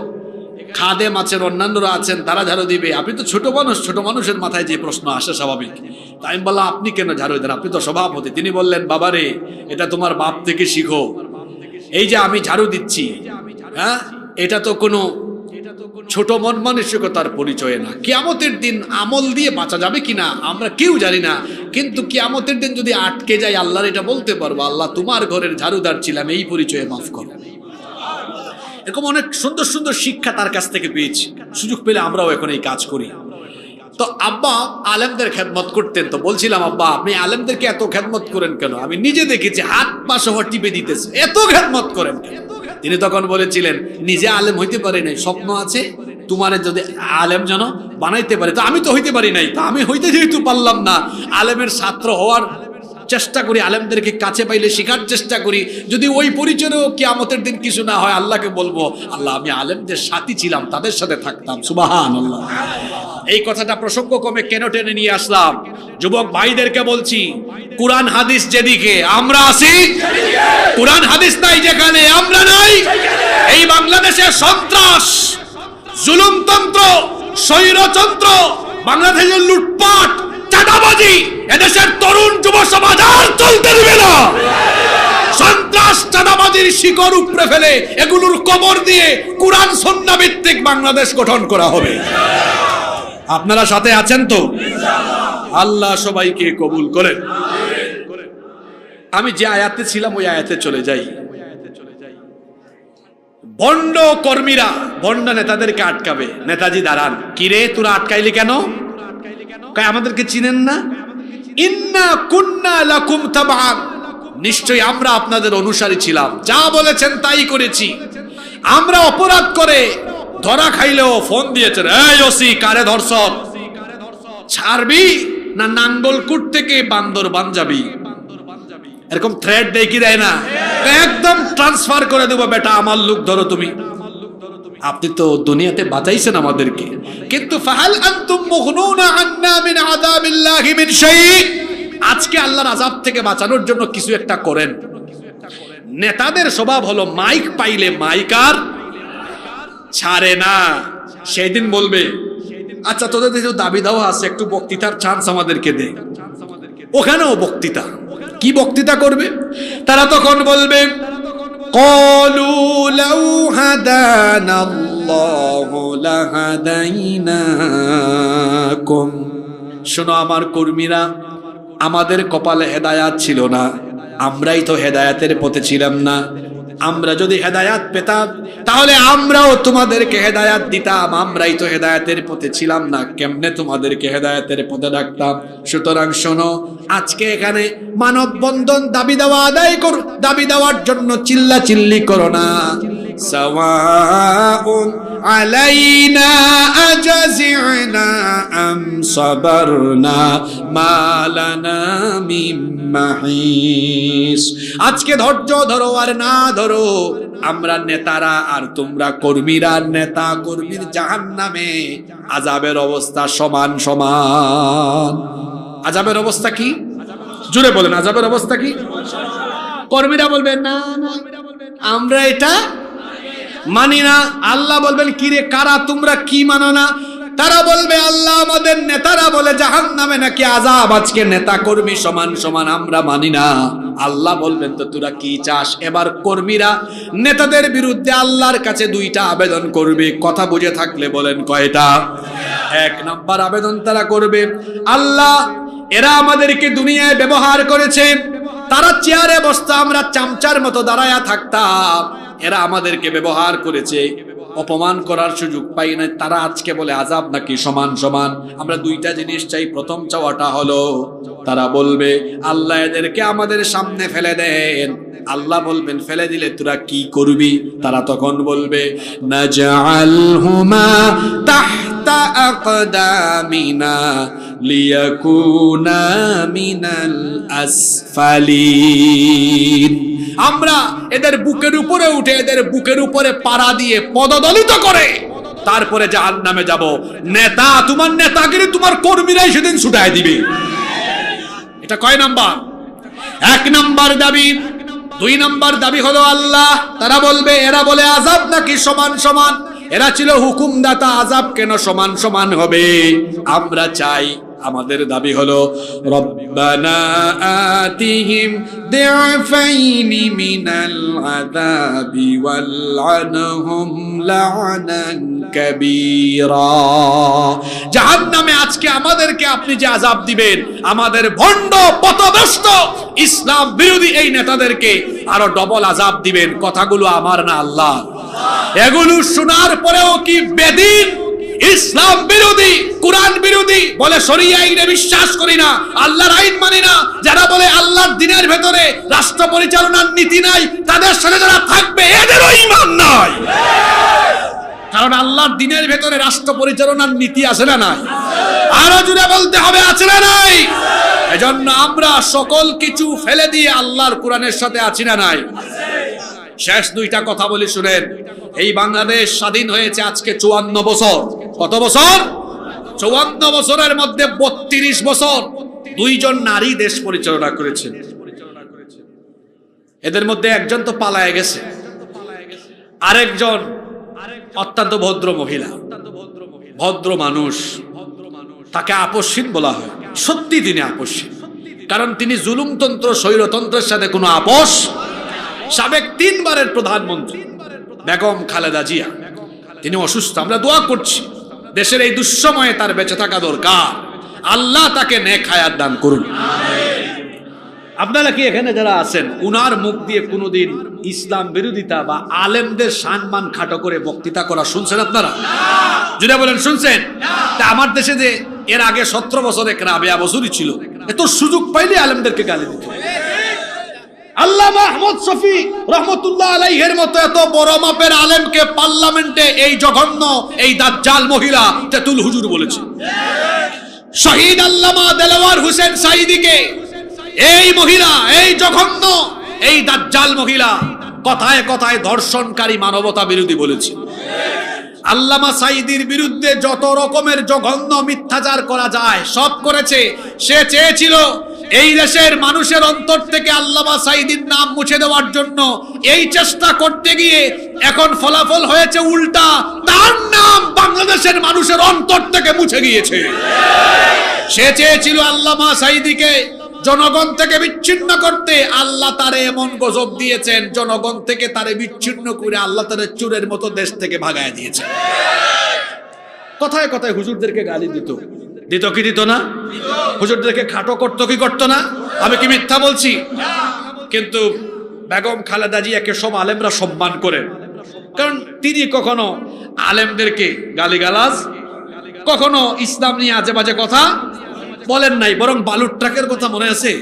খাদেম আছেন, অন্যান্যরা আছেন, তারা ঝাড়ু দিবে, আপনি তো ছোট মানুষ, ছোট মানুষের মাথায় যে প্রশ্ন আসে স্বাভাবিক। তাই আমি বললাম, আপনি কেন ঝাড়ু দেন, আপনি তো সভাপতি। তিনি বললেন, বাবারে এটা তোমার বাপ থেকে শিখো, এই যে আমি ঝাড়ু দিচ্ছি, হ্যাঁ, এটা তো কোনো ছোট মন মানসিকতার পরিচয় না। কিয়ামতের দিন আমল দিয়ে বাঁচা যাবে কিনা আমরা কেউ জানি না, কিন্তু কিয়ামতের দিন যদি আটকে যায় আল্লাহর এটা বলতে পারবো, আল্লাহ তোমার ঘরের ঝাড়ুদার ছিলাম, এই পরিচয়ে মাফ করো। এরকম অনেক সুন্দর সুন্দর শিক্ষা তার কাছ থেকে পেয়েছি, সুযোগ পেলে আমরাও এখন এই কাজ করি। তো আব্বা আলেমদের খেদমত করতেন। তো বলছিলাম, আব্বা আপনি আলেমদেরকে এত খেদমত করেন কেন? আমি নিজে দেখেছি হাত পা সহ টিপে দিতেছে, এত খেদমত করেন কেন? তিনি তখন বলেছিলেন, নিজে আলেম হইতে পারি নাই, স্বপ্ন আছে তোমার যদি আলেম যেন বানাইতে পারে। তো আমি তো হইতে পারি নাই, তো আমি হইতে যেহেতু পারলাম না, আলেমের ছাত্র হওয়ার চেষ্টা করি, আলেমদেরকে কাছে পাইলে শেখার চেষ্টা করি। যদি ওই পরিচয়েও কিয়ামতের দিন কিছু না হয়, আল্লাহকে বলবো, আল্লাহ আমি আলেমদের সাথী ছিলাম, তাদের সাথে থাকতাম। সুবহানাল্লাহ। এই কথাটা প্রসঙ্গ কমে কেন টেনে নিয়ে আসলাম? যুবক ভাইদেরকে বলছি, কুরআন হাদিস যেদিকে আমরা আছি, কুরআন হাদিস নাই যেখানে আমরা নাই। এই বাংলাদেশে সন্ত্রাস, জুলুমতন্ত্র, স্বৈরতন্ত্র, বাংলাদেশের লুটপাট, চাঁদাবাজি, এদেশের তরুণ যুব সমাজ আর চলতে দিবে না। সন্ত্রাস চাঁদাবাজির শিকড় উপড়ে ফেলে এগুলোর কবর দিয়ে কুরআন সুন্নাহ ভিত্তিক বাংলাদেশ গঠন করা হবে। আপনারা সাথে আছেন তো? আল্লাহ সবাইকে কবুল করেন। আমি যে আয়াতে ছিলাম ওই আয়াতে চলে যাই। ভণ্ড কর্মীরা ভণ্ড নেতাদেরকে আটকাবে। নেতাজি দাঁড়ান, কিরে তোরা আটকাইলি কেন? আমাদেরকে চিনেন না? ইন্না কুন্না লাকুম তাবআন, নিশ্চয়ই আমরা আপনাদের অনুসারী ছিলাম, যা বলেছেন তাই করেছি। আমরা অপরাধ করে ধরা খাইলেও ফোন দিয়েছেন, এই ওসি কারে ধরছ, ছাড়বি না নাঙ্গলকুট থেকে বান্দরবান যাবি, এরকম থ্রেট দেয় কি দেয় না? একদম ট্রান্সফার করে দেবো, বেটা আমার লোক ধরো তুমি। আপনি তো দুনিয়াতে বাঁচাইছেন আমাদেরকে, কিন্তু ফাহাল আনতুম মুগনুনা আন্না মিন আযাবিল্লাহি মিন শাই, আজকে আল্লাহর আযাব থেকে বাঁচানোর জন্য কিছু একটা করেন। নেতাদের স্বভাব হলো মাইক পাইলে মাইক আর ছাড়ে না। সেদিন বলবে, আচ্ছা তোদের যে দাবি দাওয়া আছে, একটু বক্তৃতার চান্স আমাদেরকে দে। ওখানেও বক্তৃতা, কি বক্তৃতা করবে? তারা তখন বলবে, ক্বালু লাউ হাদানাল্লাহু লাহাদাইনাকুম, শোনো আমার কর্মীরা, আমাদের কপালে হেদায়াত ছিল না, আমরাই তো হেদায়াতের পথে ছিলাম না। আমরা যদি হেদায়াত পেতাম তাহলে আমরাও তোমাদেরকে হেদায়াত দিতাম, আমরাই তো হেদায়াতের পথে ছিলাম না, কেমনে তোমাদেরকে হেদায়াতের পথে ডাকতাম? সুতরাং শোনো, আজকে এখানে মানববন্ধন, দাবি দেওয়া আদায় কর, দাবি দেওয়ার জন্য চিল্লা চিল্লি করো না। সাওয়াউন আলাইনা আজাজিনা আম সাবারনা মা লানা মিন মাহিস, আজকে ধৈর্য ধরো আর না ধরো, আমরা নেতারা আর তোমরা কর্মীরা, নেতা কর্মীর জাহান্নামে আযাবের অবস্থা সমান সমান। আযাবের অবস্থা কি? জোরে বলেন, আযাবের অবস্থা কি? কর্মীরা বলবেন না না আমরা এটা মানি না। আল্লাহ বলবেন কি রে কারা তোমরা কি মানো না? তারা বলবে আল্লাহ আমাদের নেতারা বলে জাহান্নামে নাকি আযাব, আজকে নেতা কর্মী সমান সমান, আমরা মানি না। আল্লাহ বলবেন তো তোরা কি চাস? এবার কর্মীরা নেতাদের বিরুদ্ধে আল্লাহর কাছে দুইটা আবেদন করবে। কথা বুঝে থাকলে বলেন কয়টা? এক নাম্বার আবেদন তারা করবে, আল্লাহ এরা আমাদেরকে দুনিয়ায় ব্যবহার করেছে, তারা চেয়ারে বসতো আমরা চামচার মতো দাঁড়ায়া থাকতাম, এরা আমাদেরকে ব্যবহার করেছে, অপমান করার সুযোগ পাই না, তারা আজকে বলে আযাব নাকি সমান সমান। আমরা দুইটা জিনিস চাই। প্রথম চাওয়াটা হলো তারা বলবে আল্লাহ এদেরকে আমাদের সামনে ফেলে দেন। আল্লাহ বলবেন ফেলে দিলে তোরা কি করবি? তারা তখন বলবে নাজআলহুমা তাহতা আকদামিনা লিয়াকুনা মিনাল আসফালিন। আমরা এদের বুকের উপরে উঠে এদের বুকের উপরে পাড়া দিয়ে পদদলিত করে তারপরে জাহান্নামে যাব। নেতা তোমার নেতাগিরি তোমার কর্মীরাই সেদিন ছুটায় দিবে। এটা কয় নাম্বার? এক নাম্বার দাবি। দুই নাম্বার দাবি হলো আল্লাহ তারা বলবে এরা বলে আযাব নাকি সমান সমান, এরা ছিল হুকুমদাতা, আযাব কেন সমান সমান হবে? আমরা চাই, আমাদের দাবি হলো রব্বানা আতিহিম দি'ফাইনি মিনাল আযাবি ওয়ালআনহুম লা'নান কাবীরা। জাহান্নামে আজকে আমাদেরকে আপনি যে আযাব দিবেন, আমাদের ভণ্ড পথভ্রষ্ট ইসলাম বিরোধী এই নেতাদেরকে আরো ডবল আযাব দিবেন। কথাগুলো আমার না আল্লাহ। এগুলো শোনার পরেও কি বেদিন, ইসলাম বিরোধী, কোরআন বিরোধী বলে শরিয়া আইনে বিশ্বাস করি না, আল্লাহর আইন মানি না, যারা বলে আল্লাহর দ্বীনের ভেতরে রাষ্ট্র পরিচালনার নীতি নাই, তাদের সাথে যারা থাকবে এদেরও ঈমান নাই। কারণ আল্লাহর দ্বীনের ভেতরে রাষ্ট্র পরিচালনার নীতি আছে না নাই? আরো জুড়ে বলতে হবে আছে না নাই? এজন্য আমরা সকল কিছু ফেলে দিয়ে আল্লাহর কোরআনের সাথে আছি না নাই? শেষ দুইটা কথা বলি শুনেন। এই বাংলাদেশ স্বাধীন হয়েছে আজকে 54 বছর। কত বছর? 54 বছরের মধ্যে 32 বছর দুইজন নারী দেশ পরিচালনা করেছেন। এদের মধ্যে একজন তো পালায়ে গেছে, আরেকজন অত্যন্ত ভদ্র মহিলা, ভদ্র মানুষ, তাকে আপসহীন বলা হয়। সত্যি তিনি আপসহীন, কারণ তিনি জুলুমতন্ত্র স্বৈরতন্ত্রের সাথে কোনো আপোষ। সাবেক 3 বারের প্রধানমন্ত্রী বেগম খালেদা জিয়া, তিনি অসুস্থ। আমরা দোয়া করছি দেশের এই দুঃসময়ে তার বেঁচে থাকা দরকার। আল্লাহ তাকে নেক হায়াত দান করুন। আপনারা কি এখানে যারা আছেন উনার মুখ দিয়ে কোনোদিন ইসলাম বিরোধিতা বা আলেমদের সম্মান খাটো করে বক্তৃতা করা শুনছেন আপনারা? যদি বলেন শুনছেন? তা আমার দেশে যে এর আগে 17 বছর এক রাবেয়া বসুরি ছিল, এত সুযোগ পাইলে আলেমদেরকে গালি দিত। আল্লামা আহমদ শফি রহমতুল্লাহ আলাইহির মতো এত বড় মাপের আলেমকে পার্লামেন্টে এই জঘন্য, এই দাজ্জাল মহিলা তেতুল হুজুর বলেছে। শহীদ আল্লামা দেলোয়ার হোসেন সাঈদীকে এই মহিলা, এই জঘন্য, এই দাজ্জাল মহিলা কথায় কথায় ধর্ষণকারী, মানবতা বিরোধী বলেছে। আল্লামা সাঈদীর বিরুদ্ধে যত রকমের জঘন্য মিথ্যাচার করা যায় সব করেছে। সে চেয়েছিল এই দেশের মানুষের অন্তর থেকে আল্লামা সাঈদীর নাম মুছে দেওয়ার জন্য। এই চেষ্টা করতে গিয়ে এখন ফলাফল হয়েছে উল্টা, তার নাম বাংলাদেশের মানুষের অন্তর থেকে মুছে গিয়েছে। সে চেয়েছিল আল্লামা সাঈদীকে জনগণ থেকে বিচ্ছিন্ন করতে, আল্লাহ তারে এমন গজব দিয়েছেন, জনগণ থেকে তারে বিচ্ছিন্ন করে আল্লাহ তারে চোরের মতো দেশ থেকে ভাগায় দিয়েছে। কথায় কথায় হুজুরদেরকে গালি দিত, দিত কি দিত না? হুজুরদেরকে খাটো করতো কি করতো না? আমি কি মিথ্যা বলছি? কিন্তু বেগম খালেদা জিয়াকে সব আলেমরা সম্মান করেন, কারণ তিনি কখনো আলেমদেরকে গালিগালাজ, কখনো ইসলাম নিয়ে আজে বাজে কথা বলেন নাই। বরং বালুর ট্রাকের কথা মনে আছে?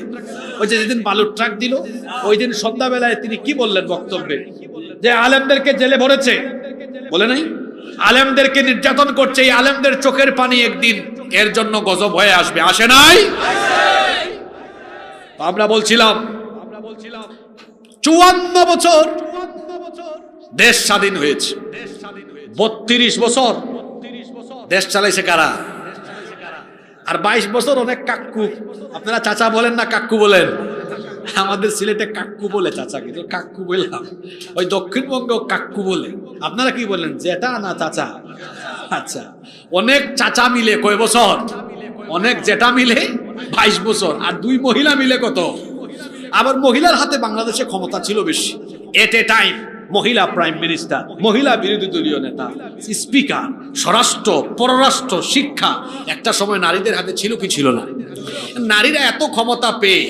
ওই যে যেদিন বালুর ট্রাক দিল, ওই দিন সন্ধ্যাবেলায় তিনি কি বললেন বক্তব্যে? যে আলেমদেরকে জেলে ভরেছে, বলে নাই? আলেমদেরকে নির্যাতন করছে, এই আলেমদের চোখের পানি একদিন এর জন্য গজব হয়ে আসবে। আসে নাই? আমরা বলছিলাম 54 বছর দেশ স্বাধীন হয়েছে। 32 বছর দেশ চালাইছে কারা? আর 22 বছর অনেক কাক্কু। আপনারা চাচা বলেন না কাক্কু বলেন? আমাদের সিলেটে কাক্কু বলে চাচা, কিন্তু কাক্কু বললাম, ওই দক্ষিণবঙ্গ কাক্কু বলে। আপনারা কি বলেন, জেঠা না চাচা? আচ্ছা, অনেক চাচা মিলে কয় বছর? অনেক জেঠা মিলে 22 বছর, আর 2 মহিলা মিলে কত? আবার মহিলার হাতে বাংলাদেশে ক্ষমতা ছিল বেশি। এট এ টাইম মহিলা প্রাইম মিনিস্টার, মহিলা বিরোধী দলীয় নেতা, স্পিকার, স্বরাষ্ট্র, পররাষ্ট্র, শিক্ষা। একটা সময় নারীদের হাতে ছিল কি ছিল না? নারীরা এত ক্ষমতা পেয়ে,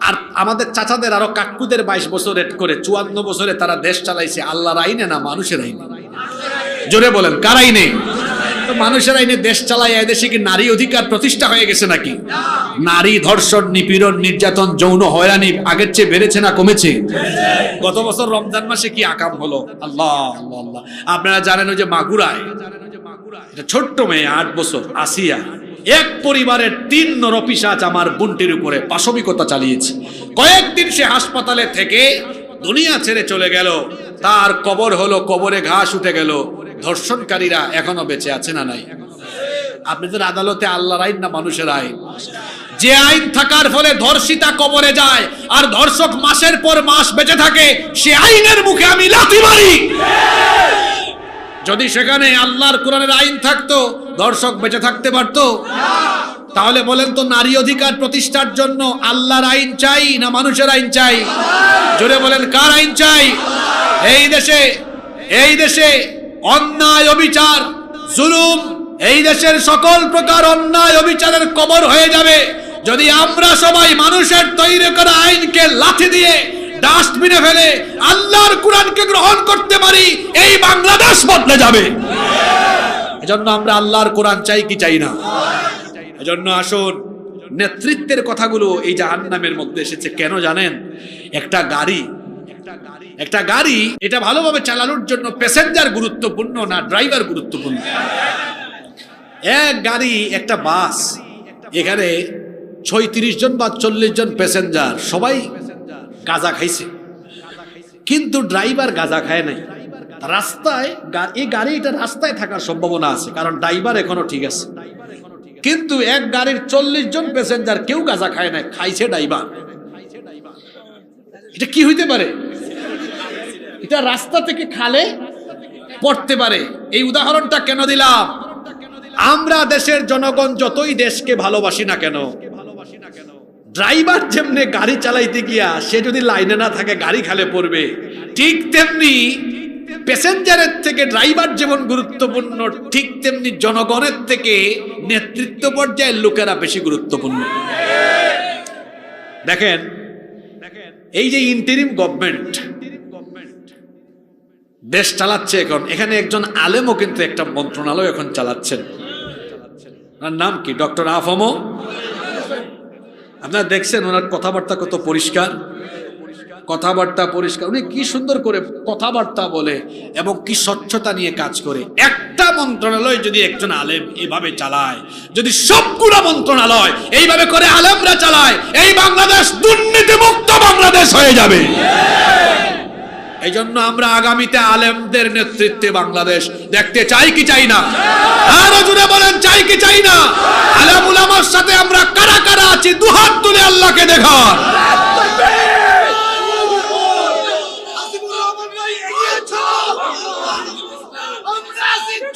আর আমাদের চাচাদের আরো কাক্কুদের 22 বছর এড করে 54 বছরে তারা দেশ চালাইছে। আল্লাহর আইনে না মানুষের আইনে? জোরে বলেন, কার আইনে? তো মানুষের আইনে দেশ চালায় এদেশে কি নারী অধিকার প্রতিষ্ঠা হয়ে গেছে নাকি? নারী ধর্ষণ, নিপীড়ন, নির্যাতন, যৌন হয়রানি আগের চেয়ে বেড়েছে না কমেছে? গত বছর রমজান মাসে কি আকাম হলো! আল্লাহ আল্লাহ আল্লাহ। আপনারা জানেন ওই যে মাগুরায় ছোট্ট মেয়ে 8 বছর আসিয়া, এক পরিবারের 3 নরপিশাচ আমার বোনটির উপরে পাশবিকতা চালিয়েছে। কয়েকদিন সে হাসপাতালে থেকে দুনিয়া ছেড়ে চলে গেল। তার কবর হলো, কবরে ঘাস উঠে গেল। ধর্ষণকারীরা এখনো বেঁচে আছে না নাই? আপনাদের আদালতে আল্লাহর আইন না মানুষের আইন? যে আইন থাকার ফলে ধর্ষিতা কবরে যায় আর ধর্ষক মাসের পর মাস বেঁচে থাকে, সে আইনের মুখে আমি লাথি মারি। যদি সেখানে আল্লাহর কোরআনের আইন থাকতো, ধর্ষক বেঁচে থাকতে পারতো? তাহলে বলেন তো, নারী অধিকার প্রতিষ্ঠার জন্য আল্লাহর আইন চাই না মানুষের আইন চাই? জোরে বলেন, কার আইন চাই? এই দেশে অন্যায়, অবিচার, জুলুম, এই দেশের সকল প্রকার অন্যায় অবিচারের কবর হয়ে যাবে যদি আমরা সবাই মানুষের তৈরি করা আইনকে লাথি দিয়ে ডাস্টবিনে ফেলে আল্লাহর কোরআনকে গ্রহণ করতে পারি। এই বাংলাদেশ বদলে যাবে। এজন্য আমরা আল্লাহর কোরআন চাই কি চাই না? এজন্য আসুন, নেতৃত্বের কথাগুলো এই জাহান্নামের মধ্যে এসেছে কেন জানেন? একটা গাড়ি এটা ভালোভাবে চালানোর জন্য প্যাসেঞ্জার গুরুত্বপূর্ণ না ড্রাইভার গুরুত্বপূর্ণ? এক গাড়ি, একটা বাস, এখানে 36 জন বা 40 জন প্যাসেঞ্জার, সবাই গাঁজা খাইছে, কিন্তু ড্রাইভার গাঁজা খায় নাই। রাস্তায় এই গাড়িটা রাস্তায় থাকার সম্ভাবনা আছে, কারণ ড্রাইভার এখনো ঠিক আছে, কিন্তু এক গাড়ির 40 জন প্যাসেঞ্জার কেউ গাঁজা খায় নাই, খাইছে ড্রাইভার। এটা কি হইতে পারে? এটা রাস্তা থেকে খালে পড়তে পারে। এই উদাহরণটা কেন দিলাম? আমরা দেশের জনগণ যতই দেশকে ভালোবাসি না কেন, ড্রাইভার যেমনি গাড়ি চালাইতে গিয়া সে যদি লাইনে না থাকে গাড়ি খালে পড়বে, ঠিক তেমনি প্যাসেঞ্জারের থেকে ড্রাইভার যেমন গুরুত্বপূর্ণ, ঠিক তেমনি জনগণের থেকে নেতৃত্ব পর্যায়ের লোকেরা বেশি গুরুত্বপূর্ণ। দেখেন, এই যে ইন্টারিম গভর্নমেন্ট দেশ চালাচ্ছে এখন, এখানে একজন আলেমও কিন্তু একটা মন্ত্রণালয় এখন চালাচ্ছেন। ওনার নাম কি? ডক্টর আফমো। আপনারা দেখছেন ওনার কথাবার্তা কত পরিষ্কার, কথাবার্তা পরিষ্কার। উনি কি সুন্দর করে কথাবার্তা বলে এবং কি স্বচ্ছতা নিয়ে কাজ করে। একটা মন্ত্রণালয় যদি একজন আলেম এভাবে চালায়, যদি সবগুলো মন্ত্রণালয় এইভাবে করে আলেমরা চালায়, এই বাংলাদেশ দুর্নীতিমুক্ত বাংলাদেশ হয়ে যাবে। এই জন্য আমরা আগামীতে আলেমদের নেতৃত্বে বাংলাদেশ দেখতে চাই কি চাই না? আরো জোরে বলেন, চাই কি চাই না? আলেম উলামার সাথে আমরা কারা কারা আছি, দুহাত তুলে আল্লাহকে দেখান।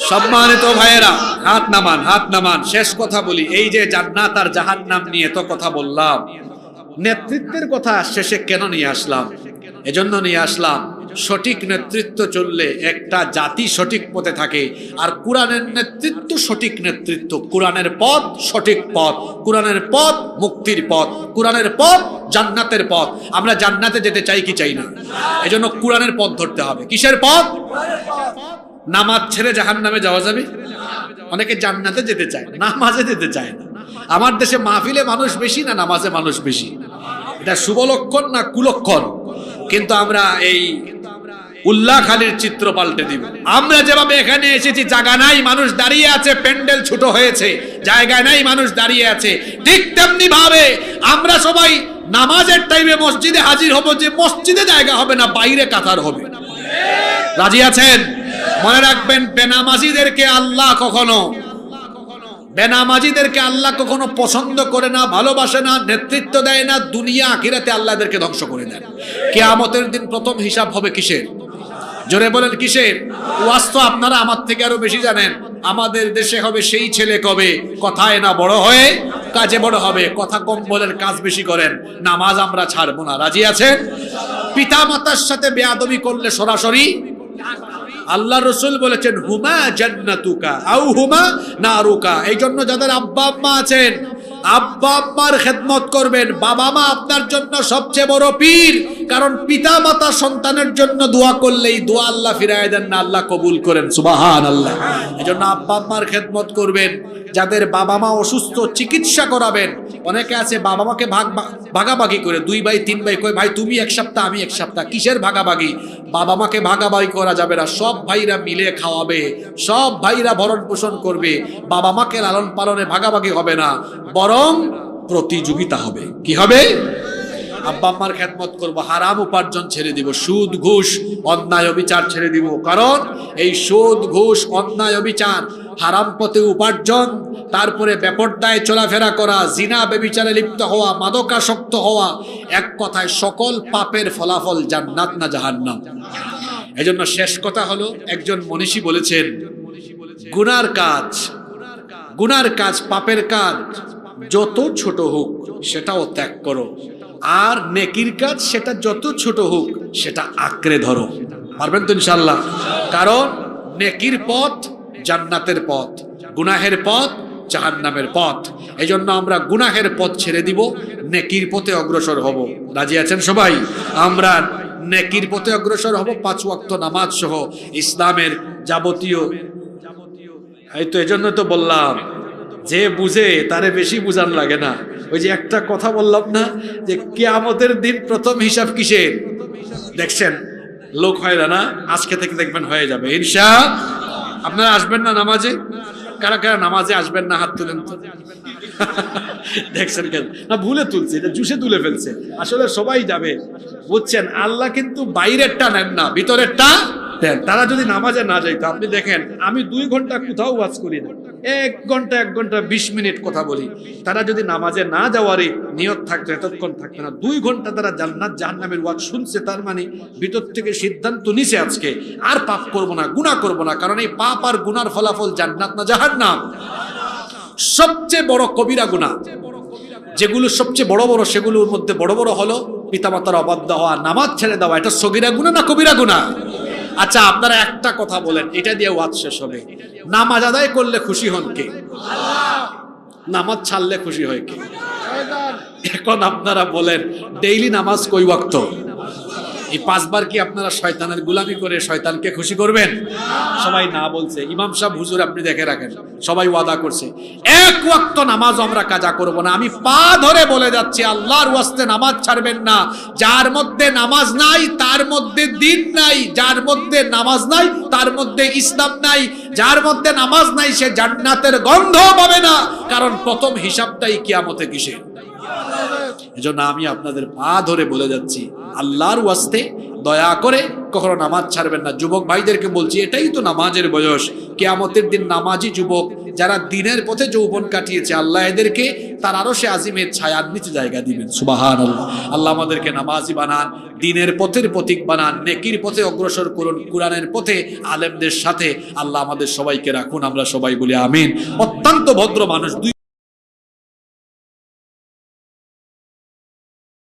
সম্মানিত ভাইয়েরা, হাত নামান, হাত নামান। শেষ কথা বলি, এই যে জান্নাত আর জাহান্নাম নিয়ে তো কথা বললাম, নেতৃত্বের কথা শেষে কেন নিয়ে আসলাম? এজন্য নিয়ে আসলাম, সঠিক নেতৃত্ব চললে একটা জাতি সঠিক পথে থাকে। আর কোরআনের নেতৃত্ব সঠিক নেতৃত্ব, কোরআনের পথ সঠিক পথ, কোরআনের পথ মুক্তির পথ, কোরআনের পথ জান্নাতের পথ। আমরা জান্নাতে যেতে চাই কি চাই না? এজন্য কোরআনের পথ ধরতে হবে। কিসের পথ? নামাজ ছেড়ে জাহান্নামে যাওয়া যাবে? অনেকে জান্নাতে যেতে চায়, নামাজে যেতে চায় না। আমার দেশে মাহফিলে মানুষ বেশি না নামাজে মানুষ বেশি? এটা শুভ লক্ষণ না কুলক্ষণ? কিন্তু আমরা এই উল্লাখালীর চিত্র পাল্টে দিব। আমরা যেভাবে এখানে এসেছি, জায়গা নাই, মানুষ দাঁড়িয়ে আছে, প্যান্ডেল ছোট হয়েছে, জায়গা নাই, মানুষ দাঁড়িয়ে আছে, ঠিক তেমনি ভাবে আমরা সবাই নামাজের টাইমে মসজিদে হাজির হব, যে মসজিদে জায়গা হবে না, বাইরে কাতার হবে। রাজি আছেন? মনে রাখবেন, বেনামাজিদেরকে আল্লাহ কখনো পছন্দ করে না, ভালোবাসে না, নেতৃত্ব দেয় না। দুনিয়া আখিরাতে আল্লাহ এদেরকে ধ্বংস করে দেন। কিয়ামতের দিন প্রথম হিসাব হবে কিসের? জোরে বলেন কিসের? ওয়াজ তো আপনারা আমার থেকে আরো বেশি জানেন। আমাদের দেশে হবে সেই ছেলে কবে কথায় না বড় হয়ে কাজে বড় হবে। কথা কম বলেন, কাজ বেশি করেন। নামাজ আমরা ছাড়বো না। রাজি আছেন? পিতা মাতার সাথে বেয়াদবি করলে সরাসরি আল্লাহ রসুল বলেছেন হুমা জান্নাতুকা আও হুমা নারুকা। এই জন্য যাদের আব্বা আম্মা আছেন, আব্বা আম্মার খেদমত করবেন। বাবা মা আপনার জন্য সবচেয়ে বড় পীর, কারণ পিতা মাতা সন্তানের জন্য দোয়া করলেই দোয়া আল্লাহ ফিরায় দেন না, আল্লাহ কবুল করেন। সুবহানাল্লাহ। এই জন্য আব্বা আম্মার খেদমত করবেন। যাদের বাবা মা অসুস্থ, চিকিৎসা করাবেন। অনেকে আছে বাবা মাকে ভাগাভাগি করে, 2 ভাই 3 ভাই কই ভাই তুমি 1 সপ্তাহ আমি 1 সপ্তাহ। কিসের ভাগাভাগি? বাবা মাকে ভাগাভাগি করা যাবে না। সব ভাইরা মিলে খাওয়াবে, সব ভাইরা ভরণ পোষণ করবে। বাবা মাকে লালন পালনে ভাগাভাগি হবে না, বরং প্রতিযোগিতা হবে। কি হবে? আব্বা আম্মার খেদমত করবো, হারাম উপার্জন ছেড়ে দিব, সুদ ঘুষ অন্যায় অবিচার ছেড়ে দিব। কারণ এই সুদ ঘুষ অন্যায় অবিচার, হারাম পথে উপার্জন, তারপরে বেপরদায় চলাফেরা করা, জিনা বেবিচারে লিপ্ত হওয়া, মাদকাসক্ত হওয়া, এক কথায় সকল পাপের ফলাফল জান্নাত না জাহান্নাম। এজন্য শেষ কথা হলো, একজন মনীষী বলেছেন, গুনার কাজ পাপের কাজ যত ছোট হোক সেটাও ত্যাগ করো, আর নেকির কাজ সেটা যত ছোট হোক সেটা আঁকড়ে ধরো। পারবেন তো ইনশাআল্লাহ? কারণ নেকির পথ জান্নাতের পথ, গুনাহের পথ জাহান্নামের পথ। এই জন্য আমরা গুনাহের পথ ছেড়ে দিব, নেকির পথে অগ্রসর হব। রাজি আছেন সবাই? আমরা নেকির পথে অগ্রসর হব, 5 ওয়াক্ত নামাজ সহ ইসলামের যাবতীয়। এই তো এজন্য তো বললাম, যে বুঝে তারে বেশি বুঝান লাগে না। ওই যে একটা কথা বললাম না, যে কিয়ামতের দিন প্রথম হিসাব কিসের? দেখছেন লোক হয় না, আজকে থেকে দেখবেন হয়ে যাবে ইনশাআল্লাহ। আপনারা আসবেন না নামাজে? কারা কারা নামাজে আসবেন না হাত তুলেন তো। দেখছেন কেন না, ভুলে তুলছে, এটা জুসে তুলে ফেলছে। আসলে সবাই যাবে, বুঝছেন? আল্লাহ কিন্তু বাইরেরটা নেন না, ভিতরেরটা দেন। তারা যদি নামাজে না যাইতো, আপনি দেখেন আমি 2 ঘন্টা কোথাও ওয়াজ করি না, 1 ঘন্টা 20 মিনিট কথা বলি। তারা যদি নামাজে না যাওয়ারই নিয়ত থাকতো, এতক্ষণ থাকতো না। 2 ঘন্টা তারা জান্নাত জাহান্নামের ওয়াজ শুনছে, তার মানে ভিতর থেকে সিদ্ধান্ত নিছে আজকে আর পাপ করব না, গুনাহ করব না। কারণ এই পাপ আর গুনার ফলাফল জান্নাত না জাহান্নাম। সবচেয়ে বড় কবিরা গুনাহ যেগুলো সবচেয়ে বড় বড়, সেগুলোর মধ্যে বড় বড় হলো পিতামাতার অবাধ্য হওয়া, নামাজ ছেড়ে দেওয়া। এটা সগীরা গুনাহ না কবিরা গুনাহ? আচ্ছা আপনারা একটা কথা বলেন, এটা দিয়ে ওয়াজ শেষ হবে। নামাজ আদায় করলে খুশি হন কে? নামাজ ছাড়লে খুশি হয় কে? এখন আপনারা বলেন, ডেইলি নামাজ কই ওয়াক্ত? এই 5 বার কি আপনারা শয়তানের গোলামি করে শয়তানকে খুশি করবেন? সবাই না বলছে। ইমাম সাহেব হুজুর আপনি দেখে রাখেন, সবাই ওয়াদা করছে 1 ওয়াক্ত নামাজ আমরা কাজা করব না। আমি পা ধরে বলে যাচ্ছি, আল্লাহর ওয়াস্তে নামাজ ছাড়বেন না। যার মধ্যে নামাজ নাই তার মধ্যে দ্বীন নাই, যার মধ্যে নামাজ নাই তার মধ্যে ইসলাম নাই, যার মধ্যে নামাজ নাই সে জান্নাতের গন্ধ পাবে না। কারণ প্রথম হিসাবটাই কিয়ামতে কিসের? এজন্য আমি আপনাদের পা ধরে বলে যাচ্ছি, আল্লাহর ওয়াস্তে দয়া করে কখনো নামাজ ছাড়বেন না। যুবক ভাইদেরকে বলছি, এটাই তো নামাজের বয়স। কিয়ামতের দিন নামাজি যুবক যারা দিনের পথে যৌবন কাটিয়েছে, আল্লাহ এদেরকে তার আরশে আজিমের ছায়ার নিচে জায়গা দিবেন। সুবহানাল্লাহ। আল্লাহ আমাদেরকে নামাজি বানান, দিনের পথের প্রতীক বানান, নেকির পথে অগ্রসর করুন, কোরআনের পথে আলেমদের সাথে আল্লাহ আমাদের সবাইকে রাখুন। আমরা সবাই বলি আমিন। অত্যন্ত ভদ্র মানুষ।